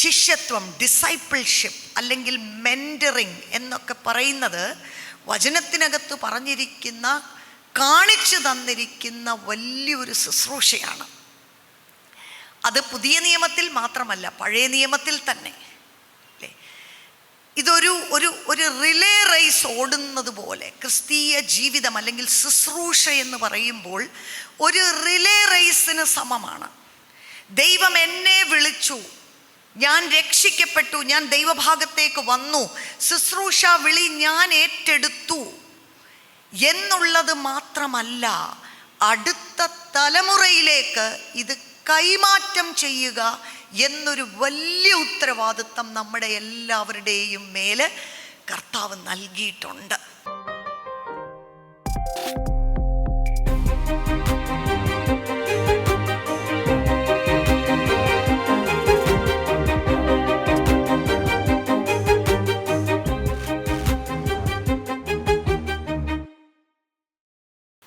ശിഷ്യത്വം, ഡിസൈപ്പിൾഷിപ്പ് അല്ലെങ്കിൽ മെൻറ്ററിങ് എന്നൊക്കെ പറയുന്നത് വചനത്തിനകത്ത് പറഞ്ഞിരിക്കുന്ന, കാണിച്ചു തന്നിരിക്കുന്ന വലിയൊരു ശുശ്രൂഷയാണ്. അത് പുതിയ നിയമത്തിൽ മാത്രമല്ല, പഴയ നിയമത്തിൽ തന്നെ അല്ലേ. ഇതൊരു ഒരു ഒരു റിലേ റേസ് ഓടുന്നത് പോലെ ക്രിസ്തീയ ജീവിതം അല്ലെങ്കിൽ ശുശ്രൂഷ എന്ന് പറയുമ്പോൾ ഒരു റിലേ റേസിന് സമമാണ്. ദൈവം എന്നെ വിളിച്ചു, ഞാൻ രക്ഷിക്കപ്പെട്ടു, ഞാൻ ദൈവഭാഗത്തേക്ക് വന്നു, ശുശ്രൂഷ വിളി ഞാൻ ഏറ്റെടുത്തു എന്നുള്ളത് മാത്രമല്ല, അടുത്ത തലമുറയിലേക്ക് ഇത് കൈമാറ്റം ചെയ്യുക എന്നൊരു വലിയ ഉത്തരവാദിത്തം നമ്മുടെ എല്ലാവരുടെയും മേല് കർത്താവ് നൽകിയിട്ടുണ്ട്.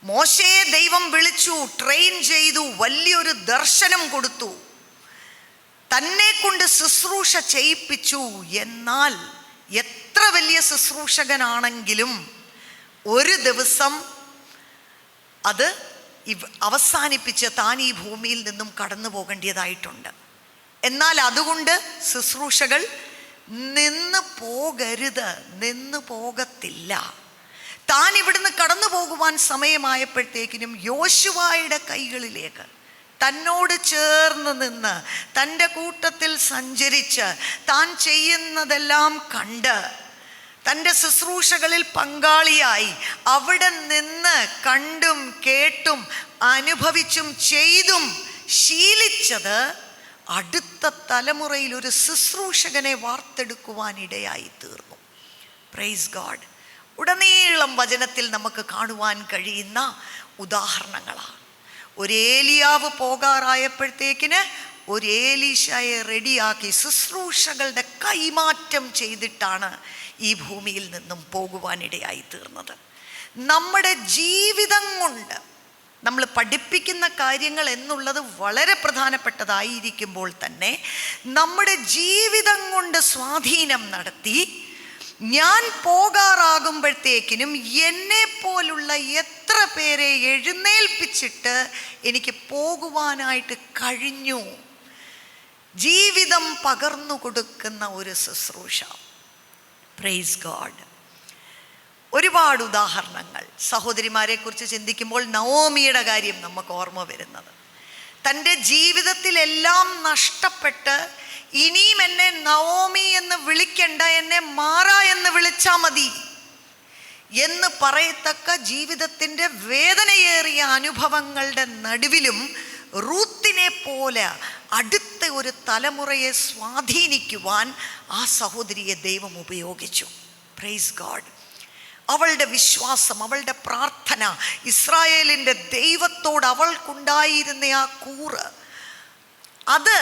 മോശയെ ദൈവം വിളിച്ചു, ട്രെയിൻ ചെയ്തു, വലിയൊരു ദർശനം കൊടുത്തു, തന്നെ കൊണ്ട് ശുശ്രൂഷ ചെയ്യിപ്പിച്ചു. എന്നാൽ എത്ര വലിയ ശുശ്രൂഷകനാണെങ്കിലും ഒരു ദിവസം അത് അവസാനിപ്പിച്ച് താൻ ഈ ഭൂമിയിൽ നിന്നും കടന്നു പോകേണ്ടതായിട്ടുണ്ട്. എന്നാൽ അതുകൊണ്ട് ശുശ്രൂഷകൾ നിന്ന് പോകരുത്, നിന്ന് പോകത്തില്ല. താൻ ഇവിടുന്ന് കടന്നു പോകുവാൻ സമയമായപ്പോഴത്തേക്കിനും യോശുവായുടെ കൈകളിലേക്ക് തന്നോട് ചേർന്ന് നിന്ന് തൻ്റെ കൂട്ടത്തിൽ സഞ്ചരിച്ച് താൻ ചെയ്യുന്നതെല്ലാം കണ്ട് തൻ്റെ ശുശ്രൂഷകളിൽ പങ്കാളിയായി അവിടെ നിന്ന് കണ്ടും കേട്ടും അനുഭവിച്ചും ചെയ്തും ശീലിച്ചത് അടുത്ത തലമുറയിൽ ഒരു ശുശ്രൂഷകനെ വാർത്തെടുക്കുവാനിടയായി തീർന്നു. Praise God. ഉടനീളം വചനത്തിൽ നമുക്ക് കാണുവാൻ കഴിയുന്ന ഉദാഹരണങ്ങളാണ്. ഒരു ഏലിയാവ് പോകാറായപ്പോഴത്തേക്കിന് ഒരു ഏലീശയെ റെഡിയാക്കി ശുശ്രൂഷകളുടെ കൈമാറ്റം ചെയ്തിട്ടാണ് ഈ ഭൂമിയിൽ നിന്നും പോകുവാനിടയായി തീർന്നത്. നമ്മുടെ ജീവിതം കൊണ്ട് നമ്മൾ പഠിപ്പിക്കുന്ന കാര്യങ്ങൾ എന്നുള്ളത് വളരെ പ്രധാനപ്പെട്ടതായിരിക്കുമ്പോൾ തന്നെ നമ്മുടെ ജീവിതം കൊണ്ട് സ്വാധീനം നടത്തി ഞാൻ പോകാറാകുമ്പോഴത്തേക്കിനും എന്നെ പോലുള്ള എത്ര പേരെ എഴുന്നേൽപ്പിച്ചിട്ട് എനിക്ക് പോകുവാനായിട്ട് കഴിഞ്ഞു. ജീവിതം പകർന്നു കൊടുക്കുന്ന ഒരു ശുശ്രൂഷ. Praise God. ഒരുപാട് ഉദാഹരണങ്ങൾ സഹോദരിമാരെ കുറിച്ച് ചിന്തിക്കുമ്പോൾ നവോമിയുടെ കാര്യം നമുക്ക് ഓർമ്മ വരുന്നത്. തൻ്റെ ജീവിതത്തിലെല്ലാം നഷ്ടപ്പെട്ട് ഇനിയും എന്നെ നവോമി എന്ന് വിളിക്കണ്ട, എന്നെ മാറ എന്ന് വിളിച്ചാൽ മതി എന്ന് പറയത്തക്ക ജീവിതത്തിൻ്റെ വേദനയേറിയ അനുഭവങ്ങളുടെ നടുവിലും റൂത്തിനെ പോലെ അടുത്ത ഒരു തലമുറയെ സ്വാധീനിക്കുവാൻ ആ സഹോദരിയെ ദൈവം ഉപയോഗിച്ചു. Praise God. അവളുടെ വിശ്വാസം, അവളുടെ പ്രാർത്ഥന, ഇസ്രായേലിൻ്റെ ദൈവത്തോട് അവൾക്കുണ്ടായിരുന്ന ആ കൂറ്, അത്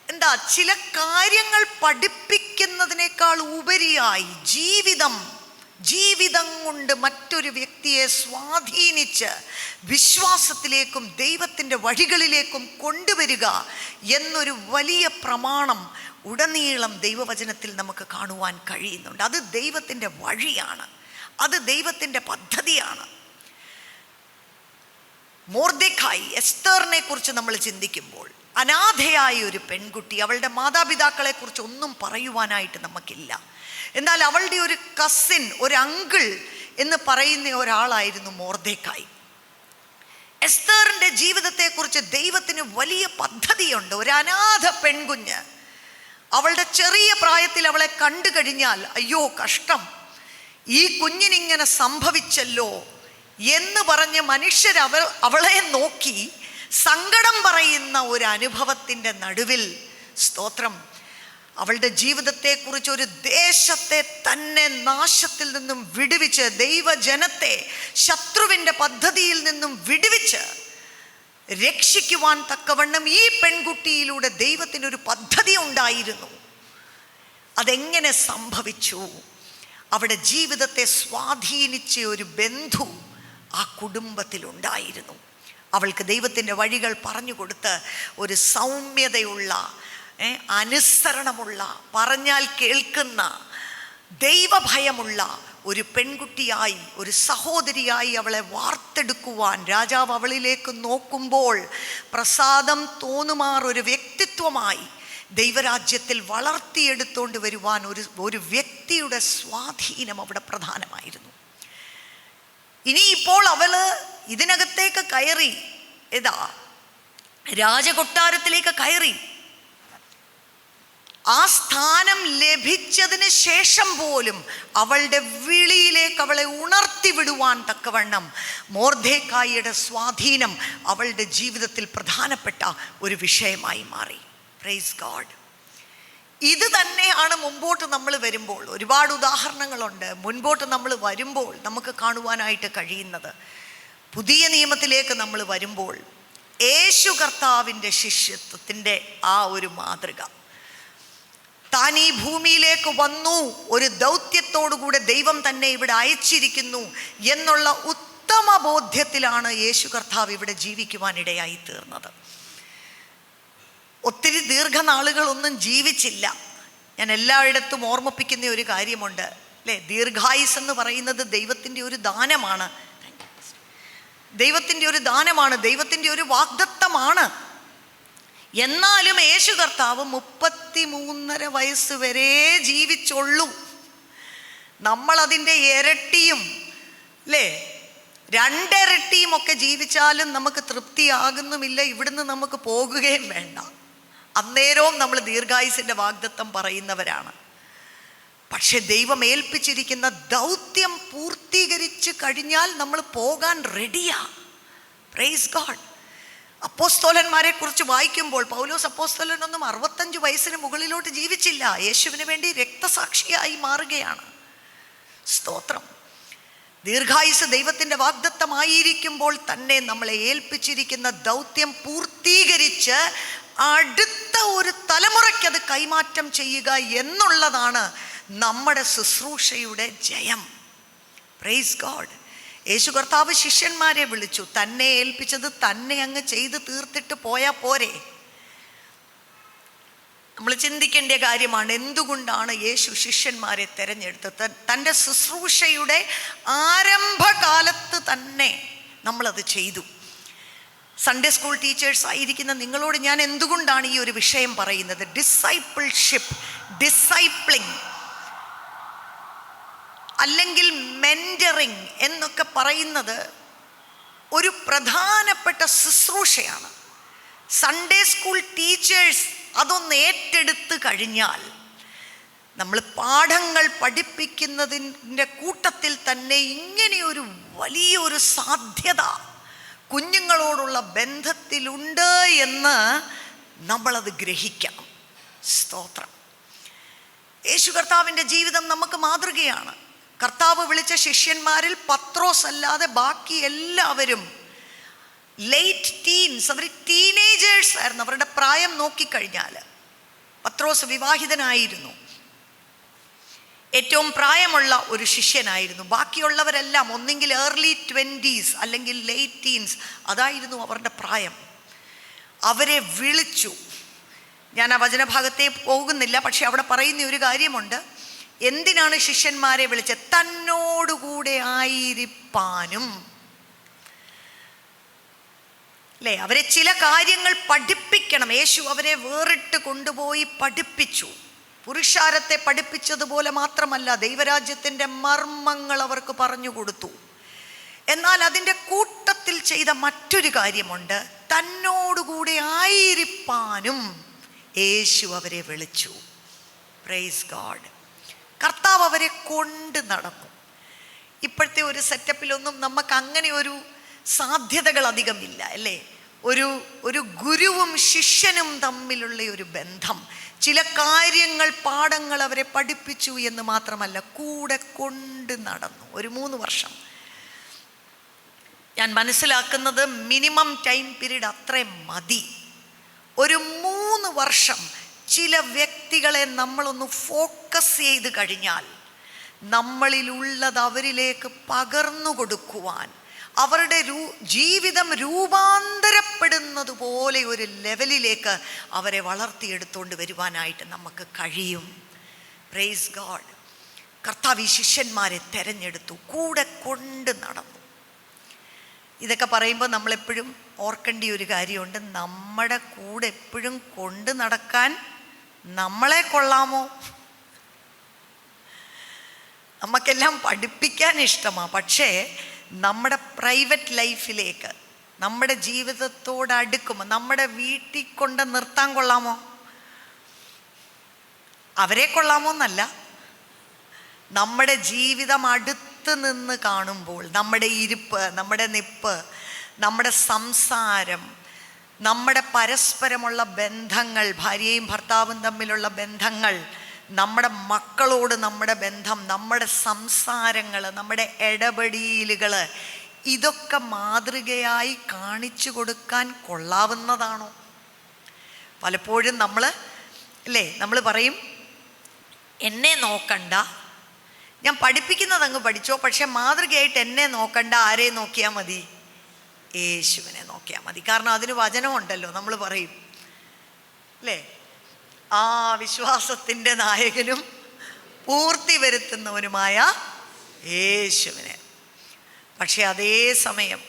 എന്താ ചില കാര്യങ്ങൾ പഠിപ്പിക്കുന്നതിനേക്കാൾ ഉപരിയായി ജീവിതം കൊണ്ട് മറ്റൊരു വ്യക്തിയെ സ്വാധീനിച്ച് വിശ്വാസത്തിലേക്കും ദൈവത്തിൻ്റെ വഴികളിലേക്കും കൊണ്ടുവരിക എന്നൊരു വലിയ പ്രമാണം ഉടനീളം ദൈവവചനത്തിൽ നമുക്ക് കാണുവാൻ കഴിയുന്നുണ്ട്. അത് ദൈവത്തിൻ്റെ വഴിയാണ്, അത് ദൈവത്തിൻ്റെ പദ്ധതിയാണ്. മൊർദെഖായി, എസ്തറിനെ കുറിച്ച് നമ്മൾ ചിന്തിക്കുമ്പോൾ അനാഥയായ ഒരു പെൺകുട്ടി, അവളുടെ മാതാപിതാക്കളെ കുറിച്ച് ഒന്നും പറയുവാനായിട്ട് നമുക്കില്ല. എന്നാൽ അവളുടെ ഒരു കസിൻ, ഒരു അങ്കിൾ എന്ന് പറയുന്ന ഒരാളായിരുന്നു മൊർദെഖായി. എസ്തറിൻ്റെ ജീവിതത്തെക്കുറിച്ച് ദൈവത്തിന് വലിയ പദ്ധതിയുണ്ട്. ഒരു അനാഥ പെൺകുഞ്ഞ്, അവളുടെ ചെറിയ പ്രായത്തിൽ അവളെ കണ്ടു കഴിഞ്ഞാൽ അയ്യോ കഷ്ടം, ഈ കുഞ്ഞിനിങ്ങനെ സംഭവിച്ചല്ലോ എന്ന് പറഞ്ഞ് മനുഷ്യർ അവളെ നോക്കി സങ്കടം പറയുന്ന ഒരു അനുഭവത്തിൻ്റെ നടുവിൽ, സ്തോത്രം, അവളുടെ ജീവിതത്തെക്കുറിച്ച് ഒരു ദേശത്തെ തന്നെ നാശത്തിൽ നിന്നും വിടുവിച്ച്, ദൈവജനത്തെ ശത്രുവിൻ്റെ പദ്ധതിയിൽ നിന്നും വിടുവിച്ച് രക്ഷിക്കുവാൻ തക്കവണ്ണം ഈ പെൺകുട്ടിയിലൂടെ ദൈവത്തിനൊരു പദ്ധതി ഉണ്ടായിരുന്നു. അതെങ്ങനെ സംഭവിച്ചു? അവിടെ ജീവിതത്തെ സ്വാധീനിച്ച ഒരു ബന്ധു ആ കുടുംബത്തിലുണ്ടായിരുന്നു. അവൾക്ക് ദൈവത്തിൻ്റെ വഴികൾ പറഞ്ഞു കൊടുത്ത് ഒരു സൗമ്യതയുള്ള, അനുസരണമുള്ള, പറഞ്ഞാൽ കേൾക്കുന്ന, ദൈവഭയമുള്ള ഒരു പെൺകുട്ടിയായി, ഒരു സഹോദരിയായി അവളെ വാർത്തെടുക്കുവാൻ രാജാവ് അവളിലേക്ക് നോക്കുമ്പോൾ പ്രസാദം തോന്നുമാർ ഒരു വ്യക്തിത്വമായി ദൈവരാജ്യത്തിൽ വളർത്തിയെടുത്തുകൊണ്ട് വരുവാൻ ഒരു വ്യക്തിയുടെ സ്വാധീനം അവിടെ പ്രധാനമായിരുന്നു. ഇനിയിപ്പോൾ അവള് ഇതിനകത്തേക്ക് കയറി, രാജകൊട്ടാരത്തിലേക്ക് കയറി. ആ സ്ഥാനം ലഭിച്ചതിന് ശേഷം പോലും അവളുടെ വിളിയിലേക്ക് അവളെ ഉണർത്തി വിടുവാൻ തക്കവണ്ണം മൊർദെഖായിയുടെ സ്വാധീനം അവളുടെ ജീവിതത്തിൽ പ്രധാനപ്പെട്ട ഒരു വിഷയമായി മാറി. Praise God. ഇത് തന്നെയാണ് മുമ്പോട്ട് നമ്മൾ വരുമ്പോൾ, ഒരുപാട് ഉദാഹരണങ്ങളുണ്ട്, മുൻപോട്ട് നമ്മൾ വരുമ്പോൾ നമുക്ക് കാണുവാനായിട്ട് കഴിയുന്നത്. പുതിയ നിയമത്തിലേക്ക് നമ്മൾ വരുമ്പോൾ യേശു കർത്താവിൻ്റെ ശിഷ്യത്വത്തിൻ്റെ ആ ഒരു മാതൃക, താൻ ഈ ഭൂമിയിലേക്ക് വന്നു, ഒരു ദൗത്യത്തോടുകൂടെ ദൈവം തന്നെ ഇവിടെ അയച്ചിരിക്കുന്നു എന്നുള്ള ഉത്തമ ബോധ്യത്തിലാണ് യേശു കർത്താവ് ഇവിടെ ജീവിക്കുവാനിടയായി തീർന്നത്. ഒത്തിരി ദീർഘനാളുകളൊന്നും ജീവിച്ചില്ല. ഞാൻ എല്ലായിടത്തും ഓർമ്മിപ്പിക്കുന്ന ഒരു കാര്യമുണ്ട്, അല്ലേ? ദീർഘായുസ് എന്ന് പറയുന്നത് ദൈവത്തിൻ്റെ ഒരു ദാനമാണ്, ദൈവത്തിൻ്റെ ഒരു ദാനമാണ്, ദൈവത്തിൻ്റെ ഒരു വാഗ്ദത്തമാണ്. എന്നാലും യേശു കർത്താവ് 33.5 വയസ്സ് വരെ ജീവിച്ചുള്ളൂ. നമ്മളതിൻ്റെ ഇരട്ടിയും, അല്ലേ, 2 ഇരട്ടിയും ഒക്കെ ജീവിച്ചാലും നമുക്ക് തൃപ്തിയാകുന്നുമില്ല. ഇവിടുന്ന് നമുക്ക് പോകുകയും വേണ്ട. അന്നേരവും നമ്മൾ ദീർഘായുസിൻ്റെ വാഗ്ദത്തം പറയുന്നവരാണ്. പക്ഷെ ദൈവം ഏൽപ്പിച്ചിരിക്കുന്ന ദൗത്യം പൂർത്തീകരിച്ച് കഴിഞ്ഞാൽ നമ്മൾ പോകാൻ റെഡിയാ. Praise God. അപ്പോസ്തലന്മാരെ കുറിച്ച് വായിക്കുമ്പോൾ പൗലോസ് അപ്പോസ്തലനൊന്നും 65 വയസ്സിന് മുകളിലോട്ട് ജീവിച്ചില്ല. യേശുവിന് വേണ്ടി രക്തസാക്ഷിയായി മാറുകയാണ്. സ്തോത്രം. ദീർഘായുസ് ദൈവത്തിൻ്റെ വാഗ്ദത്തമായിരിക്കുമ്പോൾ തന്നെ നമ്മളെ ഏൽപ്പിച്ചിരിക്കുന്ന ദൗത്യം പൂർത്തീകരിച്ച് അടുത്ത ഒരു തലമുറയ്ക്ക് അത് കൈമാറ്റം ചെയ്യുക എന്നുള്ളതാണ് നമ്മുടെ ശുശ്രൂഷയുടെ ജയം. Praise God. യേശു കർത്താവ് ശിഷ്യന്മാരെ വിളിച്ചു. തന്നെ ഏൽപ്പിച്ചത് തന്നെ അങ്ങ് ചെയ്ത് തീർത്തിട്ട് പോയാൽ പോരെ? നമ്മൾ ചിന്തിക്കേണ്ട കാര്യമാണ്, എന്തുകൊണ്ടാണ് യേശു ശിഷ്യന്മാരെ തിരഞ്ഞെടുത്തത്? തൻ്റെ ശുശ്രൂഷയുടെ ആരംഭകാലത്ത് തന്നെ നമ്മളത് ചെയ്തു. സൺഡേ സ്കൂൾ ടീച്ചേഴ്സ് ആയിരിക്കുന്ന നിങ്ങളോട് ഞാൻ എന്തുകൊണ്ടാണ് ഈ ഒരു വിഷയം പറയുന്നത്? ഡിസൈപ്പിൾഷിപ്പ്, ഡിസൈപ്ലിംഗ് അല്ലെങ്കിൽ മെൻറ്ററിങ് എന്നൊക്കെ പറയുന്നത് ഒരു പ്രധാനപ്പെട്ട ശുശ്രൂഷയാണ്. സൺഡേ സ്കൂൾ ടീച്ചേഴ്സ് അതൊന്ന് ഏറ്റെടുത്ത് കഴിഞ്ഞാൽ നമ്മൾ പാഠങ്ങൾ പഠിപ്പിക്കുന്നതിൻ്റെ കൂട്ടത്തിൽ തന്നെ ഇങ്ങനെയൊരു വലിയൊരു സാധ്യത കുഞ്ഞുങ്ങളോടുള്ള ബന്ധത്തിലുണ്ട് എന്ന് നമ്മളത് ഗ്രഹിക്കണം. സ്തോത്രം. യേശു കർത്താവിൻ്റെ ജീവിതം നമുക്ക് മാതൃകയാണ്. കർത്താവ് വിളിച്ച ശിഷ്യന്മാരിൽ പത്രോസ് അല്ലാതെ ബാക്കി എല്ലാവരും ലേറ്റ് ടീൻസ്, അവർ ടീനേജേഴ്സ് ആയിരുന്നു. അവരുടെ പ്രായം നോക്കിക്കഴിഞ്ഞാൽ പത്രോസ് വിവാഹിതനായിരുന്നു, ഏറ്റവും പ്രായമുള്ള ഒരു ശിഷ്യനായിരുന്നു. ബാക്കിയുള്ളവരെല്ലാം ഒന്നെങ്കിൽ ഏർലി 20s അല്ലെങ്കിൽ ലേറ്റ് ടീൻസ്, അതായിരുന്നു അവരുടെ പ്രായം. അവരെ വിളിച്ചു. ഞാൻ ആ വചനഭാഗത്തേക്ക് പോകുന്നില്ല, പക്ഷെ അവിടെ പറയുന്ന ഒരു കാര്യമുണ്ട്. എന്തിനാണ് ശിഷ്യന്മാരെ വിളിച്ചത്? തന്നോടുകൂടെ ആയിരിപ്പാനും, അല്ലേ? അവരെ ചില കാര്യങ്ങൾ പഠിപ്പിക്കണം. യേശു അവരെ വേറിട്ട് കൊണ്ടുപോയി പഠിപ്പിച്ചു. പുരുഷാരത്തെ പഠിപ്പിച്ചതുപോലെ മാത്രമല്ല, ദൈവരാജ്യത്തിൻ്റെ മർമ്മങ്ങൾ അവർക്ക് പറഞ്ഞു കൊടുത്തു. എന്നാൽ അതിൻ്റെ കൂട്ടത്തിൽ ചെയ്ത മറ്റൊരു കാര്യമുണ്ട്. തന്നോടുകൂടെ ആയിരിപ്പാനും യേശു അവരെ വിളിച്ചു. Praise God. കർത്താവ് അവരെ കൊണ്ട് നടന്നു. ഇപ്പോഴത്തെ ഒരു സെറ്റപ്പിലൊന്നും നമുക്ക് അങ്ങനെ ഒരു സാധ്യതകൾ അധികമില്ല, അല്ലേ? ഒരു ഗുരുവും ശിഷ്യനും തമ്മിലുള്ള ഒരു ബന്ധം, ചില കാര്യങ്ങൾ, പാഠങ്ങൾ അവരെ പഠിപ്പിച്ചു എന്ന് മാത്രമല്ല, കൂടെ കൊണ്ട് നടന്നു. ഒരു 3 വർഷം. ഞാൻ മനസ്സിലാക്കുന്നത് മിനിമം ടൈം പീരീഡ് അത്രയും മതി. ഒരു 3 വർഷം ചില വ്യക്തികളെ നമ്മളൊന്ന് ഫോക്കസ് ചെയ്ത് കഴിഞ്ഞാൽ നമ്മളിലുള്ളത് അവരിലേക്ക് പകർന്നു കൊടുക്കുവാൻ, അവരുടെ ജീവിതം രൂപാന്തരപ്പെടുന്നത് പോലെ ഒരു ലെവലിലേക്ക് അവരെ വളർത്തിയെടുത്തുകൊണ്ട് വരുവാനായിട്ട് നമുക്ക് കഴിയും. Praise God. കർത്താവ് ഈ ശിഷ്യന്മാരെ തെരഞ്ഞെടുത്തു, കൂടെ കൊണ്ട് നടന്നു. ഇതൊക്കെ പറയുമ്പോൾ നമ്മളെപ്പോഴും ഓർക്കേണ്ട ഒരു കാര്യമുണ്ട്, നമ്മുടെ കൂടെ എപ്പോഴും കൊണ്ട് നടക്കാൻ നമ്മളെ കൊള്ളാമോ? നമുക്കെല്ലാം പഠിപ്പിക്കാൻ ഇഷ്ടമാണ്, പക്ഷേ നമ്മുടെ പ്രൈവറ്റ് ലൈഫിലേക്ക്, നമ്മുടെ ജീവിതത്തോട് അടുക്കുമ്പോൾ നമ്മുടെ വീട്ടിൽ കൊണ്ട് നിർത്താൻ കൊള്ളാമോ? അവരെ കൊള്ളാമോ എന്നല്ല, നമ്മുടെ ജീവിതം അടുത്ത് നിന്ന് കാണുമ്പോൾ നമ്മുടെ ഇരിപ്പ്, നമ്മുടെ നിപ്പ്, നമ്മുടെ സംസാരം, നമ്മുടെ പരസ്പരമുള്ള ബന്ധങ്ങൾ, ഭാര്യയും ഭർത്താവും തമ്മിലുള്ള ബന്ധങ്ങൾ, നമ്മുടെ മക്കളോട് നമ്മുടെ ബന്ധം, നമ്മുടെ സംസാരങ്ങൾ, നമ്മുടെ ഇടപെടലുകൾ, ഇതൊക്കെ മാതൃകയായി കാണിച്ചു കൊടുക്കാൻ കൊള്ളാവുന്നതാണോ? പലപ്പോഴും നമ്മൾ പറയും, എന്നെ നോക്കണ്ട, ഞാൻ പഠിപ്പിക്കുന്നത് അങ്ങ് പഠിച്ചോ, പക്ഷെ മാതൃകയായിട്ട് എന്നെ നോക്കണ്ട, ആരെ നോക്കിയാൽ മതി? യേശുവിനെ നോക്കിയാൽ മതി. കാരണം അതിന് വചനമുണ്ടല്ലോ, നമ്മൾ പറയും അല്ലേ, ആ വിശ്വാസത്തിൻ്റെ നായകനും പൂർത്തി വരുത്തുന്നവനുമായ യേശുവിനെ. പക്ഷെ അതേ സമയം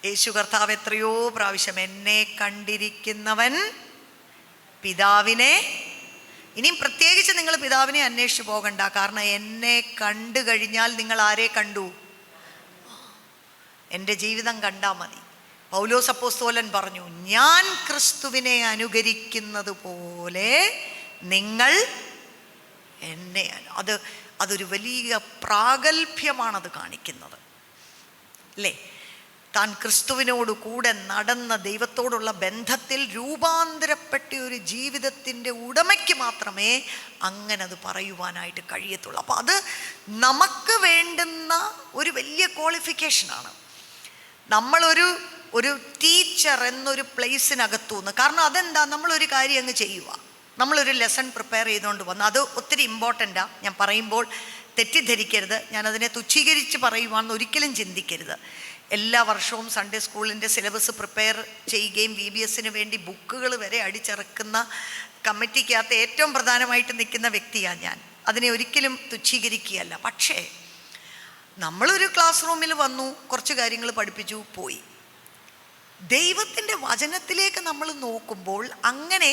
യേശു കർത്താവ് എത്രയോ പ്രാവശ്യം എന്നെ കണ്ടിരിക്കുന്നവൻ പിതാവിനെ, ഇനിയും പ്രത്യേകിച്ച് നിങ്ങൾ പിതാവിനെ അന്വേഷിച്ച് പോകണ്ട, കാരണം എന്നെ കണ്ടു കഴിഞ്ഞാൽ നിങ്ങൾ ആരെ കണ്ടു? എൻ്റെ ജീവിതം കണ്ടാൽ മതി. പൗലോസ് അപ്പോസ്തലൻ പറഞ്ഞു, ഞാൻ ക്രിസ്തുവിനെ അനുകരിക്കുന്നത് പോലെ നിങ്ങൾ എന്നെ. അതൊരു വലിയ പ്രാഗൽഭ്യമാണത് കാണിക്കുന്നത് അല്ലേ. താൻ ക്രിസ്തുവിനോട് കൂടെ നടന്ന ദൈവത്തോടുള്ള ബന്ധത്തിൽ രൂപാന്തരപ്പെട്ട ഒരു ജീവിതത്തിൻ്റെ ഉടമയ്ക്ക് മാത്രമേ അങ്ങനെ അത് പറയുവാനായിട്ട് കഴിയത്തുള്ളൂ. അപ്പോൾ അത് നമുക്ക് വേണ്ടുന്ന ഒരു വലിയ ക്വാളിഫിക്കേഷനാണ്. നമ്മളൊരു ടീച്ചർ എന്നൊരു പ്ലേസിനകത്തുനിന്ന്, കാരണം അതെന്താ, നമ്മളൊരു കാര്യം അങ്ങ് ചെയ്യുക, നമ്മളൊരു ലെസൺ പ്രിപ്പയർ ചെയ്തുകൊണ്ട് വന്ന്, അത് ഒത്തിരി ഇമ്പോർട്ടൻ്റാണ്. ഞാൻ പറയുമ്പോൾ തെറ്റിദ്ധരിക്കരുത്, ഞാനതിനെ തുച്ഛീകരിച്ച് പറയുവാണെന്ന് ഒരിക്കലും ചിന്തിക്കരുത്. എല്ലാ വർഷവും സൺഡേ സ്കൂളിൻ്റെ സിലബസ് പ്രിപ്പയർ ചെയ്യുകയും VBSന് വേണ്ടി ബുക്കുകൾ വരെ അടിച്ചിറക്കുന്ന കമ്മിറ്റിക്കകത്ത് ഏറ്റവും പ്രധാനമായിട്ട് നിൽക്കുന്ന വ്യക്തിയാണ് ഞാൻ. അതിനെ ഒരിക്കലും തുച്ഛീകരിക്കുകയല്ല. പക്ഷേ നമ്മളൊരു ക്ലാസ് റൂമിൽ വന്നു, കുറച്ച് കാര്യങ്ങൾ പഠിപ്പിച്ചു, പോയി. ദൈവത്തിൻ്റെ വചനത്തിലേക്ക് നമ്മൾ നോക്കുമ്പോൾ അങ്ങനെ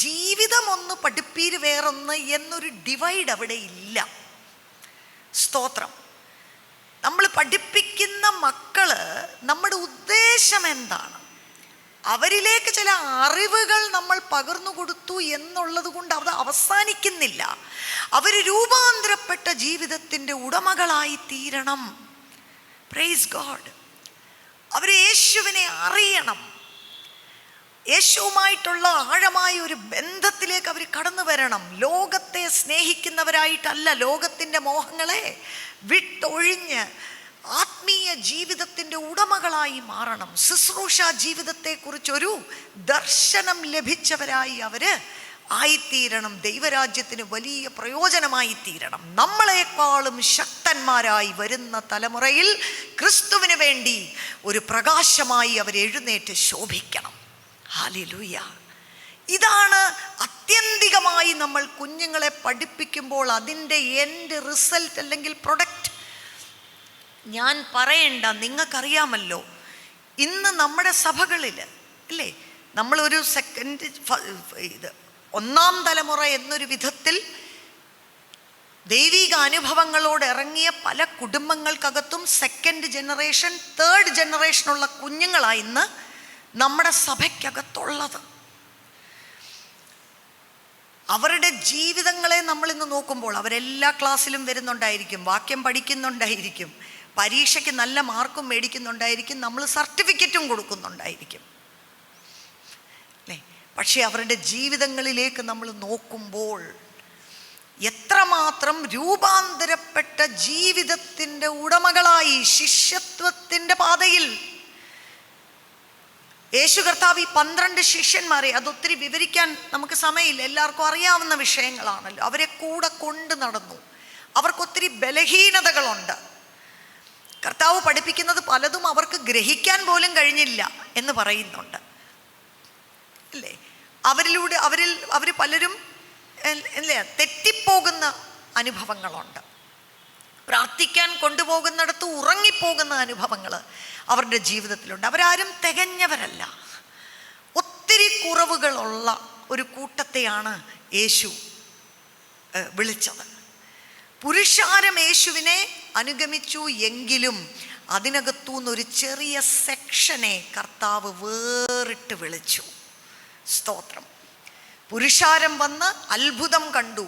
ജീവിതം ഒന്ന് പഠിപ്പീര് വേറൊന്ന് എന്നൊരു ഡിവൈഡ് അവിടെ ഇല്ല. സ്തോത്രം. നമ്മൾ പഠിപ്പിക്കുന്ന മക്കള്, നമ്മുടെ ഉദ്ദേശം എന്താണ്? അവരിലേക്ക് ചില അറിവുകൾ നമ്മൾ പകർന്നു കൊടുത്തു എന്നുള്ളത് കൊണ്ട് അത് അവസാനിക്കുന്നില്ല. അവർ രൂപാന്തരപ്പെട്ട ജീവിതത്തിൻ്റെ ഉടമകളായി തീരണം. Praise God. അവർ യേശുവിനെ അറിയണം. യേശുവുമായിട്ടുള്ള ആഴമായ ഒരു ബന്ധത്തിലേക്ക് അവർ കടന്നു വരണം. ലോകത്തെ സ്നേഹിക്കുന്നവരായിട്ടല്ല, ലോകത്തിൻ്റെ മോഹങ്ങളെ വിട്ടൊഴിഞ്ഞ് ആത്മീയ ജീവിതത്തിൻ്റെ ഉടമകളായി മാറണം. ശുശ്രൂഷ ജീവിതത്തെക്കുറിച്ചൊരു ദർശനം ലഭിച്ചവരായി അവർ ആയിത്തീരണം. ദൈവരാജ്യത്തിന് വലിയ പ്രയോജനമായി തീരണം. നമ്മളെക്കാളും ശക്തന്മാരായി വരുന്ന തലമുറയിൽ ക്രിസ്തുവിന് വേണ്ടി ഒരു പ്രകാശമായി അവർ എഴുന്നേറ്റ് ശോഭിക്കണം. ഹല്ലേലൂയ. ഇതാണ് ആത്യന്തികമായി നമ്മൾ കുഞ്ഞുങ്ങളെ പഠിപ്പിക്കുമ്പോൾ അതിൻ്റെ എൻഡ് റിസൾട്ട് അല്ലെങ്കിൽ പ്രൊഡക്റ്റ്. ഞാൻ പറയണ്ട, നിങ്ങൾക്കറിയാമല്ലോ, ഇന്ന് നമ്മുടെ സഭകളിൽ അല്ലേ, നമ്മളൊരു ഒന്നാം തലമുറ എന്നൊരു വിധത്തിൽ ദൈവിക അനുഭവങ്ങളോട് ഇറങ്ങിയ പല കുടുംബങ്ങൾക്കകത്തും സെക്കൻഡ് ജനറേഷൻ, തേർഡ് ജനറേഷനുള്ള കുഞ്ഞുങ്ങളാണ് ഇന്ന് നമ്മുടെ സഭയ്ക്കകത്തുള്ളത്. അവരുടെ ജീവിതങ്ങളെ നമ്മളിന്ന് നോക്കുമ്പോൾ അവരെല്ലാ ക്ലാസ്സിലും വരുന്നുണ്ടായിരിക്കും, വാക്യം പഠിക്കുന്നുണ്ടായിരിക്കും, പരീക്ഷയ്ക്ക് നല്ല മാർക്കും മേടിക്കുന്നുണ്ടായിരിക്കും, നമ്മൾ സർട്ടിഫിക്കറ്റും കൊടുക്കുന്നുണ്ടായിരിക്കും അല്ലേ. പക്ഷേ അവരുടെ ജീവിതങ്ങളിലേക്ക് നമ്മൾ നോക്കുമ്പോൾ എത്രമാത്രം രൂപാന്തരപ്പെട്ട ജീവിതത്തിൻ്റെ ഉടമകളായി ശിഷ്യത്വത്തിൻ്റെ പാതയിൽ യേശു കർത്താവ് ഈ 12 ശിഷ്യന്മാരെ, അതൊത്തിരി വിവരിക്കാൻ നമുക്ക് സമയമില്ല, എല്ലാവർക്കും അറിയാവുന്ന വിഷയങ്ങളാണല്ലോ. അവരെ കൂടെ കൊണ്ട് നടന്നു. അവർക്കൊത്തിരി ബലഹീനതകളുണ്ട്. കർത്താവ് പഠിപ്പിക്കുന്നത് പലതും അവർക്ക് ഗ്രഹിക്കാൻ പോലും കഴിഞ്ഞില്ല എന്ന് പറയുന്നുണ്ട് അല്ലേ. അവർ പലരും അല്ലേ തെറ്റിപ്പോകുന്ന അനുഭവങ്ങളുണ്ട്. പ്രാർത്ഥിക്കാൻ കൊണ്ടുപോകുന്നിടത്ത് ഉറങ്ങിപ്പോകുന്ന അനുഭവങ്ങൾ അവരുടെ ജീവിതത്തിലുണ്ട്. അവരാരും തികഞ്ഞവരല്ല. ഒത്തിരി കുറവുകളുള്ള ഒരു കൂട്ടത്തെയാണ് യേശു വിളിച്ചത്. പുരുഷാരം യേശുവിനെ അനുഗമിച്ചു എങ്കിലും അതിനകത്തുനിന്നൊരു ചെറിയ സെക്ഷനെ കർത്താവ് വേറിട്ട് വിളിച്ചു. സ്തോത്രം. പുരുഷാരം വന്ന് അത്ഭുതം കണ്ടു,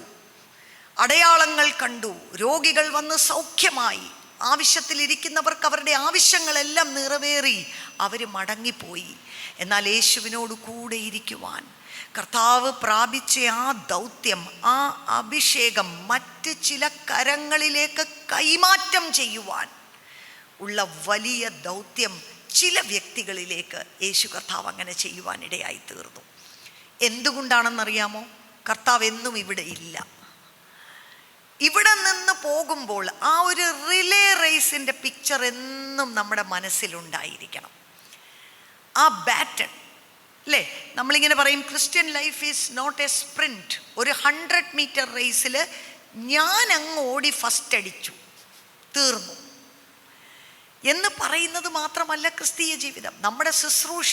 അടയാളങ്ങൾ കണ്ടു, രോഗികൾ വന്ന് സൗഖ്യമായി, ആവശ്യത്തിലിരിക്കുന്നവർക്ക് അവരുടെ ആവശ്യങ്ങളെല്ലാം നിറവേറി അവർ മടങ്ങിപ്പോയി. എന്നാൽ യേശുവിനോട് കൂടെ ഇരിക്കുവാൻ കർത്താവ് പ്രാപിച്ച ആ ദൗത്യം, ആ അഭിഷേകം മറ്റ് ചില കരങ്ങളിലേക്ക് കൈമാറ്റം ചെയ്യുവാൻ ഉള്ള വലിയ ദൗത്യം ചില വ്യക്തികളിലേക്ക് യേശു കർത്താവ് അങ്ങനെ ചെയ്യുവാനിടയായി തീർന്നു. എന്തുകൊണ്ടാണെന്നറിയാമോ? കർത്താവ് എന്നും ഇവിടെ ഇല്ല. ഇവിടെ നിന്ന് പോകുമ്പോൾ ആ ഒരു റിലേ റേസിൻ്റെ പിക്ചർ എന്നും നമ്മുടെ മനസ്സിലുണ്ടായിരിക്കണം. ആ ബാറ്റൺ അല്ലേ, നമ്മളിങ്ങനെ പറയും christian life is not a sprint. ഒരു 100 മീറ്റർ റേസിൽ ഞാൻ അങ്ങ് ഓടി ഫസ്റ്റ് അടിച്ചു തീർന്നു എന്ന് പറയുന്നത് മാത്രമല്ല ക്രിസ്തീയ ജീവിതം. നമ്മുടെ ശുശ്രൂഷ,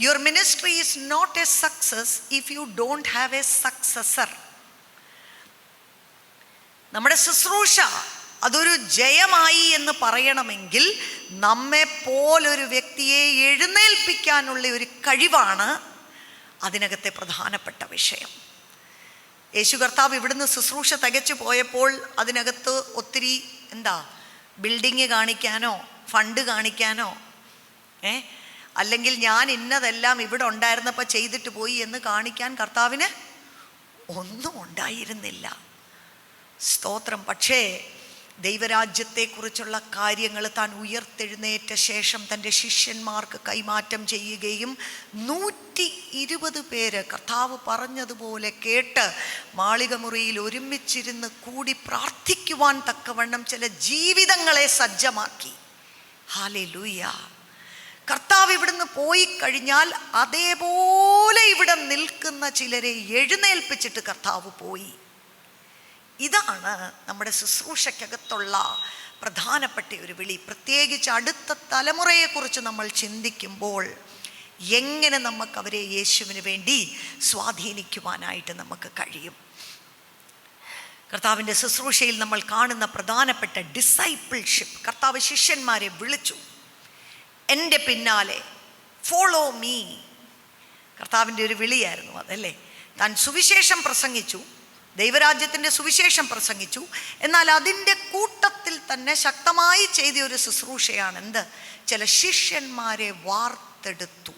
your ministry is not a success if you don't have a successor. നമ്മുടെ ശുശ്രൂഷ അതൊരു ജയമായി എന്ന് പറയണമെങ്കിൽ നമ്മെ പോലൊരു വ്യക്തിയെ എഴുന്നേൽപ്പിക്കാനുള്ള ഒരു കഴിവാണ് അതിനകത്തെ പ്രധാനപ്പെട്ട വിഷയം. യേശു കർത്താവ് ഇവിടുന്ന് ശുശ്രൂഷ തികച്ചു പോയപ്പോൾ അതിനകത്ത് ഒത്തിരി ബിൽഡിങ് കാണിക്കാനോ ഫണ്ട് കാണിക്കാനോ അല്ലെങ്കിൽ ഞാൻ ഇന്നതെല്ലാം ഇവിടെ ഉണ്ടായിരുന്നപ്പോൾ ചെയ്തിട്ട് പോയി എന്ന് കാണിക്കാൻ കർത്താവിന് ഒന്നും ഉണ്ടായിരുന്നില്ല. സ്തോത്രം. പക്ഷേ ദൈവരാജ്യത്തെക്കുറിച്ചുള്ള കാര്യങ്ങൾ താൻ ഉയർത്തെഴുന്നേറ്റ ശേഷം തൻ്റെ ശിഷ്യന്മാർക്ക് കൈമാറ്റം ചെയ്യുകയും 120 പേര് കർത്താവ് പറഞ്ഞതുപോലെ കേട്ട് മാളികമുറിയിൽ ഒരുമിച്ചിരുന്ന് കൂടി പ്രാർത്ഥിക്കുവാൻ തക്കവണ്ണം ചില ജീവിതങ്ങളെ സജ്ജമാക്കി. ഹല്ലേലൂയ. കർത്താവ് ഇവിടുന്ന് പോയി കഴിഞ്ഞാൽ അതേപോലെ ഇവിടെ നിൽക്കുന്ന ചിലരെ എഴുന്നേൽപ്പിച്ചിട്ട് കർത്താവ് പോയി. ഇതാണ് നമ്മുടെ ശുശ്രൂഷയ്ക്കകത്തുള്ള പ്രധാനപ്പെട്ട ഒരു വിളി. പ്രത്യേകിച്ച് അടുത്ത തലമുറയെക്കുറിച്ച് നമ്മൾ ചിന്തിക്കുമ്പോൾ എങ്ങനെ നമുക്കവരെ യേശുവിന് വേണ്ടി സ്വാധീനിക്കുവാനായിട്ട് നമുക്ക് കഴിയും. കർത്താവിൻ്റെ ശുശ്രൂഷയിൽ നമ്മൾ കാണുന്ന പ്രധാനപ്പെട്ട ഡിസൈപ്പിൾഷിപ്പ്. കർത്താവ് ശിഷ്യന്മാരെ വിളിച്ചു, എൻ്റെ പിന്നാലെ ഫോളോ മീ. കർത്താവിൻ്റെ ഒരു വിളിയായിരുന്നു അതല്ലേ. താൻ സുവിശേഷം പ്രസംഗിച്ചു, ദൈവരാജ്യത്തിൻ്റെ സുവിശേഷം പ്രസംഗിച്ചു. എന്നാൽ അതിൻ്റെ കൂട്ടത്തിൽ തന്നെ ശക്തമായി ചെയ്ത ഒരു ശുശ്രൂഷയാണ് ചില ശിഷ്യന്മാരെ വാർത്തെടുത്തു.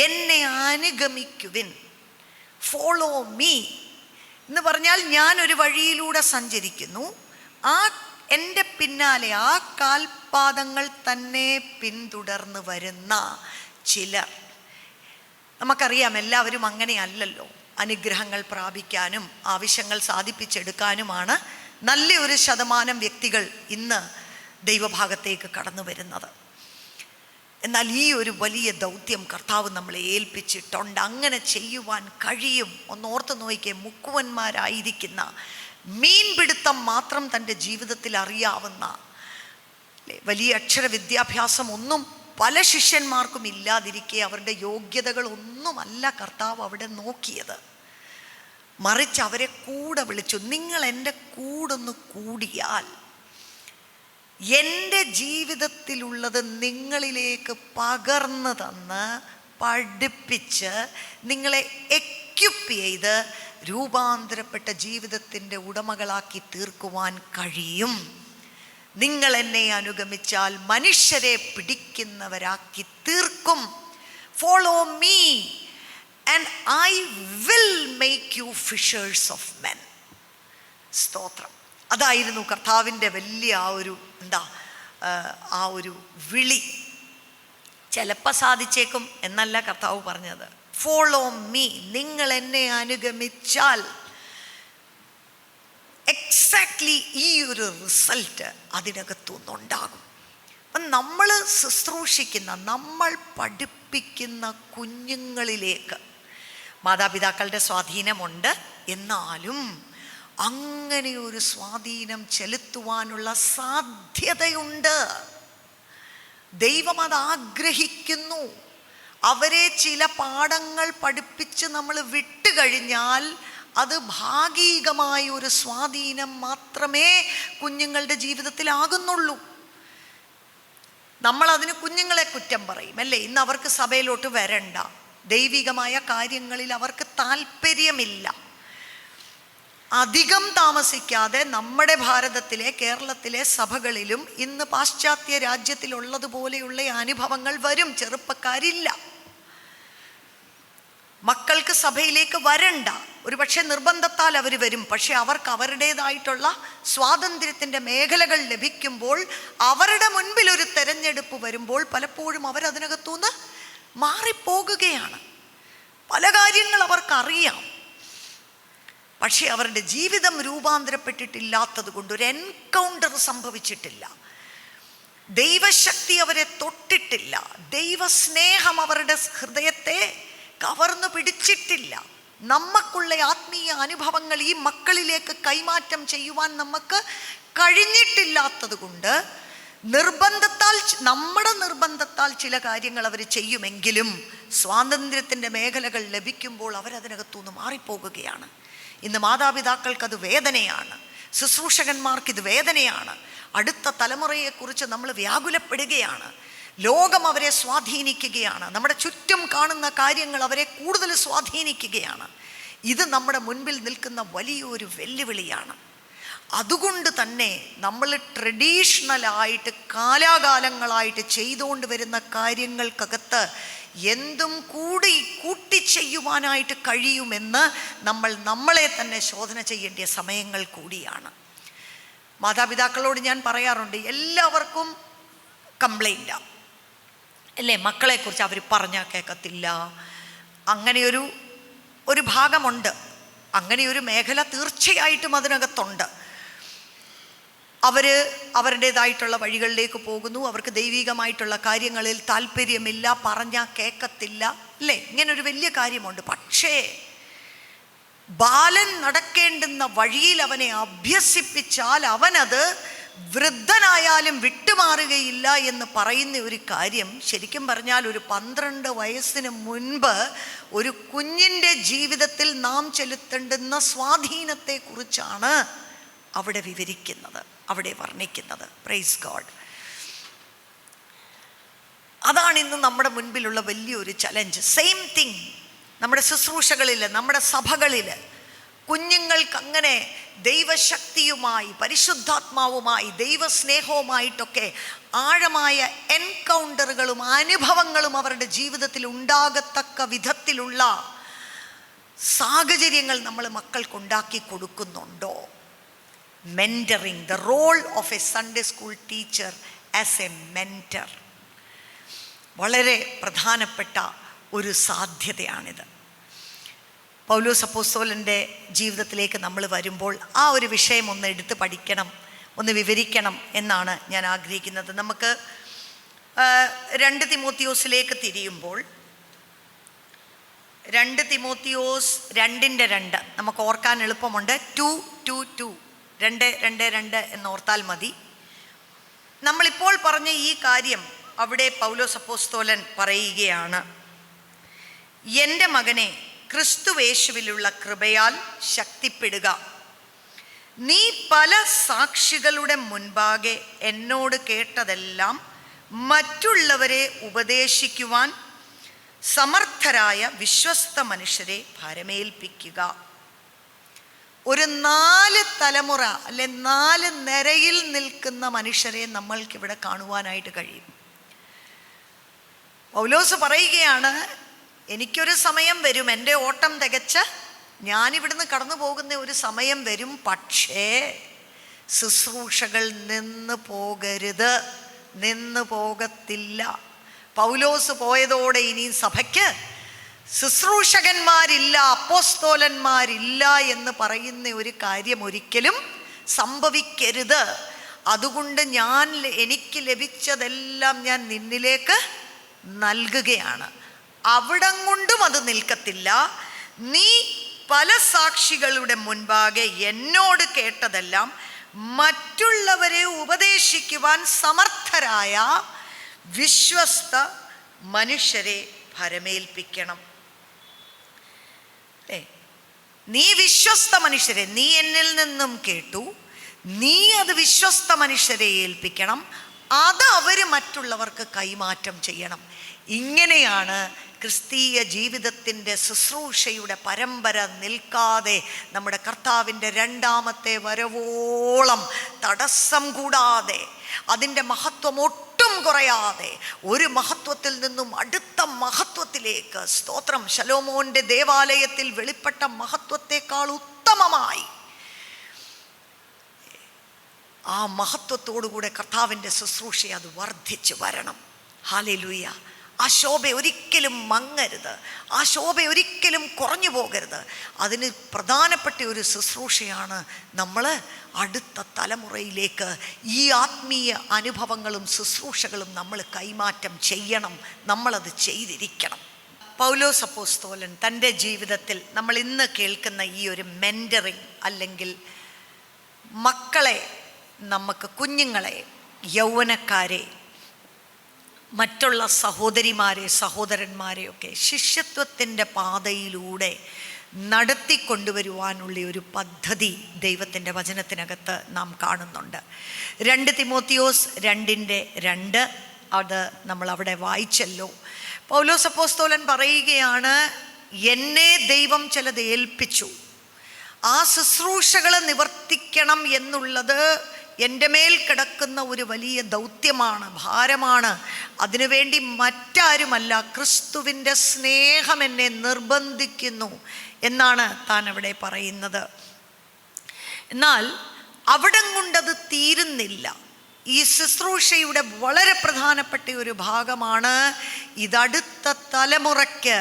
എന്നെ അനുഗമിക്കുവിൻ, ഫോളോ മീ എന്ന് പറഞ്ഞാൽ ഞാനൊരു വഴിയിലൂടെ സഞ്ചരിക്കുന്നു, ആ എൻ്റെ പിന്നാലെ ആ കാൽപാദങ്ങൾ തന്നെ പിന്തുടർന്ന് വരുന്ന ചിലർ. നമുക്കറിയാം എല്ലാവരും അങ്ങനെയല്ലല്ലോ. അനുഗ്രഹങ്ങൾ പ്രാപിക്കാനും ആവശ്യങ്ങൾ സാധിപ്പിച്ചെടുക്കാനുമാണ് നല്ലൊരു ശതമാനം വ്യക്തികൾ ഇന്ന് ദൈവഭാഗത്തേക്ക് കടന്നു വരുന്നത്. എന്നാൽ ഈ ഒരു വലിയ ദൗത്യം കർത്താവ് നമ്മളെ ഏൽപ്പിച്ചിട്ടുണ്ട്. അങ്ങനെ ചെയ്യുവാൻ കഴിയും. ഒന്നോർത്ത് നോക്കിയേ, മുക്കുവന്മാരായിരിക്കുന്ന, മീൻപിടുത്തം മാത്രം തൻ്റെ ജീവിതത്തിൽ അറിയാവുന്ന, വലിയ അക്ഷര വിദ്യാഭ്യാസം ഒന്നും പല ശിഷ്യന്മാർക്കും ഇല്ലാതിരിക്കെ അവരുടെ യോഗ്യതകളൊന്നുമല്ല കർത്താവ് അവിടെ നോക്കിയത്. മറിച്ച് അവരെ കൂടെ വിളിച്ചു. നിങ്ങൾ എൻ്റെ കൂടൊന്ന് കൂടിയാൽ എൻ്റെ ജീവിതത്തിലുള്ളത് നിങ്ങളിലേക്ക് പകർന്നു തന്ന് പഠിപ്പിച്ച് നിങ്ങളെ എക്യുപ്പ് ചെയ്ത് രൂപാന്തരപ്പെട്ട ജീവിതത്തിൻ്റെ ഉടമകളാക്കി തീർക്കുവാൻ കഴിയും. നിങ്ങൾ എന്നെ അനുഗമിച്ചാൽ മനുഷ്യരെ പിടിക്കുന്നവരാക്കി തീർക്കും. Follow me and I will make you fishers of men. സ്തോത്രം. അതായിരുന്നു കർത്താവിൻ്റെ വലിയ ആ ഒരു വിളി. ചിലപ്പോൾ സാധിച്ചേക്കും എന്നല്ല കർത്താവ് പറഞ്ഞത്. ഫോളോ മീ, നിങ്ങൾ എന്നെ അനുഗമിച്ചാൽ. എക്സാക്ട്ലി ഈ ഒരു റിസൾട്ട് അതിനകത്തുനിന്നുണ്ടാകും. അപ്പം നമ്മൾ ശുശ്രൂഷിക്കുന്ന, നമ്മൾ പഠിപ്പിക്കുന്ന കുഞ്ഞുങ്ങളിലേക്ക് മാതാപിതാക്കളുടെ സ്വാധീനമുണ്ട്. എന്നാലും അങ്ങനെ ഒരു സ്വാധീനം ചെലുത്തുവാനുള്ള സാധ്യതയുണ്ട്. ദൈവം അത് ആഗ്രഹിക്കുന്നു. അവരെ ചില പാഠങ്ങൾ പഠിപ്പിച്ച് നമ്മൾ വിട്ടുകഴിഞ്ഞാൽ അത് ഭാഗികമായ ഒരു സ്വാധീനം മാത്രമേ കുഞ്ഞുങ്ങളുടെ ജീവിതത്തിലാകുന്നുള്ളൂ. നമ്മളതിന് കുഞ്ഞുങ്ങളെ കുറ്റം പറയും അല്ലേ? ഇന്ന് അവർക്ക് സഭയിലോട്ട് വരണ്ട, ദൈവികമായ കാര്യങ്ങളിൽ അവർക്ക് താല്പര്യമില്ല. അധികം താമസിക്കാതെ നമ്മുടെ ഭാരതത്തിലെ, കേരളത്തിലെ സഭകളിലും ഇന്ന് പാശ്ചാത്യ രാജ്യത്തിലുള്ളതുപോലെയുള്ള അനുഭവങ്ങൾ വരും. ചെറുപ്പക്കാരില്ല, മക്കൾക്ക് സഭയിലേക്ക് വരണ്ട. ഒരു പക്ഷേ നിർബന്ധത്താൽ അവർ വരും. പക്ഷെ അവർക്ക് അവരുടേതായിട്ടുള്ള സ്വാതന്ത്ര്യത്തിൻ്റെ മേഖലകൾ ലഭിക്കുമ്പോൾ, അവരുടെ മുൻപിൽ ഒരു തെരഞ്ഞെടുപ്പ് വരുമ്പോൾ പലപ്പോഴും അവരതിനകത്തുനിന്ന് മാറിപ്പോകുകയാണ്. പല കാര്യങ്ങൾ അവർക്കറിയാം, പക്ഷെ അവരുടെ ജീവിതം രൂപാന്തരപ്പെട്ടിട്ടില്ലാത്തത് കൊണ്ട്, ഒരു എൻകൗണ്ടർ സംഭവിച്ചിട്ടില്ല, ദൈവശക്തി അവരെ തൊട്ടിട്ടില്ല, ദൈവസ്നേഹം അവരുടെ ഹൃദയത്തെ കവർന്നു പിടിച്ചിട്ടില്ല. നമുക്കുള്ള ആത്മീയ അനുഭവങ്ങൾ ഈ മക്കളിലേക്ക് കൈമാറ്റം ചെയ്യുവാൻ നമുക്ക് കഴിഞ്ഞിട്ടില്ലാത്തത് കൊണ്ട്, നമ്മുടെ നിർബന്ധത്താൽ ചില കാര്യങ്ങൾ അവർ ചെയ്യുമെങ്കിലും സ്വാതന്ത്ര്യത്തിൻ്റെ മേഖലകൾ ലഭിക്കുമ്പോൾ അവരതിനകത്തുനിന്ന് മാറിപ്പോകുകയാണ്. ഇന്ന് മാതാപിതാക്കൾക്കത് വേദനയാണ്, ശുശ്രൂഷകന്മാർക്കിത് വേദനയാണ്. അടുത്ത തലമുറയെക്കുറിച്ച് നമ്മൾ വ്യാകുലപ്പെടുകയാണ്. ലോകം അവരെ സ്വാധീനിക്കുകയാണ്, നമ്മുടെ ചുറ്റും കാണുന്ന കാര്യങ്ങൾ അവരെ കൂടുതൽ സ്വാധീനിക്കുകയാണ്. ഇത് നമ്മുടെ മുൻപിൽ നിൽക്കുന്ന വലിയൊരു വെല്ലുവിളിയാണ്. അതുകൊണ്ട് തന്നെ നമ്മൾ ട്രഡീഷണലായിട്ട് കാലാകാലങ്ങളായിട്ട് ചെയ്തുകൊണ്ട് വരുന്ന കാര്യങ്ങൾക്കകത്ത് എന്തും കൂട്ടി ചെയ്യുവാനായിട്ട് കഴിയുമെന്ന് നമ്മളെ തന്നെ ശോധന ചെയ്യേണ്ട സമയങ്ങൾ കൂടിയാണ്. മാതാപിതാക്കളോട് ഞാൻ പറയാറുണ്ട്, എല്ലാവർക്കും കംപ്ലൈൻറ്റാണ് അല്ലേ? മക്കളെക്കുറിച്ച് അവർ പറഞ്ഞാൽ കേൾക്കത്തില്ല, അങ്ങനെയൊരു ഭാഗമുണ്ട്, അങ്ങനെയൊരു മേഖല തീർച്ചയായിട്ടും അതിനകത്തുണ്ട്. അവരുടേതായിട്ടുള്ള വഴികളിലേക്ക് പോകുന്നു, അവർക്ക് ദൈവികമായിട്ടുള്ള കാര്യങ്ങളിൽ താല്പര്യമില്ല, പറഞ്ഞാൽ കേൾക്കത്തില്ല അല്ലേ? ഇങ്ങനൊരു വലിയ കാര്യമുണ്ട്. പക്ഷേ ബാലൻ നടക്കേണ്ടുന്ന വഴിയിൽ അവനെ അഭ്യസിപ്പിച്ചാൽ അവനത് വൃദ്ധനായാലും വിട്ടുമാറുകയില്ല എന്ന് പറയുന്ന ഒരു കാര്യം, ശരിക്കും പറഞ്ഞാൽ ഒരു 12 വയസ്സിന് മുൻപ് ഒരു കുഞ്ഞിൻ്റെ ജീവിതത്തിൽ നാം ചെലുത്തേണ്ടുന്ന സ്വാധീനത്തെക്കുറിച്ചാണ് അവിടെ വിവരിക്കുന്നത്, അവിടെ വർണ്ണിക്കുന്നത്. Praise God. അതാണ് ഇന്ന് നമ്മുടെ മുൻപിലുള്ള വലിയൊരു ചലഞ്ച്. സെയിം തിങ് നമ്മുടെ ശുശ്രൂഷകളിൽ, നമ്മുടെ സഭകളിൽ കുഞ്ഞുങ്ങൾക്ക് അങ്ങനെ ദൈവശക്തിയുമായി, പരിശുദ്ധാത്മാവുമായി, ദൈവസ്നേഹവുമായിട്ടൊക്കെ ആഴമായ എൻകൗണ്ടറുകളും അനുഭവങ്ങളും അവരുടെ ജീവിതത്തിൽ ഉണ്ടാകത്തക്ക വിധത്തിലുള്ള സാഹചര്യങ്ങൾ നമ്മൾ മക്കൾക്കുണ്ടാക്കി കൊടുക്കുന്നുണ്ടോ? Mentoring, the role of a Sunday school teacher as a mentor വളരെ പ്രധാനപ്പെട്ട ഒരു സാധ്യതയാണിത്. പൗലോസ് അപ്പോസ്തലൻ്റെ ജീവിതത്തിലേക്ക് നമ്മൾ വരുമ്പോൾ ആ ഒരു വിഷയം ഒന്ന് എടുത്ത് പഠിക്കണം, ഒന്ന് വിവരിക്കണം എന്നാണ് ഞാൻ ആഗ്രഹിക്കുന്നത്. നമുക്ക് 2 തിമോത്തിയോസിലേക്ക് തിരിയുമ്പോൾ 2 തിമോത്തിയോസ് 2:2 നമുക്ക് ഓർക്കാൻ എളുപ്പമുണ്ട്. 2:2 2:2 എന്നോർത്താൽ മതി. നമ്മളിപ്പോൾ പറഞ്ഞ ഈ കാര്യം അവിടെ പൗലോസ് അപ്പോസ്തലൻ പറയുകയാണ്, എൻ്റെ മകനെ, ക്രിസ്തുവേശുവിലുള്ള കൃപയാൽ ശക്തിപ്പെടുക. നീ പല സാക്ഷികളുടെ മുൻപാകെ എന്നോട് കേട്ടതെല്ലാം മറ്റുള്ളവരെ ഉപദേശിക്കുവാൻ സമർത്ഥരായ വിശ്വസ്ത മനുഷ്യരെ ഭരമേൽപ്പിക്കുക. ഒരു 4 തലമുറ അല്ലെ 4 നിരയിൽ നിൽക്കുന്ന മനുഷ്യരെ നമ്മൾക്കിവിടെ കാണുവാനായിട്ട് കഴിയും. പൗലോസ് പറയുകയാണ്, എനിക്കൊരു സമയം വരും, എൻ്റെ ഓട്ടം തികച്ച് ഞാനിവിടുന്ന് കടന്നു പോകുന്ന ഒരു സമയം വരും. പക്ഷേ ശുശ്രൂഷകൾ നിന്ന് പോകത്തില്ല. പൗലോസ് പോയതോടെ ഇനി സഭയ്ക്ക് ശുശ്രൂഷകന്മാരില്ല, അപ്പോസ്തോലന്മാരില്ല എന്ന് പറയുന്ന ഒരു കാര്യം ഒരിക്കലും സംഭവിക്കരുത്. അതുകൊണ്ട് എനിക്ക് ലഭിച്ചതെല്ലാം ഞാൻ നിന്നിലേക്ക് നൽകുകയാണ്. അവിടം കൊണ്ടും അത് നിൽക്കത്തില്ല. നീ പല സാക്ഷികളുടെ മുൻപാകെ എന്നോട് കേട്ടതെല്ലാം മറ്റുള്ളവരെ ഉപദേശിക്കുവാൻ സമർത്ഥരായ വിശ്വസ്ത മനുഷ്യരെ ഭരമേൽപ്പിക്കണം. നീ വിശ്വസ്ത മനുഷ്യരെ, നീ എന്നിൽ നിന്നും കേട്ടു, നീ അത് വിശ്വസ്ത മനുഷ്യരെ ഏൽപ്പിക്കണം. അത് അവർ മറ്റുള്ളവർക്ക് കൈമാറ്റം ചെയ്യണം. ഇങ്ങനെയാണ് ക്രിസ്തീയ ജീവിതത്തിൻ്റെ ശുശ്രൂഷയുടെ പരമ്പര നിൽക്കാതെ നമ്മുടെ കർത്താവിൻ്റെ രണ്ടാമത്തെ വരവോളം തടസ്സം കൂടാതെ, അതിൻ്റെ മഹത്വം ഒട്ടും കുറയാതെ, ഒരു മഹത്വത്തിൽ നിന്നും അടുത്ത മഹത്വത്തിലേക്ക്, സ്തോത്രം, ശലോമോന്റെ ദേവാലയത്തിൽ വെളിപ്പെട്ട മഹത്വത്തെക്കാൾ ഉത്തമമായി ആ മഹത്വത്തോടുകൂടെ കർത്താവിൻ്റെ ശുശ്രൂഷ അത് വർദ്ധിച്ചു വരണം. ഹല്ലേലൂയ. ആ ശോഭ ഒരിക്കലും മങ്ങരുത്, ആ ശോഭ ഒരിക്കലും കുറഞ്ഞു പോകരുത്. അതിന് പ്രധാനപ്പെട്ട ഒരു ശുശ്രൂഷയാണ് നമ്മൾ അടുത്ത തലമുറയിലേക്ക് ഈ ആത്മീയ അനുഭവങ്ങളും ശുശ്രൂഷകളും നമ്മൾ കൈമാറ്റം ചെയ്യണം. നമ്മളത് ചെയ്തിരിക്കണം. പൗലോസ് അപ്പോസ്തലൻ തൻ്റെ ജീവിതത്തിൽ നമ്മൾ ഇന്ന് കേൾക്കുന്ന ഈ ഒരു മെൻറ്ററിങ്, അല്ലെങ്കിൽ മക്കളെ, നമുക്ക് കുഞ്ഞുങ്ങളെ, യൗവനക്കാരെ, മറ്റുള്ള സഹോദരിമാരെ, സഹോദരന്മാരെയൊക്കെ ശിഷ്യത്വത്തിൻ്റെ പാതയിലൂടെ നടത്തിക്കൊണ്ടുവരുവാനുള്ള ഒരു പദ്ധതി ദൈവത്തിൻ്റെ വചനത്തിനകത്ത് നാം കാണുന്നുണ്ട്. 2 തിമോത്തിയോസ് 2:2 അത് നമ്മൾ അവിടെ വായിച്ചല്ലോ. പൗലോസ് അപ്പോസ്തലൻ പറയുകയാണ്, എന്നെ ദൈവം ചിലത് ഏൽപ്പിച്ചു, ആ ശുശ്രൂഷകൾ നിവർത്തിക്കണം എന്നുള്ളത് എൻ്റെ മേൽ കിടക്കുന്ന ഒരു വലിയ ദൗത്യമാണ്, ഭാരമാണ്. അതിനുവേണ്ടി മറ്റാരുമല്ല, ക്രിസ്തുവിൻ്റെ സ്നേഹം എന്നെ നിർബന്ധിക്കുന്നു എന്നാണ് താൻ അവിടെ പറയുന്നത്. എന്നാൽ അവിടം കൊണ്ടത് തീരുന്നില്ല. ഈ ശുശ്രൂഷയുടെ വളരെ പ്രധാനപ്പെട്ട ഒരു ഭാഗമാണ് ഇതടുത്ത തലമുറയ്ക്ക്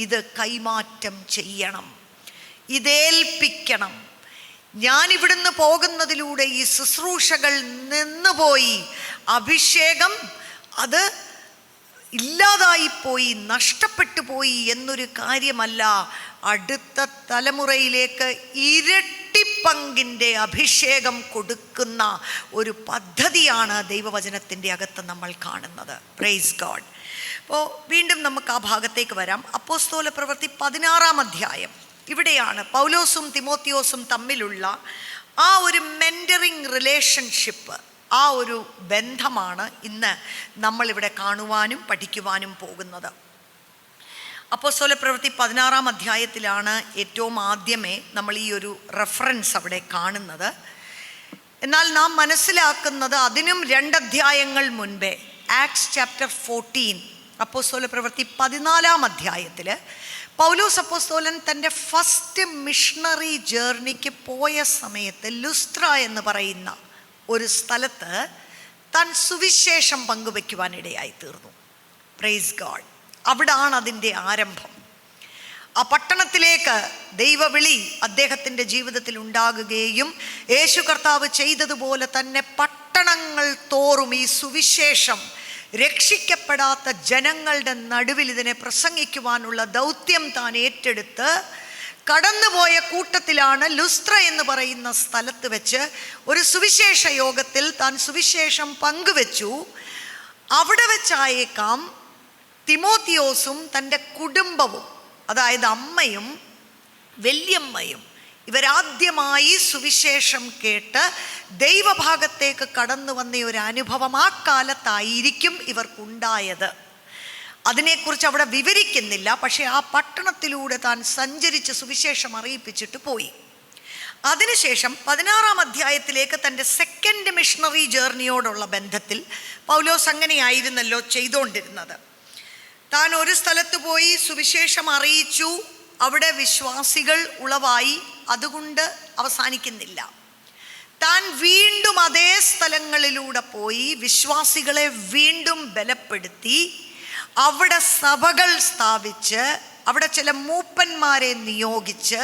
ഇത് കൈമാറ്റം ചെയ്യണം, ഇതേൽപ്പിക്കണം. ഞാനിവിടുന്ന് പോകുന്നതിലൂടെ ഈ ശുശ്രൂഷകൾ നിന്നുപോയി, അഭിഷേകം അത് ഇല്ലാതായിപ്പോയി, നഷ്ടപ്പെട്ടു പോയി എന്നൊരു കാര്യമല്ല. അടുത്ത തലമുറയിലേക്ക് ഇരട്ടിപ്പങ്കിൻ്റെ അഭിഷേകം കൊടുക്കുന്ന ഒരു പദ്ധതിയാണ് ദൈവവചനത്തിൻ്റെ അകത്ത് നമ്മൾ കാണുന്നത്. Praise God. അപ്പോൾ വീണ്ടും നമുക്ക് ആ ഭാഗത്തേക്ക് വരാം. അപ്പോസ്തല പ്രവൃത്തി 16-ാം അധ്യായം. ഇവിടെയാണ് പൗലോസും തിമോത്തിയോസും തമ്മിലുള്ള ആ ഒരു മെൻറ്ററിങ് റിലേഷൻഷിപ്പ്, ആ ഒരു ബന്ധമാണ് ഇന്ന് നമ്മളിവിടെ കാണുവാനും പഠിക്കുവാനും പോകുന്നത്. അപ്പോസ്തല പ്രവൃത്തി 16-ാം അധ്യായത്തിലാണ് ഏറ്റവും ആദ്യമേ നമ്മൾ ഈ ഒരു റെഫറൻസ് അവിടെ കാണുന്നത്. എന്നാൽ നാം മനസ്സിലാക്കുന്നത് അതിനും 2 അധ്യായങ്ങൾ മുൻപേ, ആക്ട്സ് ചാപ്റ്റർ 14, അപ്പോസ്തല പ്രവൃത്തി 14-ാം അധ്യായത്തിൽ പൗലോസ് അപ്പോസ്തലൻ തൻ്റെ ഫസ്റ്റ് മിഷണറി ജേർണിക്ക് പോയ സമയത്ത് ലുസ്ത്ര എന്ന് പറയുന്ന ഒരു സ്ഥലത്ത് താൻ സുവിശേഷം പങ്കുവയ്ക്കുവാനിടയായി തീർന്നു. Praise God. അവിടാണ് അതിൻ്റെ ആരംഭം. ആ പട്ടണത്തിലേക്ക് ദൈവവിളി അദ്ദേഹത്തിൻ്റെ ജീവിതത്തിൽ ഉണ്ടാകുകയും യേശു കർത്താവ് ചെയ്തതുപോലെ തന്നെ പട്ടണങ്ങൾ തോറും ഈ സുവിശേഷം രക്ഷിക്കപ്പെടാത്ത ജനങ്ങളുടെ നടുവിൽ ഇതിനെ പ്രസംഗിക്കുവാനുള്ള ദൗത്യം താൻ ഏറ്റെടുത്ത് കടന്നുപോയ കൂട്ടത്തിലാണ് ലുസ്ത്ര എന്ന് പറയുന്ന സ്ഥലത്ത് വെച്ച് ഒരു സുവിശേഷ യോഗത്തിൽ താൻ സുവിശേഷം പങ്കുവെച്ചു. അവിടെ വെച്ചായേക്കാം തിമോത്തിയോസും തൻ്റെ കുടുംബവും, അതായത് അമ്മയും വല്യമ്മയും, ഇവരാദ്യമായി സുവിശേഷം കേട്ട് ദൈവഭാഗത്തേക്ക് കടന്നു വന്ന ഒരു അനുഭവം ആ കാലത്തായിരിക്കും ഇവർക്കുണ്ടായത്. അതിനെക്കുറിച്ച് അവിടെ വിവരിക്കുന്നില്ല. പക്ഷേ ആ പട്ടണത്തിലൂടെ താൻ സഞ്ചരിച്ച് സുവിശേഷം അറിയിപ്പിച്ചിട്ട് പോയി. അതിനുശേഷം 16-ാം അധ്യായത്തിലേക്ക് തൻ്റെ സെക്കൻഡ് മിഷണറി ജേർണിയോടുള്ള ബന്ധത്തിൽ പൗലോസ് അങ്ങനെയായിരുന്നല്ലോ ചെയ്തുകൊണ്ടിരുന്നത്. താൻ ഒരു സ്ഥലത്ത് പോയി സുവിശേഷം അറിയിച്ചു, അവിടെ വിശ്വാസികൾ ഉളവായി, അതുകൊണ്ട് അവസാനിക്കുന്നില്ല. താൻ വീണ്ടും അതേ സ്ഥലങ്ങളിലൂടെ പോയി വിശ്വാസികളെ വീണ്ടും ബലപ്പെടുത്തി അവിടെ സഭകൾ സ്ഥാപിച്ച് അവിടെ ചില മൂപ്പന്മാരെ നിയോഗിച്ച്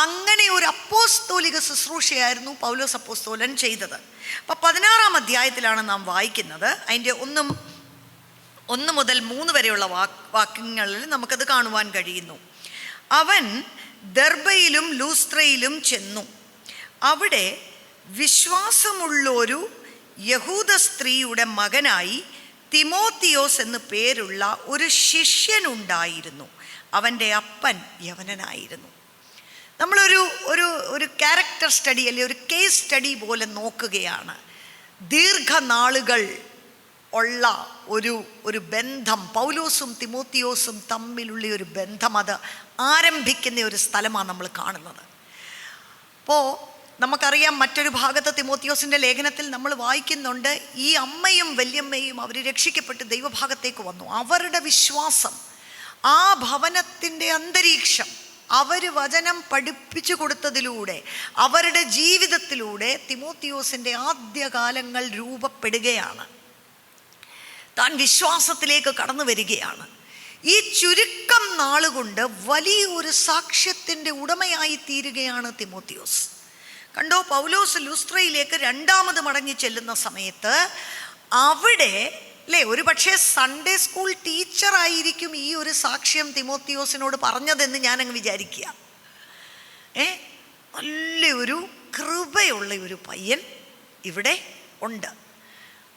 അങ്ങനെ ഒരു അപ്പോസ്തോലിക ശുശ്രൂഷയായിരുന്നു പൗലോസ് അപ്പോസ്തോലൻ ചെയ്തത്. അപ്പം 16-ാം അധ്യായത്തിലാണ് നാം വായിക്കുന്നത്. അതിൻ്റെ 1 മുതൽ 3 വരെയുള്ള വാക്യങ്ങളിൽ നമുക്കത് കാണുവാൻ കഴിയുന്നു. അവൻ ദർബയിലും ലൂസ്ത്രയിലും ചെന്നു. അവിടെ വിശ്വാസമുള്ളൊരു യഹൂദ സ്ത്രീയുടെ മകനായി തിമോത്തിയോസ് എന്ന് പേരുള്ള ഒരു ശിഷ്യനുണ്ടായിരുന്നു. അവൻ്റെ അപ്പൻ യവനനായിരുന്നു. നമ്മളൊരു ഒരു ഒരു ക്യാരക്ടർ സ്റ്റഡി അല്ലെ ഒരു കേസ് സ്റ്റഡി പോലെ നോക്കുകയാണ്. ദീർഘനാളുകൾ ഉള്ള ഒരു ബന്ധം, പൗലോസും തിമോത്തിയോസും തമ്മിലുള്ള ഒരു ബന്ധം, അത് ആരംഭിക്കുന്ന ഒരു സ്ഥലമാണ് നമ്മൾ കാണുന്നത്. അപ്പോൾ നമുക്കറിയാം, മറ്റൊരു ഭാഗത്ത് തിമോത്തിയോസിൻ്റെ ലേഖനത്തിൽ നമ്മൾ വായിക്കുന്നുണ്ട്, ഈ അമ്മയും വല്യമ്മയും അവർ രക്ഷിക്കപ്പെട്ട് ദൈവഭാഗത്തേക്ക് വന്നു. അവരുടെ വിശ്വാസം, ആ ഭവനത്തിൻ്റെ അന്തരീക്ഷം, അവർ വചനം പഠിപ്പിച്ചു കൊടുത്തതിലൂടെ, അവരുടെ ജീവിതത്തിലൂടെ തിമോത്തിയോസിൻ്റെ ആദ്യകാലങ്ങൾ രൂപപ്പെടുകയാണ്. താൻ വിശ്വാസത്തിലേക്ക് കടന്നു വരികയാണ്. ഈ ചുരുക്കം നാളുകൊണ്ട് വലിയൊരു സാക്ഷ്യത്തിൻ്റെ ഉടമയായി തീരുകയാണ് തിമോത്തിയോസ്. കണ്ടോ, പൗലോസ് ലൂസ്ത്രയിലേക്ക് 2ാമത് മടങ്ങി ചെല്ലുന്ന സമയത്ത് അവിടെ അല്ലേ, ഒരു പക്ഷേ സൺഡേ സ്കൂൾ ടീച്ചറായിരിക്കും ഈ ഒരു സാക്ഷ്യം തിമോത്തിയോസിനോട് പറഞ്ഞതെന്ന് ഞാനങ്ങ് വിചാരിക്കുക. നല്ലൊരു കൃപയുള്ള ഒരു പയ്യൻ ഇവിടെ ഉണ്ട്.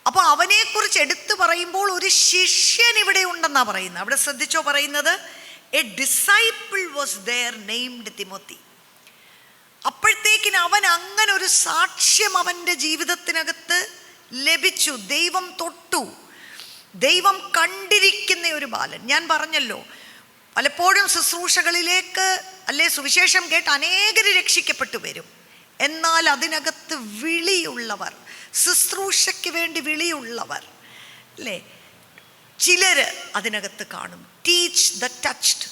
അപ്പോൾ അവനെക്കുറിച്ച് എടുത്തു പറയുമ്പോൾ ഒരു ശിഷ്യൻ ഇവിടെ ഉണ്ടെന്നാണ് പറയുന്നത്. അവിടെ ശ്രദ്ധിച്ചോ പറയുന്നത്, a disciple was there named Timothy. അപ്പോഴത്തേക്കിന് അവൻ അങ്ങനെ ഒരു സാക്ഷ്യം അവൻ്റെ ജീവിതത്തിനകത്ത് ലഭിച്ചു. ദൈവം തൊട്ടു, ദൈവം കണ്ടിരിക്കുന്ന ഒരു ബാലൻ. ഞാൻ പറഞ്ഞല്ലോ, പലപ്പോഴും ശുശ്രൂഷകളിലേക്ക് അല്ലെ സുവിശേഷം കേട്ട് അനേകര് രക്ഷിക്കപ്പെട്ടു വരും. എന്നാൽ അതിനകത്ത് വിളിയുള്ളവർ, ശുശ്രൂഷയ്ക്ക് വേണ്ടി വിളിയുള്ളവർ അല്ലേ, ചിലര് അതിനകത്ത് കാണും. Teach the touched.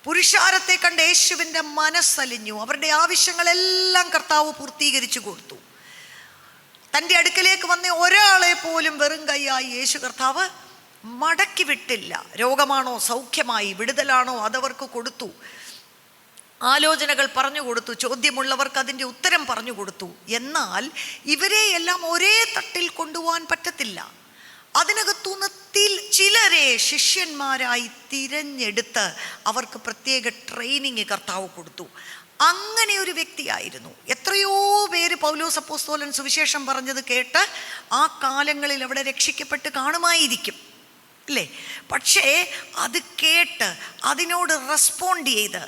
പുരുഷാരത്തെ കണ്ട് യേശുവിൻ്റെ മനസ്സലിഞ്ഞു. അവരുടെ ആവശ്യങ്ങളെല്ലാം കർത്താവ് പൂർത്തീകരിച്ചു കൊടുത്തു. തൻ്റെ അടുക്കലേക്ക് വന്ന ഒരാളെ പോലും വെറും കൈയായി യേശു കർത്താവ് മടക്കി വിട്ടില്ല. രോഗമാണോ സൗഖ്യമായി, വിടുതലാണോ അതവർക്ക് കൊടുത്തു, ആലോചനകൾ പറഞ്ഞു കൊടുത്തു, ചോദ്യമുള്ളവർക്ക് അതിൻ്റെ ഉത്തരം പറഞ്ഞു കൊടുത്തു. എന്നാൽ ഇവരെ എല്ലാം ഒരേ തട്ടിൽ കൊണ്ടുപോകാൻ പറ്റത്തില്ല. അതിനകത്തുനിന്ന് ചിലരെ ശിഷ്യന്മാരായി തിരഞ്ഞെടുത്ത് അവർക്ക് പ്രത്യേക ട്രെയിനിങ് കർത്താവ് കൊടുത്തു. അങ്ങനെ ഒരു വ്യക്തിയായിരുന്നു. എത്രയോ പേര് പൗലോസ് അപ്പോസ്തലൻ സുവിശേഷം പറഞ്ഞത് കേട്ട് ആ കാലങ്ങളിൽ അവിടെ രക്ഷിക്കപ്പെട്ട് കാണുമായിരിക്കും അല്ലേ. പക്ഷേ അത് കേട്ട് അതിനോട് റെസ്പോണ്ട് ചെയ്ത്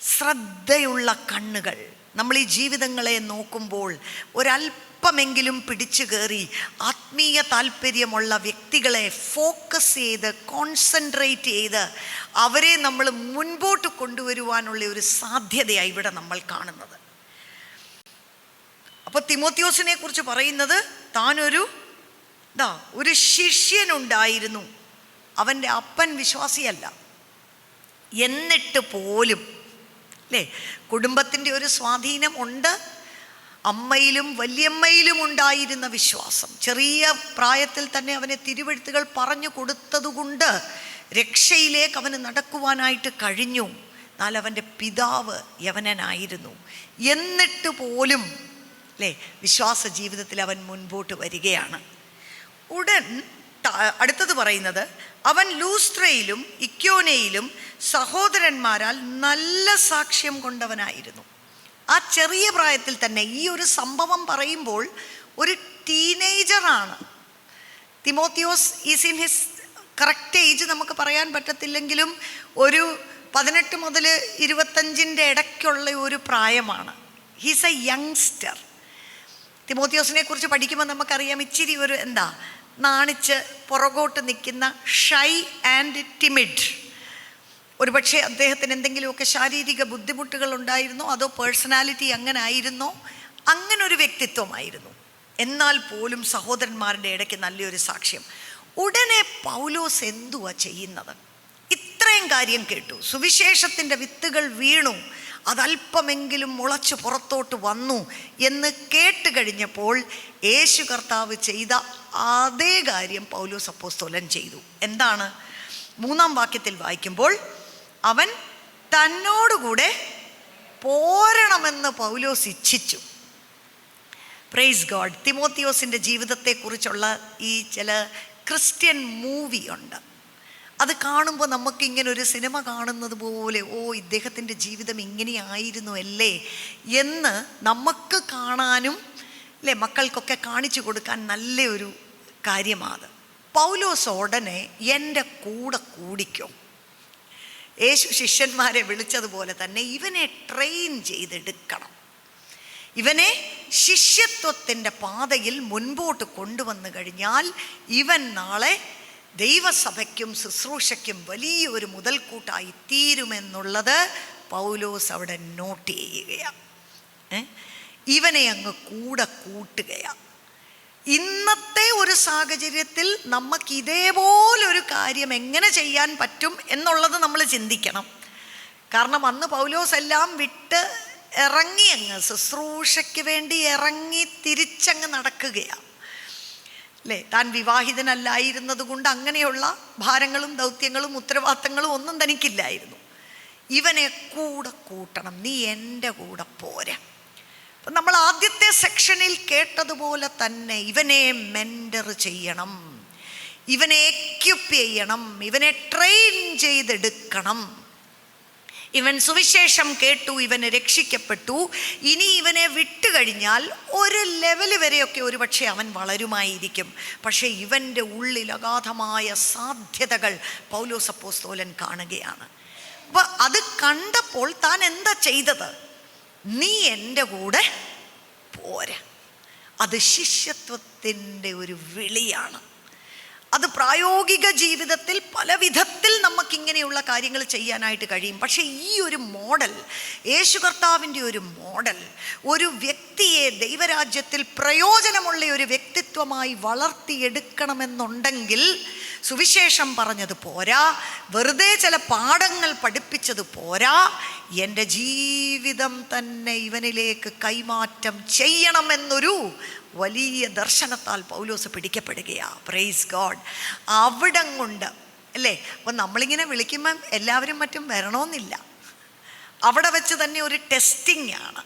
ശ്രദ്ധയുള്ള കണ്ണുകൾ, നമ്മൾ ഈ ജീവിതങ്ങളെ നോക്കുമ്പോൾ ഒരല്പമെങ്കിലും പിടിച്ചു കയറി ആത്മീയ താല്പര്യമുള്ള വ്യക്തികളെ ഫോക്കസ് ചെയ്ത് കോൺസെൻട്രേറ്റ് ചെയ്ത് അവരെ നമ്മൾ മുൻപോട്ട് കൊണ്ടുവരുവാനുള്ള ഒരു സാധ്യതയാണ് ഇവിടെ നമ്മൾ കാണുന്നത്. അപ്പോൾ തിമോത്തിയോസിനെ കുറിച്ച് പറയുന്നത്, താനൊരു ഒരു ശിഷ്യനുണ്ടായിരുന്നു. അവൻ്റെ അപ്പൻ വിശ്വാസിയല്ല, എന്നിട്ട് പോലും അല്ലേ കുടുംബത്തിൻ്റെ ഒരു സ്വാധീനം ഉണ്ട്. അമ്മയിലും വല്യമ്മയിലും ഉണ്ടായിരുന്ന വിശ്വാസം, ചെറിയ പ്രായത്തിൽ തന്നെ അവനെ തിരുവെഴുത്തുകൾ പറഞ്ഞു കൊടുത്തതുകൊണ്ട് രക്ഷയിലേക്ക് അവന് നടക്കുവാനായിട്ട് കഴിഞ്ഞു. എന്നാൽ അവൻ്റെ പിതാവ് യവനനായിരുന്നു. എന്നിട്ട് പോലും അല്ലേ വിശ്വാസ ജീവിതത്തിൽ അവൻ മുൻപോട്ട് വരികയാണ്. ഉടൻ അടുത്തത് പറയുന്നത്, അവൻ ലൂസ്ത്രയിലും ഇക്യോനയിലും സഹോദരന്മാരാൽ നല്ല സാക്ഷ്യം കൊണ്ടവനായിരുന്നു. ആ ചെറിയ പ്രായത്തിൽ തന്നെ ഈ ഒരു സംഭവം പറയുമ്പോൾ ഒരു ടീനേജറാണ് തിമോത്തിയോസ്. Is in his correct age നമുക്ക് പറയാൻ പറ്റത്തില്ലെങ്കിലും ഒരു 18 മുതൽ 25 ഇടയ്ക്കുള്ള ഒരു പ്രായമാണ്. He's A youngster. തിമോത്തിയോസിനെ കുറിച്ച് പഠിക്കുമ്പോൾ നമുക്കറിയാം, ഇച്ചിരി ഒരു നാണിച്ച് പുറകോട്ട് നിൽക്കുന്ന, ഷൈ ആൻഡ് ടിമിഡ്. ഒരുപക്ഷെ അദ്ദേഹത്തിന് എന്തെങ്കിലുമൊക്കെ ശാരീരിക ബുദ്ധിമുട്ടുകൾ ഉണ്ടായിരുന്നോ, അതോ പേഴ്സണാലിറ്റി അങ്ങനെ ആയിരുന്നോ, അങ്ങനൊരു വ്യക്തിത്വമായിരുന്നു. എന്നാൽ പോലും സഹോദരന്മാരുടെ ഇടയ്ക്ക് നല്ലൊരു സാക്ഷ്യം. ഉടനെ പൗലോസ് എന്തുവാ ചെയ്യുന്നത്? ഇത്രയും കാര്യം കേട്ടു, സുവിശേഷത്തിൻ്റെ വിത്തുകൾ വീണു, അതല്പമെങ്കിലും മുളച്ച് പുറത്തോട്ട് വന്നു എന്ന് കേട്ട് കഴിഞ്ഞപ്പോൾ യേശു കർത്താവ് ചെയ്ത അതേ കാര്യം പൗലോസ് അപ്പോസ്തലൻ ചെയ്തു. എന്താണ്? 3-ാം വാക്യത്തിൽ വായിക്കുമ്പോൾ, അവൻ തന്നോടുകൂടെ പോരണമെന്ന് പൗലോസ് ഇച്ഛിച്ചു. Praise God. തിമോത്തിയോസിൻ്റെ ജീവിതത്തെക്കുറിച്ചുള്ള ഈ ചില ക്രിസ്ത്യൻ മൂവിയുണ്ട്. അത് കാണുമ്പോൾ നമുക്കിങ്ങനെ ഒരു സിനിമ കാണുന്നത് പോലെ, ഓ ഇദ്ദേഹത്തിൻ്റെ ജീവിതം ഇങ്ങനെയായിരുന്നു അല്ലേ എന്ന് നമുക്ക് കാണാനും അല്ലേ മക്കൾക്കൊക്കെ കാണിച്ചു കൊടുക്കാൻ നല്ലൊരു കാര്യമാണ്. പൗലോസ് ഉടനെ എൻ്റെ കൂടെ കൂടിക്കോ. യേശു ശിഷ്യന്മാരെ വിളിച്ചതുപോലെ തന്നെ ഇവനെ ട്രെയിൻ ചെയ്തെടുക്കണം. ഇവനെ ശിഷ്യത്വത്തിൻ്റെ പാതയിൽ മുൻപോട്ട് കൊണ്ടുവന്നു കഴിഞ്ഞാൽ ഇവൻ നാളെ ദൈവസഭയ്ക്കും ശുശ്രൂഷയ്ക്കും വലിയൊരു മുതൽക്കൂട്ടായി തീരുമെന്നുള്ളത് പൗലോസ് അവിടെ നോട്ട് ചെയ്യുകയാണ്. ഇവനെ അങ്ങ് കൂടെ കൂട്ടുകയാണ്. ഇന്നത്തെ ഒരു സാഹചര്യത്തിൽ നമുക്ക് ഇതേപോലൊരു കാര്യം എങ്ങനെ ചെയ്യാൻ പറ്റും എന്നുള്ളത് നമ്മൾ ചിന്തിക്കണം. കാരണം അന്ന് പൗലോസ് എല്ലാം വിട്ട് ഇറങ്ങി അങ്ങ് ശുശ്രൂഷയ്ക്ക് വേണ്ടി ഇറങ്ങി തിരിച്ചങ്ങ് നടക്കുകയാണ് അല്ലേ. താൻ വിവാഹിതനല്ലായിരുന്നത് കൊണ്ട് അങ്ങനെയുള്ള ഭാരങ്ങളും ദൗത്യങ്ങളും ഉത്തരവാദിത്തങ്ങളും ഒന്നും തനിക്കില്ലായിരുന്നു. ഇവനെ കൂടെ കൂട്ടണം, നീ എൻ്റെ കൂടെ പോരാ. അപ്പം നമ്മൾ ആദ്യത്തെ സെക്ഷനിൽ കേട്ടതുപോലെ തന്നെ ഇവനെ മെൻറ്റർ ചെയ്യണം, ഇവനെ എക്യുപ്പ് ചെയ്യണം, ഇവനെ ട്രെയിൻ ചെയ്തെടുക്കണം. ഇവൻ സുവിശേഷം കേട്ടു, ഇവന് രക്ഷിക്കപ്പെട്ടു. ഇനി ഇവനെ വിട്ടുകഴിഞ്ഞാൽ ഒരു ലെവൽ വരെയൊക്കെ ഒരുപക്ഷെ അവൻ വളരുമായിരിക്കും. പക്ഷേ ഇവൻ്റെ ഉള്ളിൽ അഗാധമായ സാധ്യതകൾ പൗലോസ് അപ്പോസ്തലൻ കാണുകയാണ്. അപ്പോൾ അത് കണ്ടപ്പോൾ താൻ എന്താ ചെയ്തത്? നീ എൻ്റെ കൂടെ പോരാ. അത് ശിഷ്യത്വത്തിൻ്റെ ഒരു വിളിയാണ്. അത് പ്രായോഗിക ജീവിതത്തിൽ പല വിധത്തിൽ നമുക്കിങ്ങനെയുള്ള കാര്യങ്ങൾ ചെയ്യാനായിട്ട് കഴിയും. പക്ഷേ ഈ ഒരു മോഡൽ, യേശു കർത്താവിൻ്റെ ഒരു മോഡൽ, ഒരു വ്യക്തിയെ ദൈവരാജ്യത്തിൽ പ്രയോജനമുള്ള ഒരു വ്യക്തിത്വമായി വളർത്തിയെടുക്കണമെന്നുണ്ടെങ്കിൽ സുവിശേഷം പറഞ്ഞത് പോരാ, വെറുതെ ചില പാഠങ്ങൾ പഠിപ്പിച്ചത് പോരാ, എൻ്റെ ജീവിതം തന്നെ ഇവനിലേക്ക് കൈമാറ്റം ചെയ്യണമെന്നൊരു വലിയ ദർശനത്താൽ പൗലോസ് പിടിക്കപ്പെടുകയാണ്. Praise God. അവിടം കൊണ്ട് അല്ലേ. അപ്പം നമ്മളിങ്ങനെ വിളിക്കുമ്പം എല്ലാവരും മറ്റും വരണമെന്നില്ല. അവിടെ വെച്ച് തന്നെ ഒരു ടെസ്റ്റിംഗ് ആണ്.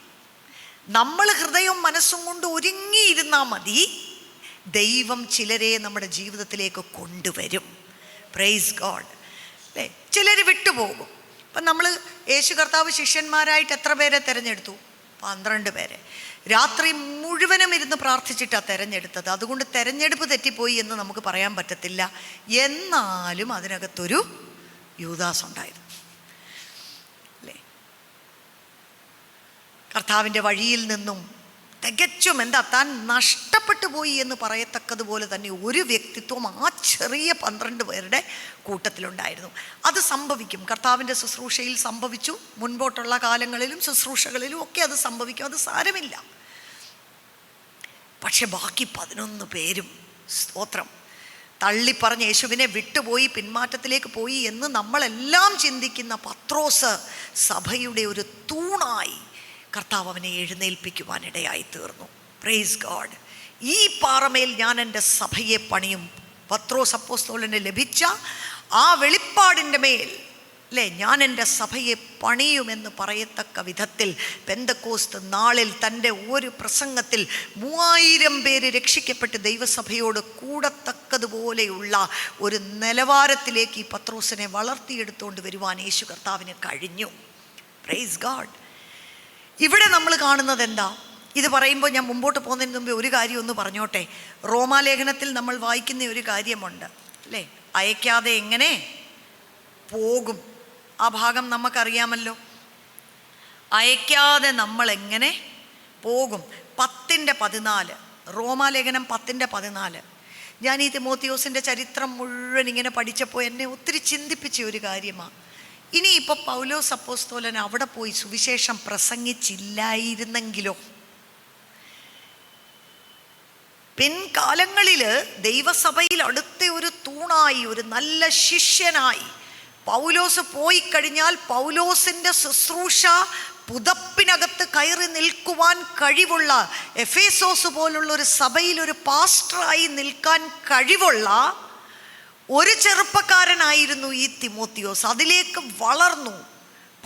നമ്മൾ ഹൃദയവും മനസ്സും കൊണ്ട് ഒരുങ്ങിയിരുന്നാൽ മതി, ദൈവം ചിലരെ നമ്മുടെ ജീവിതത്തിലേക്ക് കൊണ്ടുവരും. പ്രൈസ് ഗോഡ് അല്ലേ. ചിലർ വിട്ടുപോകും. അപ്പം നമ്മൾ യേശു കർത്താവ് ശിഷ്യന്മാരായിട്ട് എത്ര പേരെ തിരഞ്ഞെടുത്തു? 12 പേരെ. രാത്രി മുഴുവനും ഇരുന്ന് പ്രാർത്ഥിച്ചിട്ടാണ് തിരഞ്ഞെടുത്തത്. അതുകൊണ്ട് തിരഞ്ഞെടുപ്പ് തെറ്റിപ്പോയി എന്ന് നമുക്ക് പറയാൻ പറ്റത്തില്ല. എന്നാലും അതിനകത്തൊരു യൂദാസ് ഉണ്ടായിരുന്നു അല്ലേ. കർത്താവിൻ്റെ വഴിയിൽ നിന്നും തികച്ചും താൻ നഷ്ടപ്പെട്ടു പോയി എന്ന് പറയത്തക്കതുപോലെ തന്നെ ഒരു വ്യക്തിത്വം ആ ചെറിയ 12 പേരുടെ കൂട്ടത്തിലുണ്ടായിരുന്നു. അത് സംഭവിക്കും, കർത്താവിൻ്റെ ശുശ്രൂഷയിൽ സംഭവിച്ചു, മുൻപോട്ടുള്ള കാലങ്ങളിലും ശുശ്രൂഷകളിലും ഒക്കെ അത് സംഭവിക്കും. അത് സാരമില്ല. പക്ഷെ ബാക്കി 11 പേരും സ്തോത്രം തള്ളിപ്പറഞ്ഞ് യേശുവിനെ വിട്ടുപോയി, പിന്മാറ്റത്തിലേക്ക് പോയി എന്ന് നമ്മളെല്ലാം ചിന്തിക്കുന്ന പത്രോസ് സഭയുടെ ഒരു തൂണായി കർത്താവ് അവനെ എഴുന്നേൽപ്പിക്കുവാനിടയായി തീർന്നു. Price God. ഈ പാറമേൽ ഞാൻ എൻ്റെ സഭയെ പണിയും. പത്രോസ് അപ്പോസ്തലന് ലഭിച്ച ആ വെളിപ്പാടിൻ്റെ മേൽ അല്ലേ ഞാൻ എൻ്റെ സഭയെ പണിയുമെന്ന് പറയത്തക്ക വിധത്തിൽ പെന്തക്കോസ്ത് നാളിൽ തൻ്റെ ഒരു പ്രസംഗത്തിൽ 3000 പേര് രക്ഷിക്കപ്പെട്ട് ദൈവസഭയോട് കൂടത്തക്കതുപോലെയുള്ള ഒരു നിലവാരത്തിലേക്ക് ഈ പത്രോസിനെ വളർത്തിയെടുത്തുകൊണ്ട് വരുവാൻ യേശു കർത്താവിന് കഴിഞ്ഞു. Praise God. ഇവിടെ നമ്മൾ കാണുന്നത് എന്താ? ഇത് പറയുമ്പോൾ ഞാൻ മുമ്പോട്ട് പോകുന്നതിന് മുമ്പ് ഒരു കാര്യം ഒന്ന് പറഞ്ഞോട്ടെ. റോമാലേഖനത്തിൽ നമ്മൾ വായിക്കുന്ന ഒരു കാര്യമുണ്ട് അല്ലേ, അയക്കാതെ എങ്ങനെ പോകും. ആ ഭാഗം നമുക്കറിയാമല്ലോ. അയക്കാതെ നമ്മൾ എങ്ങനെ പോകും. 10:14 റോമാലേഖനം 10:14. ഞാൻ ഈ തിമോത്തിയോസിൻ്റെ ചരിത്രം മുഴുവൻ ഇങ്ങനെ പഠിച്ചപ്പോൾ എന്നെ ഒത്തിരി ചിന്തിപ്പിച്ച ഒരു കാര്യമാണ്. ഇനിയിപ്പോൾ പൗലോസ് അപ്പോസ്തലൻ അവിടെ പോയി സുവിശേഷം പ്രസംഗിച്ചില്ലായിരുന്നെങ്കിലോ? പിൻകാലങ്ങളിൽ ദൈവസഭയിൽ അടുത്ത ഒരു തൂണായി, ഒരു നല്ല ശിഷ്യനായി പൗലോസ് പോയി കഴിഞ്ഞാൽ പൗലോസിൻ്റെ ശുശ്രൂഷ പുതപ്പിനകത്ത് കയറി നിൽക്കുവാൻ കഴിവുള്ള, എഫേസോസ് പോലുള്ള ഒരു സഭയിൽ ഒരു പാസ്റ്ററായി നിൽക്കാൻ കഴിവുള്ള ഒരു ചെറുപ്പക്കാരനായിരുന്നു ഈ തിമോത്തിയോസ്. അതിലേക്ക് വളർന്നു.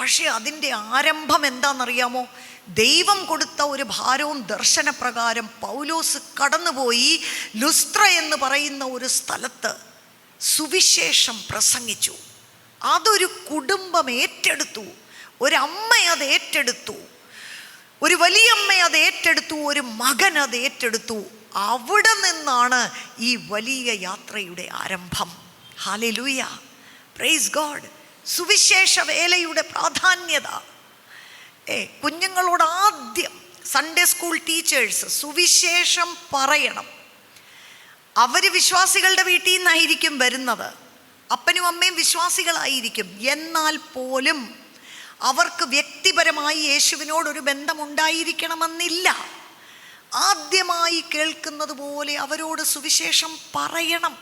പക്ഷേ അതിൻ്റെ ആരംഭം എന്താണെന്നറിയാമോ? ദൈവം കൊടുത്ത ഒരു ഭാരവും ദർശനപ്രകാരം പൗലോസ് കടന്നുപോയി ലുസ്ത്ര എന്ന് പറയുന്ന ഒരു സ്ഥലത്ത് സുവിശേഷം പ്രസംഗിച്ചു. അതൊരു കുടുംബം ഏറ്റെടുത്തു, ഒരമ്മ അത് ഏറ്റെടുത്തു, ഒരു വലിയമ്മ അത് ഏറ്റെടുത്തു, ഒരു മകൻ അത് ഏറ്റെടുത്തു. അവിടെ നിന്നാണ് ഈ വലിയ യാത്രയുടെ ആരംഭം. Hallelujah, praise God. സുവിശേഷ വേലയുടെ പ്രാധാന്യത. കുഞ്ഞുങ്ങളോട് ആദ്യം സൺഡേ സ്കൂൾ ടീച്ചേഴ്സ് സുവിശേഷം പറയണം. അവർ വിശ്വാസികളുടെ വീട്ടിൽ നിന്നായിരിക്കും വരുന്നത്, അപ്പനും അമ്മയും വിശ്വാസികളായിരിക്കും. എന്നാൽ പോലും അവർക്ക് വ്യക്തിപരമായി യേശുവിനോടൊരു ബന്ധമുണ്ടായിരിക്കണമെന്നില്ല. ആദ്യമായി കേൾക്കുന്നത് പോലെ അവരോട് സുവിശേഷം പറയണം.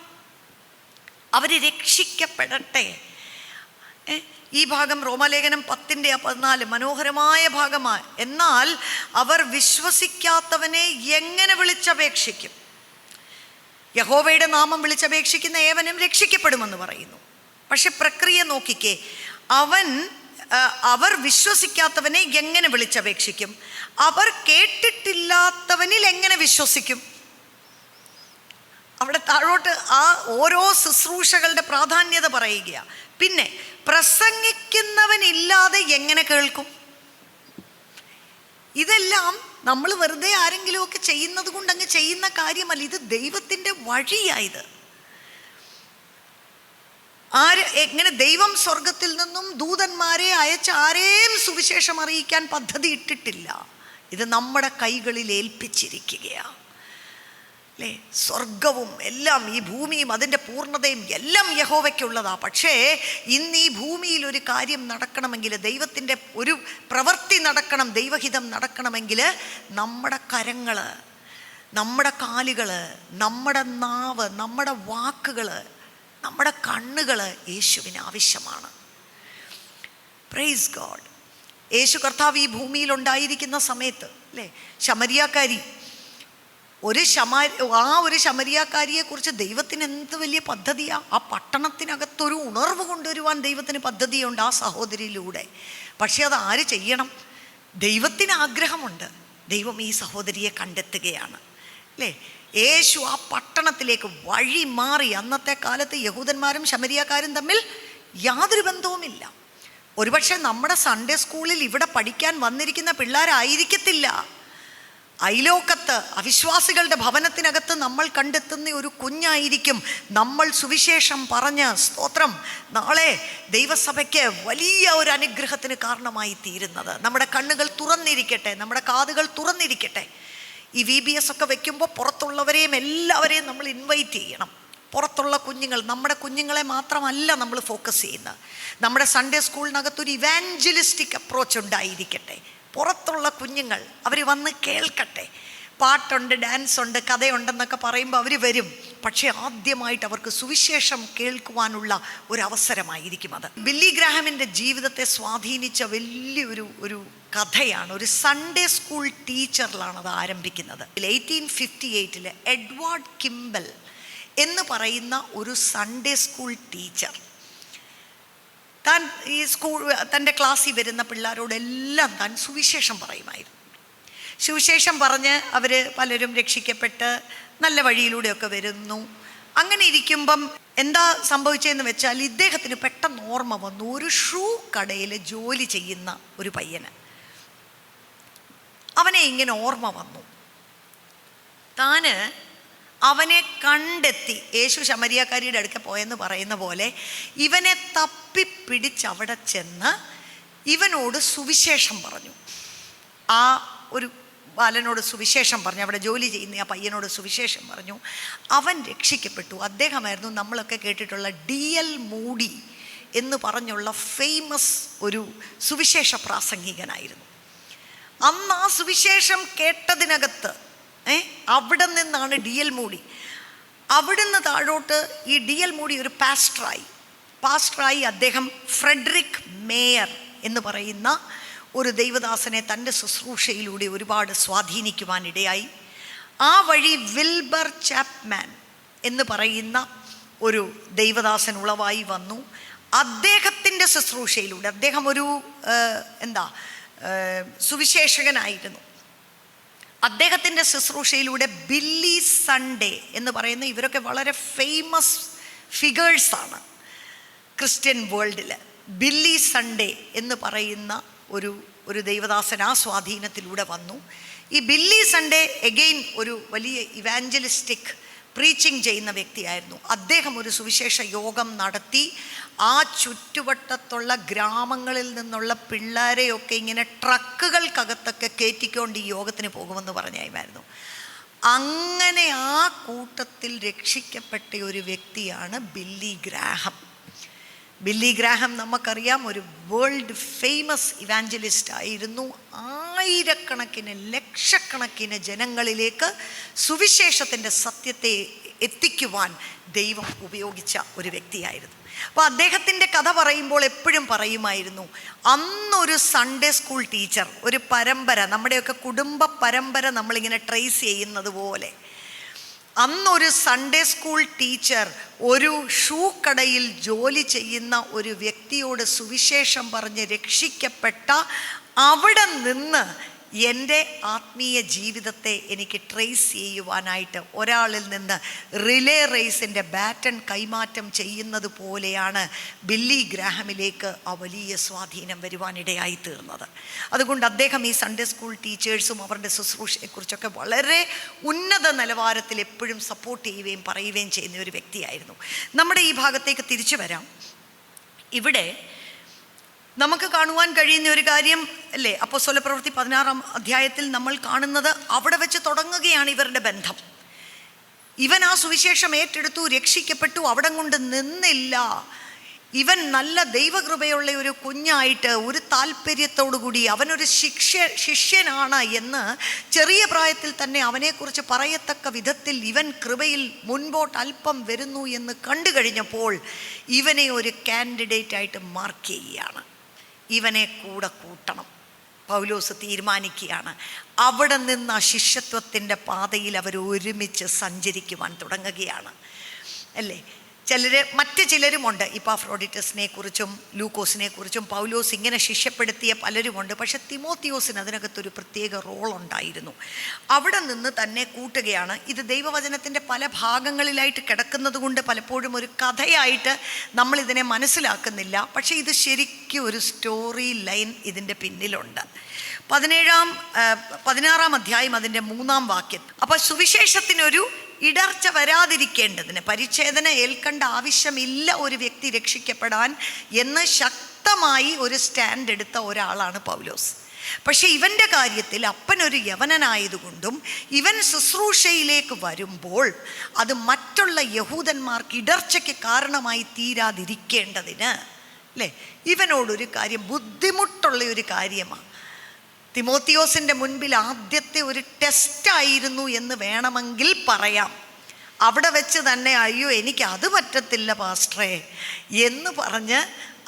അവർ രക്ഷിക്കപ്പെടട്ടെ. ഈ ഭാഗം റോമാലേഖനം 10:14 മനോഹരമായ ഭാഗമാണ്. എന്നാൽ അവർ വിശ്വസിക്കാത്തവനെ എങ്ങനെ വിളിച്ചപേക്ഷിക്കും? യഹോവയുടെ നാമം വിളിച്ചപേക്ഷിക്കുന്ന ഏവനും രക്ഷിക്കപ്പെടുമെന്ന് പറയുന്നു. പക്ഷെ പ്രക്രിയ നോക്കിക്കേ. അവർ വിശ്വസിക്കാത്തവനെ എങ്ങനെ വിളിച്ചപേക്ഷിക്കും? അവർ കേട്ടിട്ടില്ലാത്തവനിൽ എങ്ങനെ വിശ്വസിക്കും? അവിടെ താഴോട്ട് ആ ഓരോ ശുശ്രൂഷകളുടെ പ്രാധാന്യത പറയുക. പിന്നെ പ്രസംഗിക്കുന്നവനില്ലാതെ എങ്ങനെ കേൾക്കും? ഇതെല്ലാം നമ്മൾ വെറുതെ ആരെങ്കിലുമൊക്കെ ചെയ്യുന്നത് കൊണ്ട് അങ്ങ് ചെയ്യുന്ന കാര്യമല്ല. ഇത് ദൈവത്തിൻ്റെ വഴിയായത്. എങ്ങനെ ദൈവം സ്വർഗത്തിൽ നിന്നും ദൂതന്മാരെ അയച്ച് ആരെയും സുവിശേഷം അറിയിക്കാൻ പദ്ധതി ഇട്ടിട്ടില്ല. ഇത് നമ്മുടെ കൈകളിൽ ഏൽപ്പിച്ചിരിക്കുകയാണ്. അല്ലേ? സ്വർഗവും എല്ലാം, ഈ ഭൂമിയും അതിൻ്റെ പൂർണ്ണതയും എല്ലാം യഹോവയ്ക്കുള്ളതാണ്. പക്ഷേ ഇന്ന് ഈ ഭൂമിയിൽ ഒരു കാര്യം നടക്കണമെങ്കിൽ, ദൈവത്തിൻ്റെ ഒരു പ്രവൃത്തി നടക്കണം, ദൈവഹിതം നടക്കണമെങ്കിൽ നമ്മുടെ കരങ്ങൾ, നമ്മുടെ കാലുകൾ, നമ്മുടെ നാവ്, നമ്മുടെ വാക്കുകൾ, നമ്മുടെ കണ്ണുകൾ യേശുവിന് ആവശ്യമാണ്. Praise God. യേശു കർത്താവ് ഈ ഭൂമിയിലുണ്ടായിരിക്കുന്ന സമയത്ത്, അല്ലേ, ശമരിയാക്കാരി, ഒരു ശമരിയാക്കാരിയെക്കുറിച്ച് ദൈവത്തിന് എന്ത് വലിയ പദ്ധതിയാണ്. ആ പട്ടണത്തിനകത്തൊരു ഉണർവ് കൊണ്ടുവരുവാൻ ദൈവത്തിന് പദ്ധതിയുണ്ട് ആ സഹോദരിയിലൂടെ. പക്ഷെ അത് ആര് ചെയ്യണം? ദൈവത്തിന് ആഗ്രഹമുണ്ട്. ദൈവം ഈ സഹോദരിയെ കണ്ടെത്തുകയാണ്. അല്ലേ? യേശു ആ പട്ടണത്തിലേക്ക് വഴി മാറി. അന്നത്തെ കാലത്ത് യഹൂദന്മാരും ശമരിയാക്കാരും തമ്മിൽ യാതൊരു ബന്ധവുമില്ല. ഒരുപക്ഷെ നമ്മുടെ സൺഡേ സ്കൂളിൽ ഇവിടെ പഠിക്കാൻ വന്നിരിക്കുന്ന പിള്ളേരായിരിക്കത്തില്ല. അയലോക്കത്ത് അവിശ്വാസികളുടെ ഭവനത്തിനകത്ത് നമ്മൾ കണ്ടെത്തുന്ന ഒരു കുഞ്ഞായിരിക്കും. നമ്മൾ സുവിശേഷം പറഞ്ഞ് സ്തോത്രം നാളെ ദൈവസഭയ്ക്ക് വലിയ ഒരു അനുഗ്രഹത്തിന് കാരണമായി തീരുന്നത്. നമ്മുടെ കണ്ണുകൾ തുറന്നിരിക്കട്ടെ, നമ്മുടെ കാതുകൾ തുറന്നിരിക്കട്ടെ. ഈ VBS ഒക്കെ വെക്കുമ്പോൾ പുറത്തുള്ളവരെയും എല്ലാവരെയും നമ്മൾ ഇൻവൈറ്റ് ചെയ്യണം. പുറത്തുള്ള കുഞ്ഞുങ്ങൾ, നമ്മുടെ കുഞ്ഞുങ്ങളെ മാത്രമല്ല നമ്മൾ ഫോക്കസ് ചെയ്യുന്നത്. നമ്മുടെ സൺഡേ സ്കൂളിനകത്തൊരു ഇവാഞ്ചലിസ്റ്റിക് അപ്രോച്ച് ഉണ്ടായിരിക്കട്ടെ. പുറത്തുള്ള കുഞ്ഞുങ്ങൾ അവർ വന്ന് കേൾക്കട്ടെ. പാട്ടുണ്ട്, ഡാൻസ് ഉണ്ട്, കഥയുണ്ടെന്നൊക്കെ പറയുമ്പോൾ അവർ വരും. പക്ഷേ ആദ്യമായിട്ട് അവർക്ക് സുവിശേഷം കേൾക്കുവാനുള്ള ഒരു അവസരമായിരിക്കും അത്. ബില്ലി ഗ്രാഹാമിൻ്റെ ജീവിതത്തെ സ്വാധീനിച്ച വലിയൊരു കഥയാണ്. ഒരു സൺഡേ സ്കൂൾ ടീച്ചറിലാണ് അത് ആരംഭിക്കുന്നത്. 1858 എഡ്വാർഡ് കിംബൽ എന്ന് പറയുന്ന ഒരു സൺഡേ സ്കൂൾ ടീച്ചർ താൻ ഈ തൻ്റെ ക്ലാസ്സിൽ വരുന്ന പിള്ളേരോടെല്ലാം താൻ സുവിശേഷം പറയുമായിരുന്നു. സുവിശേഷം പറഞ്ഞ് അവർ പലരും രക്ഷിക്കപ്പെട്ട് നല്ല വഴിയിലൂടെയൊക്കെ വരുന്നു. അങ്ങനെ ഇരിക്കുമ്പം എന്താ സംഭവിച്ചതെന്ന് വെച്ചാൽ, ഇദ്ദേഹത്തിന് പെട്ടെന്ന് ഓർമ്മ വന്നു ഒരു ഷൂ കടയിൽ ജോലി ചെയ്യുന്ന ഒരു പയ്യന്. അവനെ ഇങ്ങനെ ഓർമ്മ വന്നു. താന് അവനെ കണ്ടെത്തി. യേശു ശമരിയാക്കാരിയുടെ അടുക്ക പോയെന്ന് പറയുന്ന പോലെ ഇവനെ തപ്പിപ്പിടിച്ച് അവിടെ ചെന്ന് ഇവനോട് സുവിശേഷം പറഞ്ഞു. ആ ഒരു ബാലനോട് സുവിശേഷം പറഞ്ഞു, അവിടെ ജോലി ചെയ്യുന്ന ആ പയ്യനോട് സുവിശേഷം പറഞ്ഞു. അവൻ രക്ഷിക്കപ്പെട്ടു. അദ്ദേഹമായിരുന്നു നമ്മളൊക്കെ കേട്ടിട്ടുള്ള D.L. മൂഡി എന്ന് പറഞ്ഞുള്ള ഫേമസ് ഒരു സുവിശേഷ പ്രാസംഗികനായിരുന്നു. അന്ന് ആ സുവിശേഷം കേട്ടതിനകത്ത് അവിടെ നിന്നാണ് D.L. മൂഡി. അവിടുന്ന് താഴോട്ട് ഈ D.L. മൂഡി ഒരു പാസ്റ്ററായി അദ്ദേഹം ഫ്രെഡറിക് മേയർ എന്ന് പറയുന്ന ഒരു ദൈവദാസനെ തൻ്റെ ശുശ്രൂഷയിലൂടെ ഒരുപാട് സ്വാധീനിക്കുവാനിടയായി. ആ വഴി വിൽബർ ചാപ്മാൻ എന്ന് പറയുന്ന ഒരു ദൈവദാസൻ ഉളവായി വന്നു. അദ്ദേഹത്തിൻ്റെ ശുശ്രൂഷയിലൂടെ, അദ്ദേഹം ഒരു സുവിശേഷകനായിരുന്നു. അദ്ദേഹത്തിൻ്റെ ശുശ്രൂഷയിലൂടെ ബില്ലി സൺഡേ എന്ന് പറയുന്ന ഇവരൊക്കെ വളരെ ഫേമസ് ഫിഗേഴ്സാണ് ക്രിസ്ത്യൻ വേൾഡിൽ. ബില്ലി സൺഡേ എന്ന് പറയുന്ന ഒരു ദൈവദാസൻ ആ സ്വാധീനത്തിലൂടെ വന്നു. ഈ ബില്ലി സൺഡേ എഗെയിൻ ഒരു വലിയ ഇവാഞ്ചലിസ്റ്റിക് പ്രീച്ചിങ് ചെയ്യുന്ന വ്യക്തിയായിരുന്നു. അദ്ദേഹം ഒരു സുവിശേഷ യോഗം നടത്തി ആ ചുറ്റുവട്ടത്തുള്ള ഗ്രാമങ്ങളിൽ നിന്നുള്ള പിള്ളേരെയൊക്കെ ഇങ്ങനെ ട്രക്കുകൾക്കകത്തൊക്കെ കയറ്റിക്കൊണ്ട് ഈ യോഗത്തിന് പോകുമെന്ന് പറഞ്ഞായിരുന്നു. അങ്ങനെ ആ കൂട്ടത്തിൽ രക്ഷിക്കപ്പെട്ട ഒരു വ്യക്തിയാണ് ബില്ലി ഗ്രാഹം. ബില്ലി ഗ്രാഹം നമുക്കറിയാം, ഒരു വേൾഡ് ഫേമസ് ഇവാഞ്ചലിസ്റ്റ് ആയിരുന്നു. ആയിരക്കണക്കിന് ലക്ഷക്കണക്കിന് ജനങ്ങളിലേക്ക് സുവിശേഷത്തിൻ്റെ സത്യത്തെ എത്തിക്കുവാൻ ദൈവം ഉപയോഗിച്ച ഒരു വ്യക്തിയായിരുന്നു. അപ്പോൾ അദ്ദേഹത്തിൻ്റെ കഥ പറയുമ്പോൾ എപ്പോഴും പറയുമായിരുന്നു, അന്നൊരു സൺഡേ സ്കൂൾ ടീച്ചർ, ഒരു പരമ്പര, നമ്മുടെയൊക്കെ കുടുംബ പരമ്പര നമ്മളിങ്ങനെ ട്രേസ് ചെയ്യുന്നത് പോലെ, അന്നൊരു സൺഡേ സ്കൂൾ ടീച്ചർ ഒരു ഷൂ കടയിൽ ജോലി ചെയ്യുന്ന ഒരു വ്യക്തിയോട് സുവിശേഷം പറഞ്ഞ് രക്ഷിക്കപ്പെട്ട അവിടെ നിന്ന് എൻ്റെ ആത്മീയ ജീവിതത്തെ എനിക്ക് ട്രേസ് ചെയ്യുവാനായിട്ട് ഒരാളിൽ നിന്ന് റിലേ റേസിൻ്റെ ബാറ്റൺ കൈമാറ്റം ചെയ്യുന്നത് പോലെയാണ് ബില്ലി ഗ്രാഹമിലേക്ക് ആ വലിയ സ്വാധീനം വരുവാനിടയായി തീർന്നത്. അതുകൊണ്ട് അദ്ദേഹം ഈ സൺഡേ സ്കൂൾ ടീച്ചേഴ്സും അവരുടെ ശുശ്രൂഷയെക്കുറിച്ചൊക്കെ വളരെ ഉന്നത നിലവാരത്തിൽ എപ്പോഴും സപ്പോർട്ട് ചെയ്യുകയും പറയുകയും ചെയ്യുന്ന ഒരു വ്യക്തിയായിരുന്നു. നമ്മുടെ ഈ ഭാഗത്തേക്ക് തിരിച്ചു വരാം. ഇവിടെ നമുക്ക് കാണുവാൻ കഴിയുന്ന ഒരു കാര്യം അല്ലേ, അപ്പോസ്തലപ്രവൃത്തി 16-ാം അധ്യായത്തിൽ നമ്മൾ കാണുന്നത് അവിടെ വെച്ച് തുടങ്ങുകയാണ് ഇവരുടെ ബന്ധം. ഇവൻ ആ സുവിശേഷം ഏറ്റെടുത്തു, രക്ഷിക്കപ്പെട്ടു, അവിടം കൊണ്ട് നിന്നില്ല. ഇവൻ നല്ല ദൈവകൃപയുള്ള ഒരു കുഞ്ഞായിട്ട് ഒരു താല്പര്യത്തോടുകൂടി അവനൊരു ശിഷ്യനാണ് എന്ന് ചെറിയ പ്രായത്തിൽ തന്നെ അവനെക്കുറിച്ച് പറയത്തക്ക വിധത്തിൽ ഇവൻ കൃപയിൽ മുൻപോട്ട് അല്പം വരുന്നു എന്ന് കണ്ടു കഴിഞ്ഞപ്പോൾ ഇവനെ ഒരു കാൻഡിഡേറ്റായിട്ട് മാർക്ക് ചെയ്യുകയാണ്. ഇവനെ കൂടെ കൂട്ടണം പൗലോസ് തീരുമാനിക്കുകയാണ്. അവിടെ നിന്ന് ആ ശിഷ്യത്വത്തിൻ്റെ പാതയിൽ അവർ ഒരുമിച്ച് സഞ്ചരിക്കുവാൻ തുടങ്ങുകയാണ് അല്ലേ. മറ്റ് ചിലരുമുണ്ട്, ഇപ്പാഫ്രോഡിറ്റസിനെ കുറിച്ചും ലൂക്കോസിനെ കുറിച്ചും പൗലോസ് ഇങ്ങനെ ശിഷ്യപ്പെടുത്തിയ പലരുമുണ്ട്. പക്ഷെ തിമോത്തിയോസിന് അതിനകത്തൊരു പ്രത്യേക റോൾ ഉണ്ടായിരുന്നു. അവിടെ നിന്ന് തന്നെ കൂട്ടുകയാണ്. ഇത് ദൈവവചനത്തിൻ്റെ പല ഭാഗങ്ങളിലായിട്ട് കിടക്കുന്നത് കൊണ്ട് പലപ്പോഴും ഒരു കഥയായിട്ട് നമ്മളിതിനെ മനസ്സിലാക്കുന്നില്ല. പക്ഷേ ഇത് ശരിക്കും ഒരു സ്റ്റോറി ലൈൻ ഇതിൻ്റെ പിന്നിലുണ്ട്. 16-ാം അധ്യായം അതിൻ്റെ 3-ാം വാക്യം. അപ്പോൾ സുവിശേഷത്തിനൊരു ഇടർച്ച വരാതിരിക്കേണ്ടതിന്, പരിച്ഛേദന ഏൽക്കേണ്ട ആവശ്യമില്ല ഒരു വ്യക്തി രക്ഷിക്കപ്പെടാൻ എന്ന് ശക്തമായി ഒരു സ്റ്റാൻഡ് എടുത്ത ഒരാളാണ് പൗലോസ്. പക്ഷേ ഇവൻ്റെ കാര്യത്തിൽ അപ്പനൊരു യവനനായതുകൊണ്ടും ഇവൻ ശുശ്രൂഷയിലേക്ക് വരുമ്പോൾ അത് മറ്റുള്ള യഹൂദന്മാർക്ക് ഇടർച്ചയ്ക്ക് കാരണമായി തീരാതിരിക്കേണ്ടതിന് അല്ലേ, ഇവനോടൊരു കാര്യം ബുദ്ധിമുട്ടുള്ള ഒരു കാര്യമാണ്. തിമോത്തിയോസിൻ്റെ മുൻപിൽ ആദ്യത്തെ ഒരു ടെസ്റ്റായിരുന്നു എന്ന് വേണമെങ്കിൽ പറയാം. അവിടെ വെച്ച് തന്നെ അയ്യോ എനിക്ക് അത് പറ്റത്തില്ല പാസ്റ്ററേ എന്ന് പറഞ്ഞ്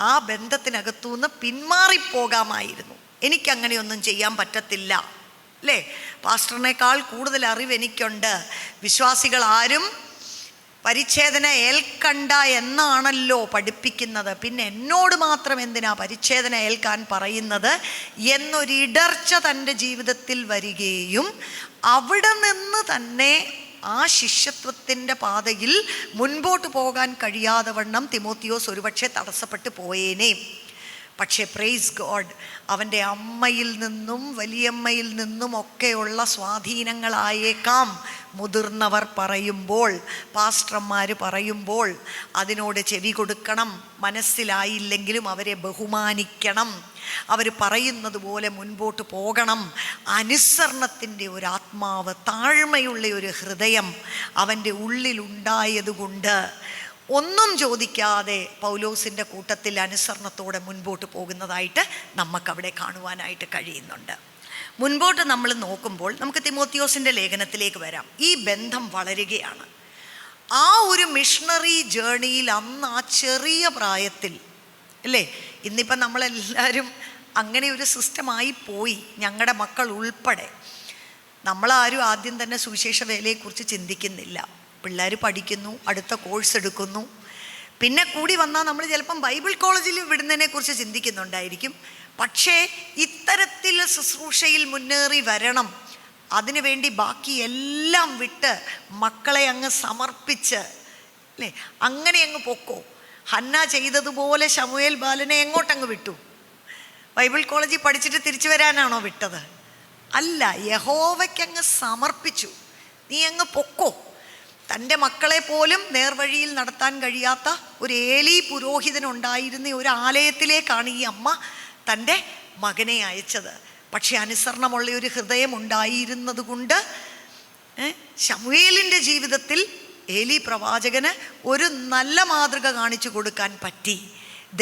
ആ ബന്ധത്തിനകത്തുനിന്ന് പിന്മാറിപ്പോകാമായിരുന്നു. എനിക്കങ്ങനെയൊന്നും ചെയ്യാൻ പറ്റത്തില്ല അല്ലേ, പാസ്റ്ററിനേക്കാൾ കൂടുതൽ അറിവ് എനിക്കുണ്ട്, വിശ്വാസികൾ ആരും പരിച്ഛേദന ഏൽക്കണ്ട എന്നാണല്ലോ പഠിപ്പിക്കുന്നത്, പിന്നെ എന്നോട് മാത്രം എന്തിനാ പരിച്ഛേദന ഏൽക്കാൻ പറയുന്നത് എന്നൊരിടർച്ച തൻ്റെ ജീവിതത്തിൽ വരികയും അവിടെ നിന്ന് തന്നെ ആ ശിഷ്യത്വത്തിൻ്റെ പാതയിൽ മുൻപോട്ട് പോകാൻ കഴിയാതെ വണ്ണം തിമോത്തിയോസ് ഒരുപക്ഷെ തടസ്സപ്പെട്ടു പോയേനേ. പക്ഷേ പ്രൈസ് ഗോഡ്, അവൻ്റെ അമ്മയിൽ നിന്നും വലിയമ്മയിൽ നിന്നും ഒക്കെയുള്ള സ്വാധീനങ്ങളായേക്കാം മുതിർന്നവർ പറയുമ്പോൾ, പാസ്റ്റർമാർ പറയുമ്പോൾ അതിനോട് ചെവി കൊടുക്കണം. മനസ്സിലായില്ലെങ്കിലും അവരെ ബഹുമാനിക്കണം. അവർ പറയുന്നത് പോലെ മുൻപോട്ട് പോകണം. അനുസരണത്തിൻ്റെ ഒരു ആത്മാവ്, താഴ്മയുള്ള ഒരു ഹൃദയം അവൻ്റെ ഉള്ളിലുണ്ടായതുകൊണ്ട് ഒന്നും ചോദിക്കാതെ പൗലോസിൻ്റെ കൂട്ടത്തിൽ അനുസരണത്തോടെ മുൻപോട്ട് പോകുന്നതായിട്ട് നമുക്കവിടെ കാണുവാനായിട്ട് കഴിയുന്നുണ്ട്. മുൻപോട്ട് നമ്മൾ നോക്കുമ്പോൾ നമുക്ക് തിമോത്തിയോസിൻ്റെ ലേഖനത്തിലേക്ക് വരാം. ഈ ബന്ധം വളരുകയാണ്. ആ ഒരു മിഷണറി ജേണിയിൽ അന്ന് ആ ചെറിയ പ്രായത്തിൽ അല്ലേ, ഇന്നിപ്പം നമ്മളെല്ലാവരും അങ്ങനെ ഒരു സിസ്റ്റമായി പോയി, ഞങ്ങളുടെ മക്കൾ ഉൾപ്പെടെ. നമ്മളാരും ആദ്യം തന്നെ സുവിശേഷ വേലയെക്കുറിച്ച് ചിന്തിക്കുന്നില്ല. പിള്ളേർ പഠിക്കുന്നു, അടുത്ത കോഴ്സ് എടുക്കുന്നു, പിന്നെ കൂടി വന്നാൽ നമ്മൾ ചിലപ്പം ബൈബിൾ കോളേജിൽ വിടുന്നതിനെ കുറിച്ച് ചിന്തിക്കുന്നുണ്ടായിരിക്കും. പക്ഷേ ഇത്തരത്തിൽ ശുശ്രൂഷയിൽ മുന്നേറി വരണം, അതിനുവേണ്ടി ബാക്കി എല്ലാം വിട്ട് മക്കളെ അങ്ങ് സമർപ്പിച്ച് അല്ലേ, അങ്ങനെ അങ്ങ് പൊക്കോ. ഹന്ന ചെയ്തതുപോലെ ശമൂവേൽ ബാലനെ എങ്ങോട്ടങ്ങ് വിട്ടു? ബൈബിൾ കോളേജിൽ പഠിച്ചിട്ട് തിരിച്ചു വരാനാണോ വിട്ടത്? അല്ല, യഹോവയ്ക്കങ്ങ് സമർപ്പിച്ചു. നീ അങ്ങ് പൊക്കോ. തൻ്റെ മക്കളെ പോലും നേർവഴിയിൽ നടത്താൻ കഴിയാത്ത ഒരു ഏലി പുരോഹിതനുണ്ടായിരുന്ന ഒരു ആലയത്തിലേക്കാണ് ഈ അമ്മ തൻ്റെ മകനെ അയച്ചത്. പക്ഷെ അനുസരണമുള്ള ഒരു ഹൃദയം ഉണ്ടായിരുന്നത് കൊണ്ട് ശമൂവേലിൻ്റെ ജീവിതത്തിൽ ഏലി പ്രവാചകന് ഒരു നല്ല മാതൃക കാണിച്ചു കൊടുക്കാൻ പറ്റി.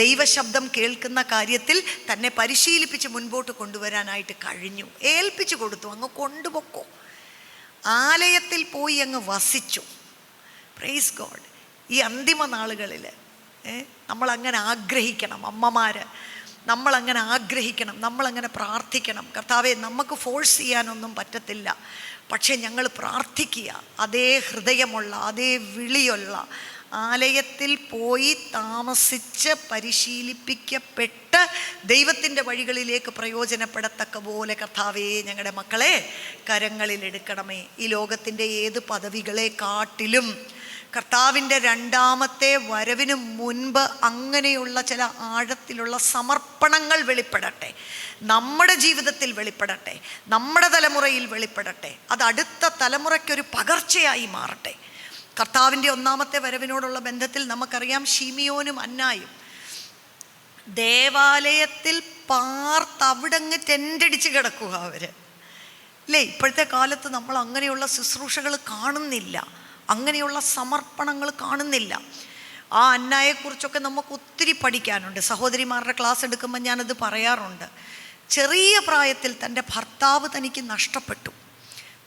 ദൈവശബ്ദം കേൾക്കുന്ന കാര്യത്തിൽ തന്നെ പരിശീലിപ്പിച്ച് മുൻപോട്ട് കൊണ്ടുവരാനായിട്ട് കഴിഞ്ഞു. ഏൽപ്പിച്ചു കൊടുത്തു, അങ്ങ് കൊണ്ടുപൊക്കോ. ആലയത്തിൽ പോയി അങ്ങ് വസിച്ചു. Praise God. ഈ അന്തിമ നാളുകളിൽ നമ്മളങ്ങനെ ആഗ്രഹിക്കണം. അമ്മമാർ നമ്മളങ്ങനെ ആഗ്രഹിക്കണം, നമ്മളങ്ങനെ പ്രാർത്ഥിക്കണം. കർത്താവേ, നമുക്ക് ഫോഴ്സ് ചെയ്യാനൊന്നും പറ്റത്തില്ല, പക്ഷെ ഞങ്ങൾ പ്രാർത്ഥിക്കുക. അതേ ഹൃദയമുള്ള, അതേ വിളിയുള്ള, ആലയത്തിൽ പോയി താമസിച്ച് പരിശീലിപ്പിക്കപ്പെട്ട് ദൈവത്തിൻ്റെ വഴികളിലേക്ക് പ്രയോജനപ്പെടത്തക്ക പോലെ കർത്താവേ ഞങ്ങളുടെ മക്കളെ കരങ്ങളിലെടുക്കണമേ. ഈ ലോകത്തിൻ്റെ ഏത് പദവികളെക്കാട്ടിലും കർത്താവിൻ്റെ രണ്ടാമത്തെ വരവിന് മുൻപ് അങ്ങനെയുള്ള ചില ആഴത്തിലുള്ള സമർപ്പണങ്ങൾ വെളിപ്പെടട്ടെ, നമ്മുടെ ജീവിതത്തിൽ വെളിപ്പെടട്ടെ, നമ്മുടെ തലമുറയിൽ വെളിപ്പെടട്ടെ. അത് അടുത്ത തലമുറയ്ക്കൊരു പകർച്ചയായി മാറട്ടെ. കർത്താവിൻ്റെ ഒന്നാമത്തെ വരവിനോടുള്ള ബന്ധത്തിൽ നമുക്കറിയാം, ശിമിയോനും അന്നായും ദേവാലയത്തിൽ പാർത്തവിടങ്ങ് ടെൻ്റടിച്ച് കിടക്കുക അവർ അല്ലേ. ഇപ്പോഴത്തെ കാലത്ത് നമ്മൾ അങ്ങനെയുള്ള ശുശ്രൂഷകൾ കാണുന്നില്ല, അങ്ങനെയുള്ള സമർപ്പണങ്ങൾ കാണുന്നില്ല. ആ അന്നായെക്കുറിച്ചൊക്കെ നമുക്ക് ഒത്തിരി പഠിക്കാനുണ്ട്. സഹോദരിമാരുടെ ക്ലാസ് എടുക്കുമ്പോൾ ഞാനത് പറയാറുണ്ട്. ചെറിയ പ്രായത്തിൽ തൻ്റെ ഭർത്താവ് തനിക്ക് നഷ്ടപ്പെട്ടു.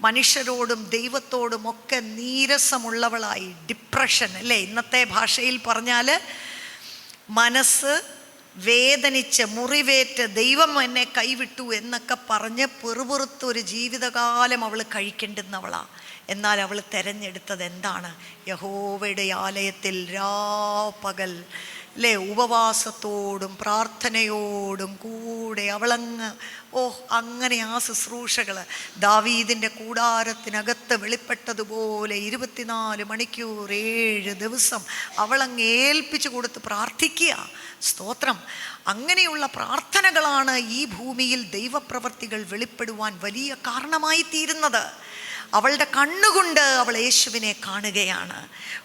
മനുഷ്യരോടും ദൈവത്തോടും ഒക്കെ നീരസമുള്ളവളായി, ഡിപ്രഷൻ അല്ലേ, ഇന്നത്തെ ഭാഷയിൽ പറഞ്ഞാൽ മനസ്സ് വേദനിച്ച് മുറിവേറ്റ് ദൈവം എന്നെ കൈവിട്ടു എന്നൊക്കെ പറഞ്ഞ് പെറുപെറുത്ത ഒരു ജീവിതകാലം അവൾ കഴിക്കേണ്ടുന്നവളാണ്. എന്നാൽ അവൾ തിരഞ്ഞെടുത്തത് എന്താണ്? യഹോവയുടെ ആലയത്തിൽ രാപ്പകൽ അല്ലേ ഉപവാസത്തോടും പ്രാർത്ഥനയോടും കൂടെ അവളങ്ങ് അങ്ങനെ ആ ശുശ്രൂഷകൾ ദാവീദിൻ്റെ കൂടാരത്തിനകത്ത് വെളിപ്പെട്ടതുപോലെ 24 മണിക്കൂർ 7 ദിവസം അവളങ്ങ് ഏൽപ്പിച്ചു കൊടുത്ത് പ്രാർത്ഥിക്കുക. സ്തോത്രം. അങ്ങനെയുള്ള പ്രാർത്ഥനകളാണ് ഈ ഭൂമിയിൽ ദൈവപ്രവർത്തികൾ വെളിപ്പെടുവാൻ വലിയ കാരണമായി തീരുന്നത്. അവളുടെ കണ്ണുകൊണ്ട് അവൾ യേശുവിനെ കാണുകയാണ്.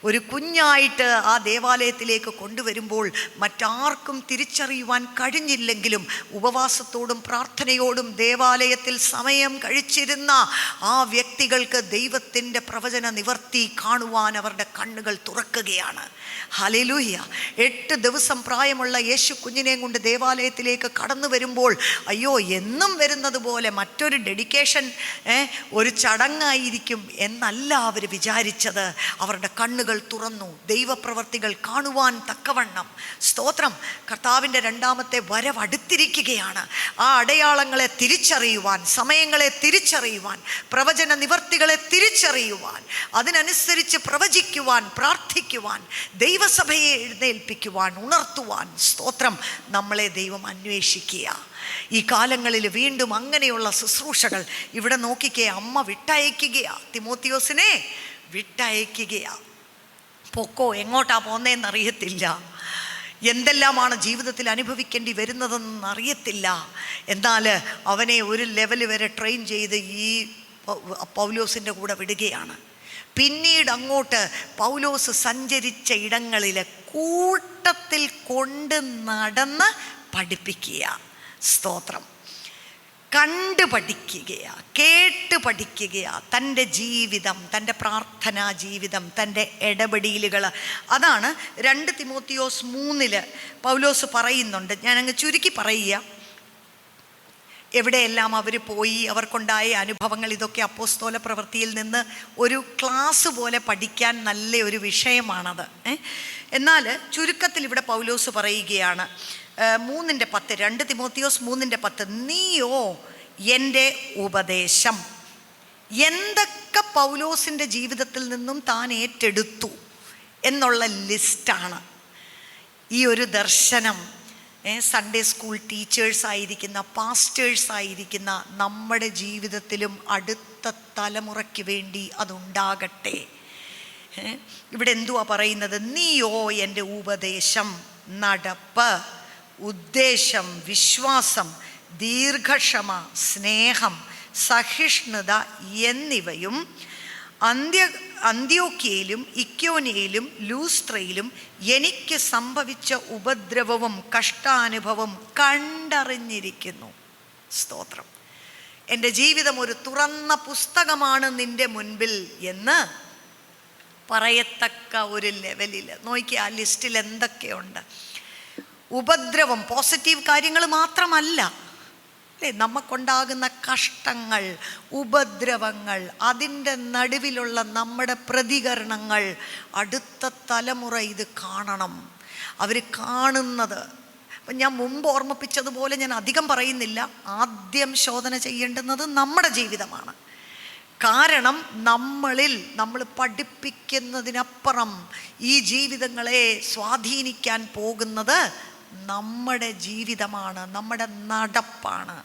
ഒരു കുഞ്ഞായിട്ട് ആ ദേവാലയത്തിലേക്ക് കൊണ്ടുവരുമ്പോൾ മറ്റാർക്കും തിരിച്ചറിയുവാൻ കഴിഞ്ഞില്ലെങ്കിലും ഉപവാസത്തോടും പ്രാർത്ഥനയോടും ദേവാലയത്തിൽ സമയം കഴിച്ചിരുന്ന ആ വ്യക്തികൾക്ക് ദൈവത്തിൻ്റെ പ്രവചന നിവർത്തി കാണുവാൻ അവരുടെ കണ്ണുകൾ തുറക്കുകയാണ്. ഹല്ലേലൂയ. 8 ദിവസം പ്രായമുള്ള യേശു കുഞ്ഞിനെയും കൊണ്ട് ദേവാലയത്തിലേക്ക് കടന്നു വരുമ്പോൾ അയ്യോ എന്നും വരുന്നത് പോലെ മറ്റൊരു ഡെഡിക്കേഷൻ, ഒരു ചടങ്ങായിരിക്കും എന്നല്ല അവർ വിചാരിച്ചത്. അവരുടെ കണ്ണുകൾ തുറന്നു, ദൈവപ്രവർത്തികൾ കാണുവാൻ തക്കവണ്ണം. സ്തോത്രം. കർത്താവിൻ്റെ രണ്ടാമത്തെ വരവ് അടുത്തിരിക്കുകയാണ്. ആ അടയാളങ്ങളെ തിരിച്ചറിയുവാൻ, സമയങ്ങളെ തിരിച്ചറിയുവാൻ, പ്രവചന നിവർത്തികളെ തിരിച്ചറിയുവാൻ, അതിനനുസരിച്ച് പ്രവചിക്കുവാൻ, പ്രാർത്ഥിക്കുവാൻ, ദൈവസഭയെ എഴുന്നേൽപ്പിക്കുവാൻ, ഉണർത്തുവാൻ. സ്തോത്രം. നമ്മളെ ദൈവം അന്വേഷിക്കുക. ഈ കാലങ്ങളിൽ വീണ്ടും അങ്ങനെയുള്ള ശുശ്രൂഷകൾ. ഇവിടെ നോക്കിക്കേ, അമ്മ വിട്ടയക്കുകയാ, തിമോത്തിയോസിനെ വിട്ടയക്കുകയാ. പൊക്കോ, എങ്ങോട്ടാ പോന്നേന്നറിയത്തില്ല, എന്തെല്ലാമാണ് ജീവിതത്തിൽ അനുഭവിക്കേണ്ടി വരുന്നതെന്ന് അറിയത്തില്ല. എന്നാൽ അവനെ ഒരു ലെവൽ വരെ ട്രെയിൻ ചെയ്ത് ഈ പൗലോസിൻ്റെ കൂടെ വിടുകയാണ്. പിന്നീട് അങ്ങോട്ട് പൗലോസ് സഞ്ചരിച്ച ഇടങ്ങളിൽ കൂട്ടത്തിൽ കൊണ്ട് നടന്ന് പഠിപ്പിക്കുക. സ്തോത്രം. കണ്ട് പഠിക്കുകയാണ്, കേട്ട് പഠിക്കുകയാണ്. തൻ്റെ ജീവിതം, തൻ്റെ പ്രാർത്ഥനാ ജീവിതം, തൻ്റെ ഇടപെടലുകൾ. അതാണ് 2 തിമോത്തിയോസ് 3 പൗലോസ് പറയുന്നുണ്ട്. ഞാനങ്ങ് ചുരുക്കി പറയുക. എവിടെയെല്ലാം അവർ പോയി, അവർക്കുണ്ടായ അനുഭവങ്ങൾ, ഇതൊക്കെ അപ്പോസ്തല പ്രവൃത്തിയിൽ നിന്ന് ഒരു ക്ലാസ് പോലെ പഠിക്കാൻ നല്ല ഒരു വിഷയമാണത്. എന്നാൽ ചുരുക്കത്തിൽ ഇവിടെ പൗലോസ് പറയുകയാണ് 3:10, 2 തിമോത്തിയോസ് 3:10, നീയോ എൻ്റെ ഉപദേശം. എന്തൊക്കെ പൗലോസിൻ്റെ ജീവിതത്തിൽ നിന്നും താൻ ഏറ്റെടുത്തു എന്നുള്ള ലിസ്റ്റാണ്. ഈ ഒരു ദർശനം സൺഡേ സ്കൂൾ ടീച്ചേഴ്സായിരിക്കുന്ന, പാസ്റ്റേഴ്സായിരിക്കുന്ന നമ്മുടെ ജീവിതത്തിലും അടുത്ത തലമുറയ്ക്ക് വേണ്ടി അതുണ്ടാകട്ടെ. ഇവിടെ എന്തുവാ പറയുന്നത്? നീയോ എൻ്റെ ഉപദേശം, നടപ്പ്, ഉദ്ദേശം, വിശ്വാസം, ദീർഘക്ഷമ, സ്നേഹം, സഹിഷ്ണുത എന്നിവയും അന്ത്യോക്യയിലും ഇക്കോന്യയിലും ലൂസ്ത്രയിലും എനിക്ക് സംഭവിച്ച ഉപദ്രവവും കഷ്ടാനുഭവം കണ്ടറിഞ്ഞിരിക്കുന്നു. സ്തോത്രം. എൻ്റെ ജീവിതം ഒരു തുറന്ന പുസ്തകമാണ് നിൻ്റെ മുൻപിൽ എന്ന് പറയത്തക്ക ഒരു ലെവലിൽ നോക്കിയാൽ ആ ലിസ്റ്റിൽ എന്തൊക്കെയുണ്ട്. ഉപദ്രവം പോസിറ്റീവ് കാര്യങ്ങൾ മാത്രമല്ല, അല്ലേ? നമുക്കുണ്ടാകുന്ന കഷ്ടങ്ങൾ, ഉപദ്രവങ്ങൾ, അതിൻ്റെ നടുവിലുള്ള നമ്മുടെ പ്രതികരണങ്ങൾ അടുത്ത തലമുറ ഇത് കാണണം. അവർ കാണുന്നത്, അപ്പം ഞാൻ മുമ്പ് ഓർമ്മിപ്പിച്ചതുപോലെ ഞാൻ അധികം പറയുന്നില്ല, ആദ്യം ശോധന ചെയ്യേണ്ടുന്നത് നമ്മുടെ ജീവിതമാണ്. കാരണം നമ്മൾ പഠിപ്പിക്കുന്നതിനപ്പുറം ഈ ജീവിതങ്ങളെ സ്വാധീനിക്കാൻ പോകുന്നത് നമ്മുടെ ജീവിതമാണ്, നമ്മുടെ നടപ്പാണ്,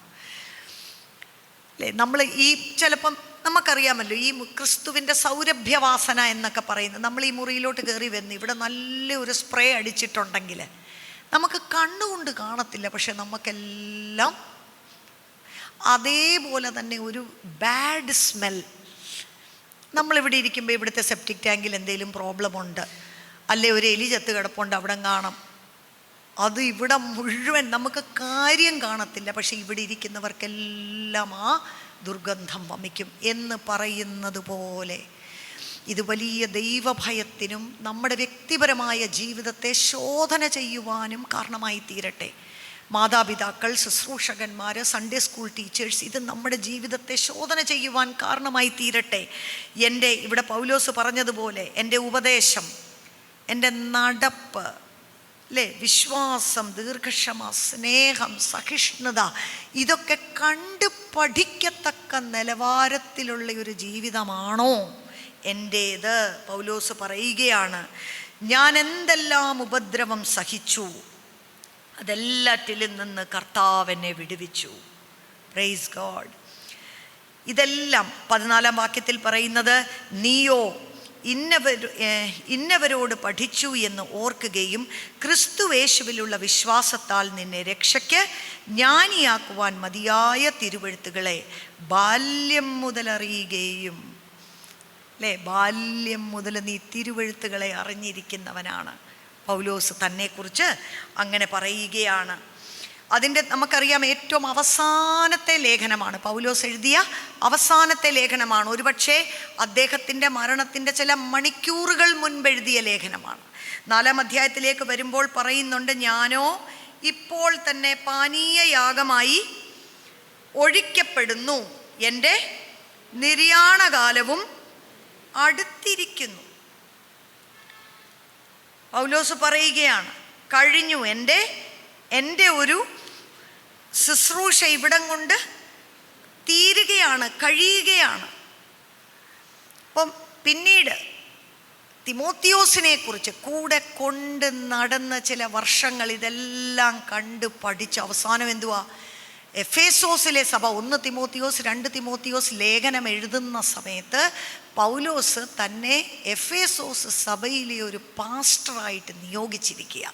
അല്ലേ? നമ്മൾ ഈ ചിലപ്പം നമുക്കറിയാമല്ലോ, ഈ ക്രിസ്തുവിൻ്റെ സൗരഭ്യവാസന എന്നൊക്കെ പറയുന്നത്, നമ്മൾ ഈ മുറിയിലോട്ട് കയറി വന്ന് ഇവിടെ നല്ലൊരു സ്പ്രേ അടിച്ചിട്ടുണ്ടെങ്കിൽ നമുക്ക് കണ്ണുകൊണ്ട് കാണത്തില്ല, പക്ഷെ നമുക്കെല്ലാം അതേപോലെ തന്നെ ഒരു ബാഡ് സ്മെൽ. നമ്മളിവിടെ ഇരിക്കുമ്പോൾ ഇവിടുത്തെ സെപ്റ്റിക് ടാങ്കിൽ എന്തെങ്കിലും പ്രോബ്ലം ഉണ്ട്, അല്ലെ ഒരു എലി ചത്ത് കിടപ്പുണ്ട് അവിടെ കാണാം, അത് ഇവിടെ മുഴുവൻ നമുക്ക് കാര്യം കാണത്തില്ല, പക്ഷെ ഇവിടെ ഇരിക്കുന്നവർക്കെല്ലാം ആ ദുർഗന്ധം വമിക്കും എന്ന് പറയുന്നത് പോലെ ഇത് വലിയ ദൈവഭയത്തിനും നമ്മുടെ വ്യക്തിപരമായ ജീവിതത്തെ ശോധന ചെയ്യുവാനും കാരണമായി തീരട്ടെ. മാതാപിതാക്കൾ, ശുശ്രൂഷകന്മാർ, സൺഡേ സ്കൂൾ ടീച്ചേഴ്സ്, ഇത് നമ്മുടെ ജീവിതത്തെ ശോധന ചെയ്യുവാൻ കാരണമായി തീരട്ടെ. ഇവിടെ പൗലോസ് പറഞ്ഞതുപോലെ എൻ്റെ ഉപദേശം, എൻ്റെ നടപ്പ്, അല്ലേ, വിശ്വാസം, ദീർഘക്ഷമ, സ്നേഹം, സഹിഷ്ണുത, ഇതൊക്കെ കണ്ട് പഠിക്കത്തക്ക നിലവാരത്തിലുള്ള ഒരു ജീവിതമാണോ എൻ്റേത്? പൗലോസ് പറയുകയാണ്, ഞാൻ എന്തെല്ലാം ഉപദ്രവം സഹിച്ചു, അതെല്ലാറ്റിലും നിന്ന് കർത്താവ് എന്നെ വിടുവിച്ചു. Praise God. ഇതെല്ലാം 14 വാക്യത്തിൽ പറയുന്നത്, നീയോ ഇന്നവരോട് പഠിച്ചു എന്ന് ഓർക്കുകയും ക്രിസ്തുവേശുവിലുള്ള വിശ്വാസത്താൽ നിന്നെ രക്ഷയ്ക്ക് ജ്ഞാനിയാക്കുവാൻ മതിയായ തിരുവെഴുത്തുകളെ ബാല്യം മുതൽ അറിയുകയും, അല്ലേ? ബാല്യം മുതൽ നീ തിരുവെഴുത്തുകളെ അറിഞ്ഞിരിക്കുന്നവനാണ്. പൗലോസ് തന്നെക്കുറിച്ച് അങ്ങനെ പറയുകയാണ്. അതിൻ്റെ നമുക്കറിയാം ഏറ്റവും അവസാനത്തെ ലേഖനമാണ്, പൗലോസ് എഴുതിയ അവസാനത്തെ ലേഖനമാണ്. ഒരുപക്ഷെ അദ്ദേഹത്തിൻ്റെ മരണത്തിൻ്റെ ചില മണിക്കൂറുകൾ മുൻപ് എഴുതിയ ലേഖനമാണ്. 4-ാം അധ്യായത്തിലേക്ക് വരുമ്പോൾ പറയുന്നുണ്ട്, ഞാനോ ഇപ്പോൾ തന്നെ പാനീയയാഗമായി ഒഴിക്കപ്പെടുന്നു, എൻ്റെ നിര്യാണകാലവും അടുത്തിരിക്കുന്നു. പൗലോസ് പറയുകയാണ്, കഴിഞ്ഞു, എൻ്റെ ഒരു ശുശ്രൂഷ ഇവിടം കൊണ്ട് തീരുകയാണ്, കഴിയുകയാണ്. അപ്പം പിന്നീട് തിമോത്തിയോസിനെ കുറിച്ച് കൂടെ കൊണ്ട് നടന്ന ചില വർഷങ്ങൾ ഇതെല്ലാം കണ്ട് പഠിച്ച് അവസാനം എന്തുവാ, എഫേസോസിലെ സഭ 1 തിമോത്തിയോസ് 2 തിമോത്തിയോസ് ലേഖനം എഴുതുന്ന സമയത്ത് പൗലോസ് തന്നെ എഫേസോസ് സഭയിലെ ഒരു പാസ്റ്ററായിട്ട് നിയോഗിച്ചിരിക്കുക.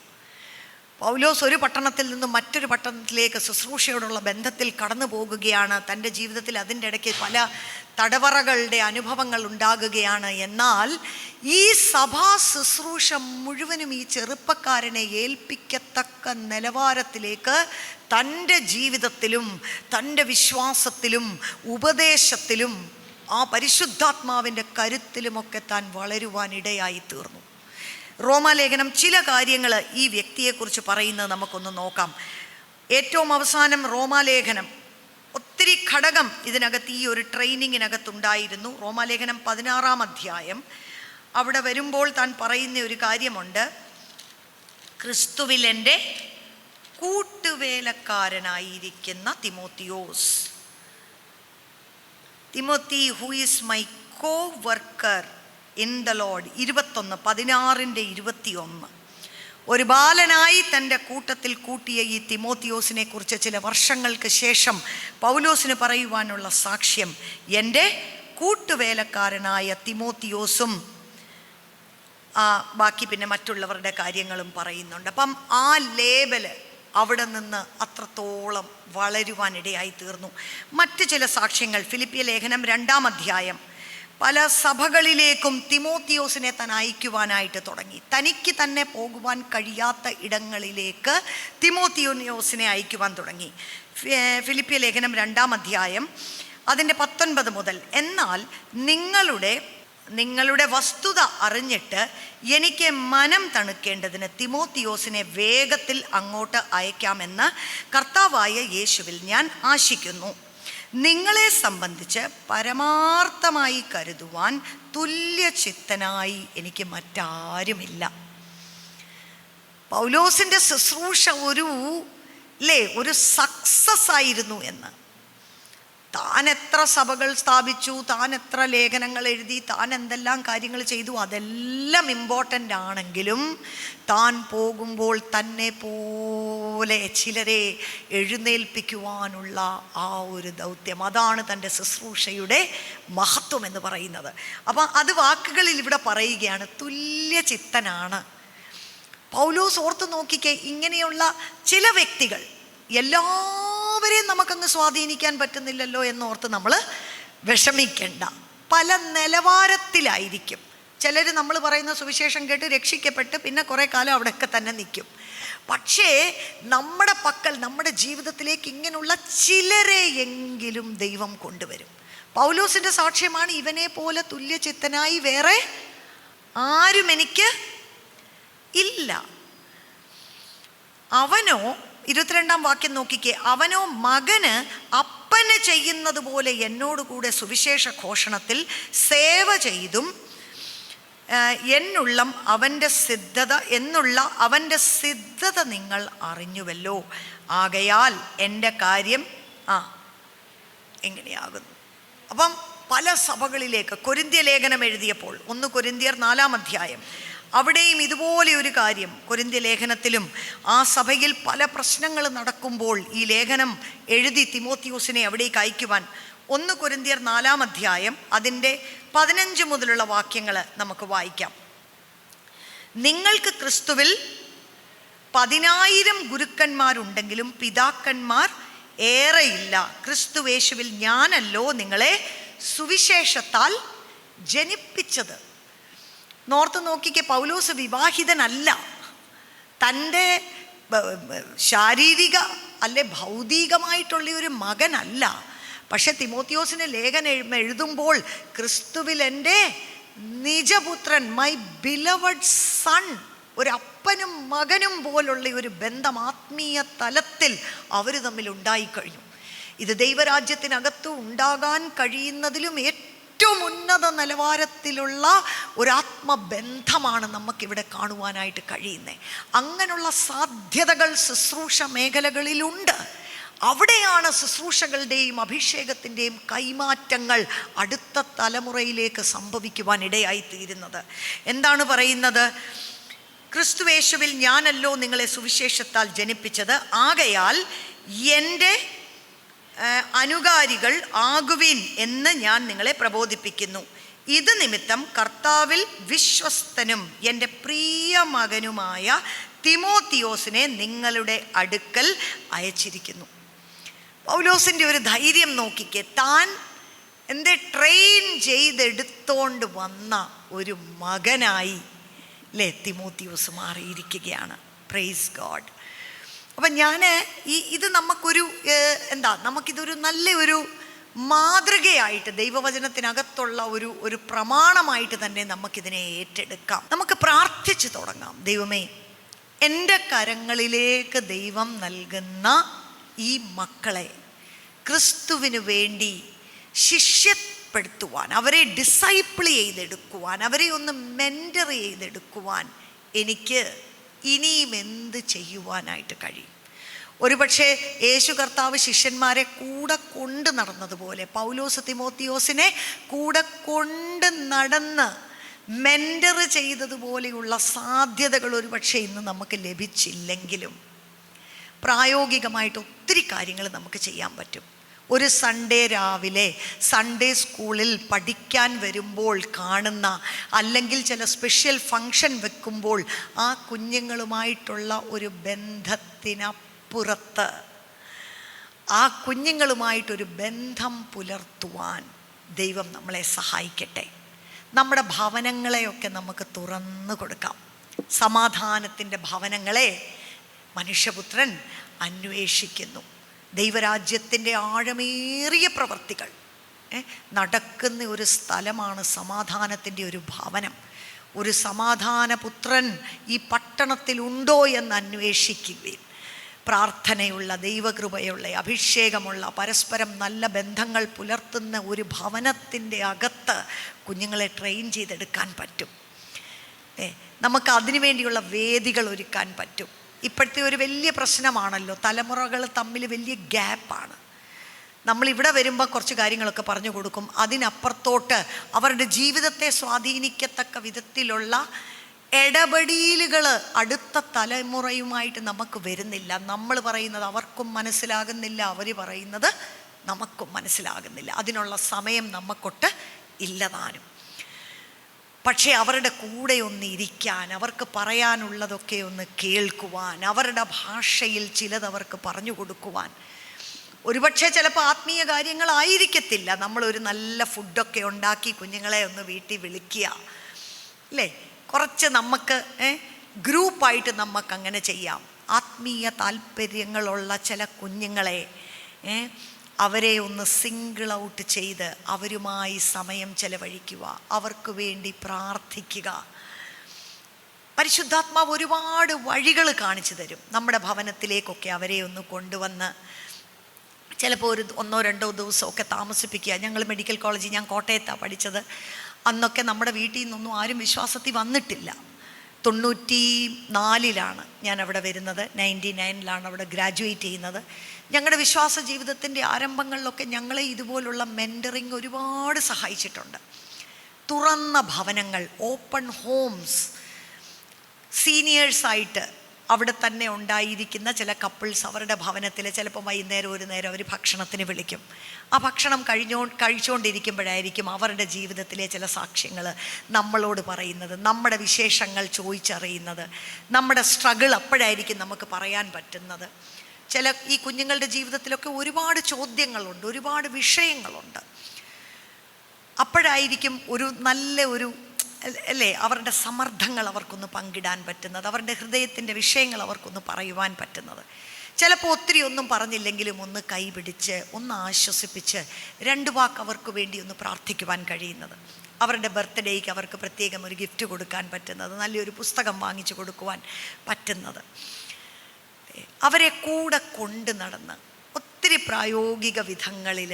പൗലോസ് ഒരു പട്ടണത്തിൽ നിന്നും മറ്റൊരു പട്ടണത്തിലേക്ക് ശുശ്രൂഷയോടുള്ള ബന്ധത്തിൽ കടന്നു പോകുകയാണ്. തൻ്റെ ജീവിതത്തിൽ അതിൻ്റെ ഇടയ്ക്ക് പല തടവറകളുടെ അനുഭവങ്ങൾ ഉണ്ടാകുകയാണ്. എന്നാൽ ഈ സഭാ ശുശ്രൂഷ മുഴുവനും ഈ ചെറുപ്പക്കാരനെ ഏൽപ്പിക്കത്തക്ക നിലവാരത്തിലേക്ക് തൻ്റെ ജീവിതത്തിലും തൻ്റെ വിശ്വാസത്തിലും ഉപദേശത്തിലും ആ പരിശുദ്ധാത്മാവിൻ്റെ കരുത്തിലുമൊക്കെ താൻ വളരുവാനിടയായി തീർന്നു. റോമാലേഖനം ചില കാര്യങ്ങൾ ഈ വ്യക്തിയെക്കുറിച്ച് പറയുന്നത് നമുക്കൊന്ന് നോക്കാം. ഏറ്റവും അവസാനം റോമാലേഖനം ഒത്തിരി ഘടകം ഇതിനകത്ത് ഈ ഒരു ട്രെയിനിങ്ങിനകത്തുണ്ടായിരുന്നു. റോമാലേഖനം 16-ാം അധ്യായം അവിടെ വരുമ്പോൾ താൻ പറയുന്ന ഒരു കാര്യമുണ്ട്, ക്രിസ്തുവിൽ എൻ്റെ കൂട്ടുവേലക്കാരനായിരിക്കുന്ന തിമോത്തിയോസ്, Timothy who is my co worker in the Lord. 21 16-ന്റെ 21 ഒരു ബാലനായി തൻ്റെ കൂട്ടത്തിൽ കൂട്ടിയ ഈ തിമോത്തിയോസിനെ കുറിച്ച് ചില വർഷങ്ങൾക്ക് ശേഷം പൗലോസിന് പറയുവാനുള്ള സാക്ഷ്യം, എൻ്റെ കൂട്ടുവേലക്കാരനായ തിമോത്തിയോസും ബാക്കി പിന്നെ മറ്റുള്ളവരുടെ കാര്യങ്ങളും പറയുന്നുണ്ട്. അപ്പം ആ ലേബല് അവിടെ നിന്ന് അത്രത്തോളം വളരുവാനിടയായി തീർന്നു. മറ്റ് ചില സാക്ഷ്യങ്ങൾ, ഫിലിപ്പിയ ലേഖനം 2-ാം അധ്യായം, പല സഭകളിലേക്കും തിമോത്തിയോസിനെ താൻ അയക്കുവാനായിട്ട് തുടങ്ങി. തനിക്ക് തന്നെ പോകുവാൻ കഴിയാത്ത ഇടങ്ങളിലേക്ക് തിമോത്തിയോസിനെ അയക്കുവാൻ തുടങ്ങി. ഫിലിപ്പിയ ലേഖനം 2-ാം അധ്യായം അതിൻ്റെ 19 മുതൽ, എന്നാൽ നിങ്ങളുടെ വസ്തുത അറിഞ്ഞിട്ട് എനിക്ക് മനം തണുക്കേണ്ടതിന് തിമോത്തിയോസിനെ വേഗത്തിൽ അങ്ങോട്ട് അയക്കാമെന്ന് കർത്താവായ യേശുവിൽ ഞാൻ ആശിക്കുന്നു. നിങ്ങളെ സംബന്ധിച്ച് പരമാർത്ഥമായി കരുതുവാൻ തുല്യചിത്തനായി എനിക്ക് മറ്റാരുമില്ല. പൗലോസിൻ്റെ ശുശ്രൂഷ ഒരു സക്സസ് ആയിരുന്നു എന്ന്. താൻ എത്ര സഭകൾ സ്ഥാപിച്ചു, താൻ എത്ര ലേഖനങ്ങൾ എഴുതി, താൻ എന്തെല്ലാം കാര്യങ്ങൾ ചെയ്തു, അതെല്ലാം ഇമ്പോർട്ടൻ്റ് ആണെങ്കിലും താൻ പോകുമ്പോൾ തന്നെ പോലെ ചിലരെ എഴുന്നേൽപ്പിക്കുവാനുള്ള ആ ഒരു ദൗത്യം, അതാണ് തൻ്റെ ശുശ്രൂഷയുടെ മഹത്വം എന്ന് പറയുന്നത്. അപ്പം അത് വാക്കുകളിൽ ഇവിടെ പറയുകയാണ്, തുല്യചിത്തനാണ് പൗലോസ്. ഓർത്ത് നോക്കിക്കേ, ഇങ്ങനെയുള്ള ചില വ്യക്തികൾ, എല്ലാവരെയും നമുക്കങ്ങ് സ്വാധീനിക്കാൻ പറ്റുന്നില്ലല്ലോ എന്നോർത്ത് നമ്മൾ വിഷമിക്കേണ്ട. പല നിലവാരത്തിലായിരിക്കും ചിലർ. നമ്മൾ പറയുന്ന സുവിശേഷം കേട്ട് രക്ഷിക്കപ്പെട്ട് പിന്നെ കുറേ കാലം അവിടെയൊക്കെ തന്നെ നിൽക്കും. പക്ഷേ നമ്മുടെ പക്കൽ, നമ്മുടെ ജീവിതത്തിലേക്ക് ഇങ്ങനെയുള്ള ചിലരെയെങ്കിലും ദൈവം കൊണ്ടുവരും. പൗലോസിൻ്റെ സാക്ഷ്യമാണ്, ഇവനെ പോലെ തുല്യചിത്തനായി വേറെ ആരും എനിക്ക് ഇല്ല. അവനോ, 22-ാം വാക്യം നോക്കിക്കേ, അവനോ മകന് അപ്പന് ചെയ്യുന്നത് പോലെ എന്നോടുകൂടെ സുവിശേഷ ഘോഷണത്തിൽ സേവ ചെയ്തും എന്നുള്ള അവൻ്റെ സിദ്ധത നിങ്ങൾ അറിഞ്ഞുവല്ലോ. ആകയാൽ എൻ്റെ കാര്യം എങ്ങനെയാകുന്നു. അപ്പം പല സഭകളിലേക്ക് കൊരിന്ത്യ ലേഖനം എഴുതിയപ്പോൾ, 1 കൊരിന്ത്യർ 4-ാം അധ്യായം, അവിടെയും ഇതുപോലെ ഒരു കാര്യം, കൊരിന്ത്യ ലേഖനത്തിലും ആ സഭയിൽ പല പ്രശ്നങ്ങൾ നടക്കുമ്പോൾ ഈ ലേഖനം എഴുതി തിമോത്തിയോസിനെ അവിടേക്ക് അയക്കുവാൻ. 1 കൊരിന്ത്യർ 4-ാം അധ്യായം അതിൻ്റെ 15 മുതലുള്ള വാക്യങ്ങൾ നമുക്ക് വായിക്കാം. നിങ്ങൾക്ക് ക്രിസ്തുവിൽ 10,000 ഗുരുക്കന്മാരുണ്ടെങ്കിലും പിതാക്കന്മാർ ഏറെയില്ല. ക്രിസ്തുവേശുവിൽ ഞാനല്ലോ നിങ്ങളെ സുവിശേഷത്താൽ ജനിപ്പിച്ചത്. നോർത്ത് നോക്കിക്കെ, പൗലോസ് വിവാഹിതനല്ല. തൻ്റെ ശാരീരിക അല്ലെ ഭൗതികമായിട്ടുള്ള ഒരു മകനല്ല. പക്ഷെ തിമോത്തിയോസിന് ലേഖനം എഴുതുമ്പോൾ ക്രിസ്തുവിൽ എൻ്റെ നിജപുത്രൻ, മൈ ബിലവഡ് സൺ, ഒരു അപ്പനും മകനും പോലുള്ള ഒരു ബന്ധം ആത്മീയ തലത്തിൽ അവർ തമ്മിൽ ഉണ്ടായിക്കഴിഞ്ഞു. ഇത് ദൈവരാജ്യത്തിനകത്ത് ഉണ്ടാകാൻ കഴിയുന്നതിലും ഏറ്റവും ഉന്നത നിലവാരത്തിലുള്ള ഒരാത്മബന്ധമാണ് നമുക്കിവിടെ കാണുവാനായിട്ട് കഴിയുന്നത്. അങ്ങനെയുള്ള സാധ്യതകൾ ശുശ്രൂഷ മേഖലകളിലുണ്ട്. അവിടെയാണ് ശുശ്രൂഷകളുടെയും അഭിഷേകത്തിൻ്റെയും കൈമാറ്റങ്ങൾ അടുത്ത തലമുറയിലേക്ക് സംഭവിക്കുവാൻ ഇടയായിത്തീരുന്നത്. എന്താണ് പറയുന്നത്? ക്രിസ്തുവേശുവിൽ ഞാനല്ലോ നിങ്ങളെ സുവിശേഷത്താൽ ജനിപ്പിച്ചത്. ആകയാൽ എൻ്റെ അനുകാരികൾ ആകുവിൻ എന്ന് ഞാൻ നിങ്ങളെ പ്രബോധിപ്പിക്കുന്നു. ഇത് നിമിത്തം കർത്താവിൽ വിശ്വസ്തനും എൻ്റെ പ്രിയ മകനുമായ തിമോത്തിയോസിനെ നിങ്ങളുടെ അടുക്കൽ അയച്ചിരിക്കുന്നു. പൗലോസിൻ്റെ ഒരു ധൈര്യം നോക്കിക്കേ. താൻ ട്രെയിൻ ചെയ്തെടുത്തോണ്ട് വന്ന ഒരു മകനായി തിമോത്തിയോസ് മാറിയിരിക്കുകയാണ്. Praise God. അപ്പം ഇത് നമുക്കൊരു നമുക്കിതൊരു നല്ലൊരു മാതൃകയായിട്ട് ദൈവവചനത്തിനകത്തുള്ള ഒരു പ്രമാണമായിട്ട് തന്നെ നമുക്കിതിനെ ഏറ്റെടുക്കാം. നമുക്ക് പ്രാർത്ഥിച്ചു തുടങ്ങാം. ദൈവമേ, എൻ്റെ കരങ്ങളിലേക്ക് ദൈവം നൽകുന്ന ഈ മക്കളെ ക്രിസ്തുവിന് വേണ്ടി ശിഷ്യപ്പെടുത്തുവാൻ, അവരെ ഡിസൈപ്പിൾ ചെയ്തെടുക്കുവാൻ, അവരെ ഒന്ന് മെൻറ്റർ ചെയ്തെടുക്കുവാൻ എനിക്ക് ഇനിയും എന്ത് ചെയ്യുവാനായിട്ട് കഴിയും? ഒരുപക്ഷെ യേശു കർത്താവ് ശിഷ്യന്മാരെ കൂടെ കൊണ്ട് നടന്നതുപോലെ പൗലോസ് തിമോത്തിയോസിനെ കൂടെ കൊണ്ട് നടന്ന് മെൻറ്റർ ചെയ്തതുപോലെയുള്ള സാധ്യതകൾ ഒരു പക്ഷേ ഇന്ന് നമുക്ക് ലഭിച്ചില്ലെങ്കിലും പ്രായോഗികമായിട്ട് ഒത്തിരി കാര്യങ്ങൾ നമുക്ക് ചെയ്യാൻ പറ്റും. ഒരു സൺഡേ രാവിലെ സൺഡേ സ്കൂളിൽ പഠിക്കാൻ വരുമ്പോൾ കാണുന്ന, അല്ലെങ്കിൽ ചില സ്പെഷ്യൽ ഫങ്ഷൻ വെക്കുമ്പോൾ ആ കുഞ്ഞുങ്ങളുമായിട്ടുള്ള ഒരു ബന്ധത്തിനപ്പുറത്ത് ആ കുഞ്ഞുങ്ങളുമായിട്ടൊരു ബന്ധം പുലർത്തുവാൻ ദൈവം നമ്മളെ സഹായിക്കട്ടെ. നമ്മുടെ ഭവനങ്ങളെയൊക്കെ നമുക്ക് തുറന്നു കൊടുക്കാം. സമാധാനത്തിൻ്റെ ഭവനങ്ങളെ മനുഷ്യപുത്രൻ അന്വേഷിക്കുന്നു. ദൈവരാജ്യത്തിൻ്റെ ആഴമേറിയ പ്രവർത്തികൾ നടക്കുന്ന ഒരു സ്ഥലമാണ് സമാധാനത്തിൻ്റെ ഒരു ഭവനം. ഒരു സമാധാനപുത്രൻ ഈ പട്ടണത്തിലുണ്ടോ എന്ന് അന്വേഷിക്കുകയും പ്രാർത്ഥനയുള്ള, ദൈവകൃപയുള്ള, അഭിഷേകമുള്ള, പരസ്പരം നല്ല ബന്ധങ്ങൾ പുലർത്തുന്ന ഒരു ഭവനത്തിൻ്റെ അകത്ത് കുഞ്ഞുങ്ങളെ ട്രെയിൻ ചെയ്തെടുക്കാൻ പറ്റും. നമുക്ക് അതിനു വേണ്ടിയുള്ള വേദികൾ ഒരുക്കാൻ പറ്റും. ഇപ്പോഴത്തെ ഒരു വലിയ പ്രശ്നമാണല്ലോ, തലമുറകൾ തമ്മിൽ വലിയ ഗ്യാപ്പാണ്. നമ്മളിവിടെ വരുമ്പോൾ കുറച്ച് കാര്യങ്ങളൊക്കെ പറഞ്ഞു കൊടുക്കും, അതിനപ്പുറത്തോട്ട് അവരുടെ ജീവിതത്തെ സ്വാധീനിക്കത്തക്ക വിധത്തിലുള്ള ഇടപെടലുകൾ അടുത്ത തലമുറയുമായിട്ട് നമുക്ക് വരുന്നില്ല. നമ്മൾ പറയുന്നത് അവർക്കും മനസ്സിലാകുന്നില്ല, അവർ പറയുന്നത് നമുക്കും മനസ്സിലാകുന്നില്ല. അതിനുള്ള സമയം നമുക്കൊട്ട് ഇല്ലതാനും. പക്ഷേ അവരുടെ കൂടെ ഒന്ന് ഇരിക്കാൻ, അവർക്ക് പറയാനുള്ളതൊക്കെ ഒന്ന് കേൾക്കുവാൻ, അവരുടെ ഭാഷയിൽ ചിലതവർക്ക് പറഞ്ഞു കൊടുക്കുവാൻ, ഒരുപക്ഷെ ചിലപ്പോൾ ആത്മീയ കാര്യങ്ങളായിരിക്കത്തില്ല, നമ്മളൊരു നല്ല ഫുഡൊക്കെ ഉണ്ടാക്കി കുഞ്ഞുങ്ങളെ ഒന്ന് വീട്ടിൽ വിളിക്കുക, അല്ലേ? കുറച്ച് നമുക്ക് ഗ്രൂപ്പായിട്ട് നമുക്കങ്ങനെ ചെയ്യാം. ആത്മീയ താല്പര്യങ്ങളുള്ള ചില കുഞ്ഞുങ്ങളെ അവരെ ഒന്ന് സിംഗിൾ ഔട്ട് ചെയ്ത് അവരുമായി സമയം ചെലവഴിക്കുക, അവർക്ക് വേണ്ടി പ്രാർത്ഥിക്കുക. പരിശുദ്ധാത്മാവ് ഒരുപാട് വഴികൾ കാണിച്ചു തരും. നമ്മുടെ ഭവനത്തിലേക്കൊക്കെ അവരെ ഒന്ന് കൊണ്ടുവന്ന് ചിലപ്പോൾ ഒരു 1-2 ദിവസമൊക്കെ താമസിപ്പിക്കുക. ഞങ്ങൾ മെഡിക്കൽ കോളേജിൽ, ഞാൻ കോട്ടയത്താണ് പഠിച്ചത്, അന്നൊക്കെ നമ്മുടെ വീട്ടിൽ നിന്നൊന്നും ആരും വിശ്വാസത്തിൽ വന്നിട്ടില്ല. 94 ഞാൻ അവിടെ വരുന്നത്, 99 അവിടെ ഗ്രാജുവേറ്റ് ചെയ്യുന്നത്. ഞങ്ങളുടെ വിശ്വാസ ജീവിതത്തിൻ്റെ ആരംഭങ്ങളിലൊക്കെ ഞങ്ങളെ ഇതുപോലുള്ള മെൻറ്ററിങ് ഒരുപാട് സഹായിച്ചിട്ടുണ്ട്. തുറന്ന ഭവനങ്ങൾ, ഓപ്പൺ ഹോംസ്, സീനിയേഴ്സായിട്ട് അവിടെ തന്നെ ഉണ്ടായിരിക്കുന്ന ചില കപ്പിൾസ് അവരുടെ ഭവനത്തിൽ ചിലപ്പോൾ വൈകുന്നേരം ഒരു നേരം അവർ ഭക്ഷണത്തിന് വിളിക്കും. ആ ഭക്ഷണം കഴിച്ചുകൊണ്ടിരിക്കുമ്പോഴായിരിക്കും അവരുടെ ജീവിതത്തിലെ ചില സാക്ഷ്യങ്ങൾ നമ്മളോട് പറയുന്നത്, നമ്മുടെ വിശേഷങ്ങൾ ചോദിച്ചറിയുന്നത്, നമ്മുടെ സ്ട്രഗിൾ അപ്പോഴായിരിക്കും നമുക്ക് പറയാൻ പറ്റുന്നത്. ഈ കുഞ്ഞുങ്ങളുടെ ജീവിതത്തിലൊക്കെ ഒരുപാട് ചോദ്യങ്ങളുണ്ട്, ഒരുപാട് വിഷയങ്ങളുണ്ട്. അപ്പോഴായിരിക്കും അല്ലേ അവരുടെ സമ്മർദ്ദങ്ങൾ അവർക്കൊന്ന് പങ്കിടാൻ പറ്റുന്നത്, അവരുടെ ഹൃദയത്തിൻ്റെ വിഷയങ്ങൾ അവർക്കൊന്ന് പറയുവാൻ പറ്റുന്നത്. ചിലപ്പോൾ ഒത്തിരി ഒന്നും പറഞ്ഞില്ലെങ്കിലും ഒന്ന് കൈപിടിച്ച്, ഒന്ന് ആശ്വസിപ്പിച്ച്, 2 വാക്ക് അവർക്ക് വേണ്ടി ഒന്ന് പ്രാർത്ഥിക്കുവാൻ കഴിയുന്നത്, അവരുടെ ബർത്ത്ഡേക്ക് അവർക്ക് പ്രത്യേകം ഒരു ഗിഫ്റ്റ് കൊടുക്കാൻ പറ്റുന്നത്, നല്ലൊരു പുസ്തകം വാങ്ങിച്ചു കൊടുക്കുവാൻ പറ്റുന്നത്, അവരെ കൂടെ കൊണ്ട് നടന്ന് ഒത്തിരി പ്രായോഗിക വിധങ്ങളിൽ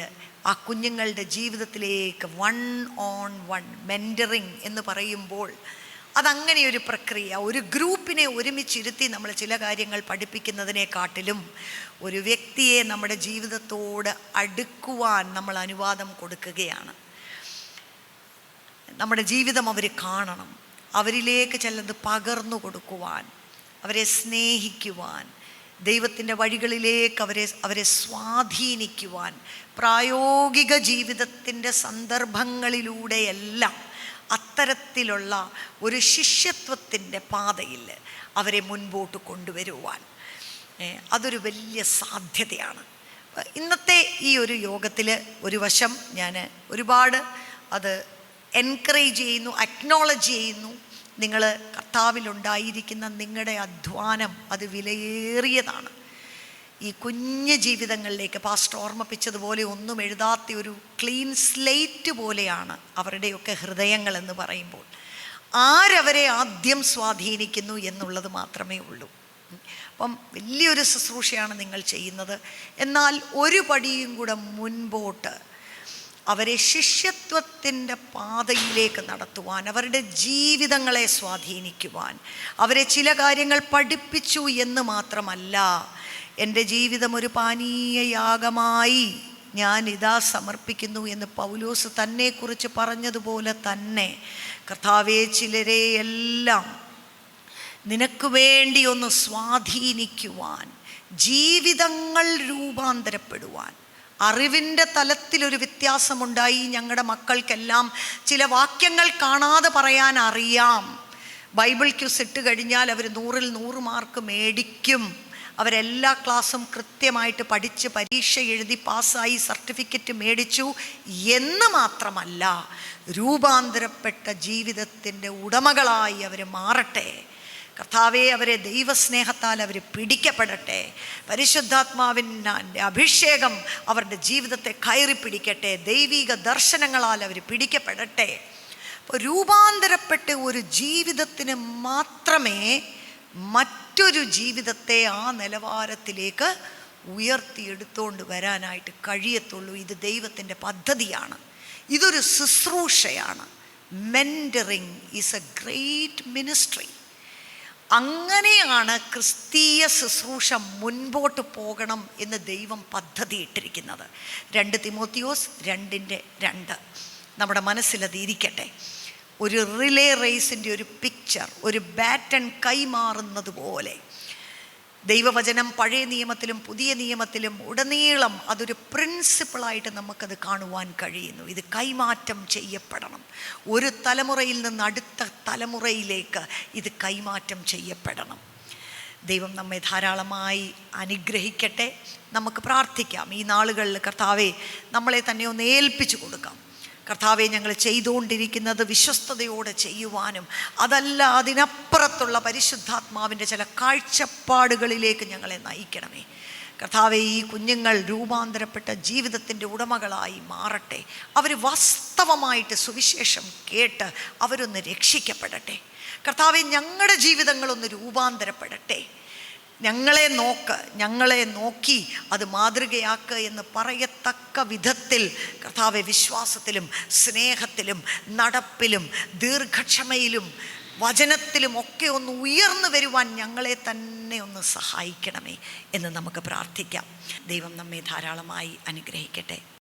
ആ കുഞ്ഞുങ്ങളുടെ ജീവിതത്തിലേക്ക് 1-on-1 മെൻറ്ററിങ് എന്ന് പറയുമ്പോൾ അതങ്ങനെയൊരു പ്രക്രിയ. ഒരു ഗ്രൂപ്പിനെ ഒരുമിച്ചിരുത്തി നമ്മൾ ചില കാര്യങ്ങൾ പഠിപ്പിക്കുന്നതിനെക്കാട്ടിലും ഒരു വ്യക്തിയെ നമ്മുടെ ജീവിതത്തോട് അടുക്കുവാൻ നമ്മൾ അനുവാദം കൊടുക്കുകയാണ്. നമ്മുടെ ജീവിതം അവർ കാണണം, അവരിലേക്ക് ചിലത് പകർന്നു കൊടുക്കുവാൻ, അവരെ സ്നേഹിക്കുവാൻ, ദൈവത്തിൻ്റെ വഴികളിലേക്ക് അവരെ സ്വാധീനിക്കുവാൻ, പ്രായോഗിക ജീവിതത്തിൻ്റെ സന്ദർഭങ്ങളിലൂടെയെല്ലാം അത്തരത്തിലുള്ള ഒരു ശിഷ്യത്വത്തിൻ്റെ പാതയിൽ അവരെ മുൻപോട്ട് കൊണ്ടുവരുവാൻ അതൊരു വലിയ സാധ്യതയാണ്. ഇന്നത്തെ ഈ ഒരു യോഗത്തിൽ ഒരു വശം ഞാൻ ഒരുപാട് അത് എൻകറേജ് ചെയ്യുന്നു, അക്നോളജ് ചെയ്യുന്നു. നിങ്ങൾ കർത്താവിലുണ്ടായിരിക്കുന്ന നിങ്ങളുടെ അധ്വാനം അത് വിലയേറിയതാണ്. ഈ കുഞ്ഞു ജീവിതങ്ങളിലേക്ക് പാസ്റ്റർ ഓർമ്മിപ്പിച്ചതുപോലെ ഒന്നും എഴുതാത്ത ഒരു ക്ലീൻ സ്ലേറ്റ് പോലെയാണ് അവരുടെയൊക്കെ ഹൃദയങ്ങൾ എന്ന് പറയുമ്പോൾ ആരവരെ ആദ്യം സ്വാധീനിക്കുന്നു എന്നുള്ളത് മാത്രമേ ഉള്ളൂ. അപ്പം വലിയൊരു ശുശ്രൂഷയാണ് നിങ്ങൾ ചെയ്യുന്നത്. എന്നാൽ ഒരു പടിയും കൂടെ മുൻപോട്ട് അവരെ ശിഷ്യത്വത്തിൻ്റെ പാതയിലേക്ക് നടത്തുവാൻ, അവരുടെ ജീവിതങ്ങളെ സ്വാധീനിക്കുവാൻ, അവരെ ചില കാര്യങ്ങൾ പഠിപ്പിച്ചു എന്ന് മാത്രമല്ല, എൻ്റെ ജീവിതം ഒരു പാനീയയാഗമായി ഞാൻ ഇതാ സമർപ്പിക്കുന്നു എന്ന് പൗലോസ് തന്നെക്കുറിച്ച് പറഞ്ഞതുപോലെ തന്നെ കർത്താവേ, ചിലരെ എല്ലാം നിനക്ക് വേണ്ടി ഒന്ന് സ്വാധീനിക്കുവാൻ, ജീവിതങ്ങൾ രൂപാന്തരപ്പെടുവാൻ, അറിവിൻ്റെ തലത്തിലൊരു വ്യത്യാസമുണ്ടായി. ഞങ്ങളുടെ മക്കൾക്കെല്ലാം ചില വാക്യങ്ങൾ കാണാതെ പറയാൻ അറിയാം. ബൈബിൾ ക്യൂസ് ഇട്ട് കഴിഞ്ഞാൽ അവർ 100-ൽ 100 മാർക്ക് മേടിക്കും. അവരെല്ലാ ക്ലാസ്സും കൃത്യമായിട്ട് പഠിച്ച് പരീക്ഷ എഴുതി പാസ്സായി സർട്ടിഫിക്കറ്റ് മേടിച്ചു എന്ന് മാത്രമല്ല, രൂപാന്തരപ്പെട്ട ജീവിതത്തിൻ്റെ ഉടമകളായി അവർ മാറട്ടെ. കർത്താവേ, അവരെ ദൈവസ്നേഹത്താൽ അവർ പിടിക്കപ്പെടട്ടെ. പരിശുദ്ധാത്മാവിൻ്റെ അഭിഷേകം അവരുടെ ജീവിതത്തെ കയറി പിടിക്കട്ടെ. ദൈവിക ദർശനങ്ങളാൽ അവർ പിടിക്കപ്പെടട്ടെ. അപ്പോൾ രൂപാന്തരപ്പെട്ട ഒരു ജീവിതത്തിന് മാത്രമേ മറ്റൊരു ജീവിതത്തെ ആ നിലവാരത്തിലേക്ക് ഉയർത്തിയെടുത്തുകൊണ്ട് വരാനായിട്ട് കഴിയത്തുള്ളൂ. ഇത് ദൈവത്തിൻ്റെ പദ്ധതിയാണ്. ഇതൊരു ശുശ്രൂഷയാണ്. Mentoring is a great ministry. അങ്ങനെയാണ് ക്രിസ്തീയ ശുശ്രൂഷ മുൻപോട്ട് പോകണം എന്ന് ദൈവം പദ്ധതി ഇട്ടിരിക്കുന്നത്. 2 തിമോത്തിയോസ് 2:2 നമ്മുടെ മനസ്സിലത് ഇരിക്കട്ടെ. ഒരു റിലേ റേസിൻ്റെ ഒരു പിക്ചർ, ഒരു ബാറ്റൺ കൈമാറുന്നത് പോലെ ദൈവവചനം പഴയ നിയമത്തിലും പുതിയ നിയമത്തിലും ഉടനീളം അതൊരു പ്രിൻസിപ്പിളായിട്ട് നമുക്കത് കാണുവാൻ കഴിയുന്നു. ഇത് കൈമാറ്റം ചെയ്യപ്പെടണം. ഒരു തലമുറയിൽ നിന്ന് അടുത്ത തലമുറയിലേക്ക് ഇത് കൈമാറ്റം ചെയ്യപ്പെടണം. ദൈവം നമ്മെ ധാരാളമായി അനുഗ്രഹിക്കട്ടെ. നമുക്ക് പ്രാർത്ഥിക്കാം. ഈ നാളുകളിൽ കർത്താവെ, നമ്മളെ തന്നെ ഒന്ന് ഏൽപ്പിച്ചു കൊടുക്കാം. കർത്താവെ, ഞങ്ങൾ ചെയ്തുകൊണ്ടിരിക്കുന്നത് വിശ്വസ്തയോടെ ചെയ്യുവാനും അതല്ല അതിനപ്പുറത്തുള്ള പരിശുദ്ധാത്മാവിൻ്റെ ചില കാഴ്ചപ്പാടുകളിലേക്ക് ഞങ്ങളെ നയിക്കണമേ. കർത്താവെ, ഈ കുഞ്ഞുങ്ങൾ രൂപാന്തരപ്പെട്ട ജീവിതത്തിൻ്റെ ഉടമകളായി മാറട്ടെ. അവർ വാസ്തവമായിട്ട് സുവിശേഷം കേട്ട് അവരൊന്ന് രക്ഷിക്കപ്പെടട്ടെ. കർത്താവെ, ഞങ്ങളുടെ ജീവിതങ്ങളൊന്ന് രൂപാന്തരപ്പെടട്ടെ. ഞങ്ങളെ നോക്കി അത് മാതൃകയാക്കുക എന്ന് പറയത്തക്ക വിധത്തിൽ കർത്താവെ, വിശ്വാസത്തിലും സ്നേഹത്തിലും നടപ്പിലും ദീർഘക്ഷമയിലും വചനത്തിലും ഒക്കെ ഒന്ന് ഉയർന്നു വരുവാൻ ഞങ്ങളെ തന്നെ ഒന്ന് സഹായിക്കണമേ എന്ന് നമുക്ക് പ്രാർത്ഥിക്കാം. ദൈവം നമ്മെ ധാരാളമായി അനുഗ്രഹിക്കട്ടെ.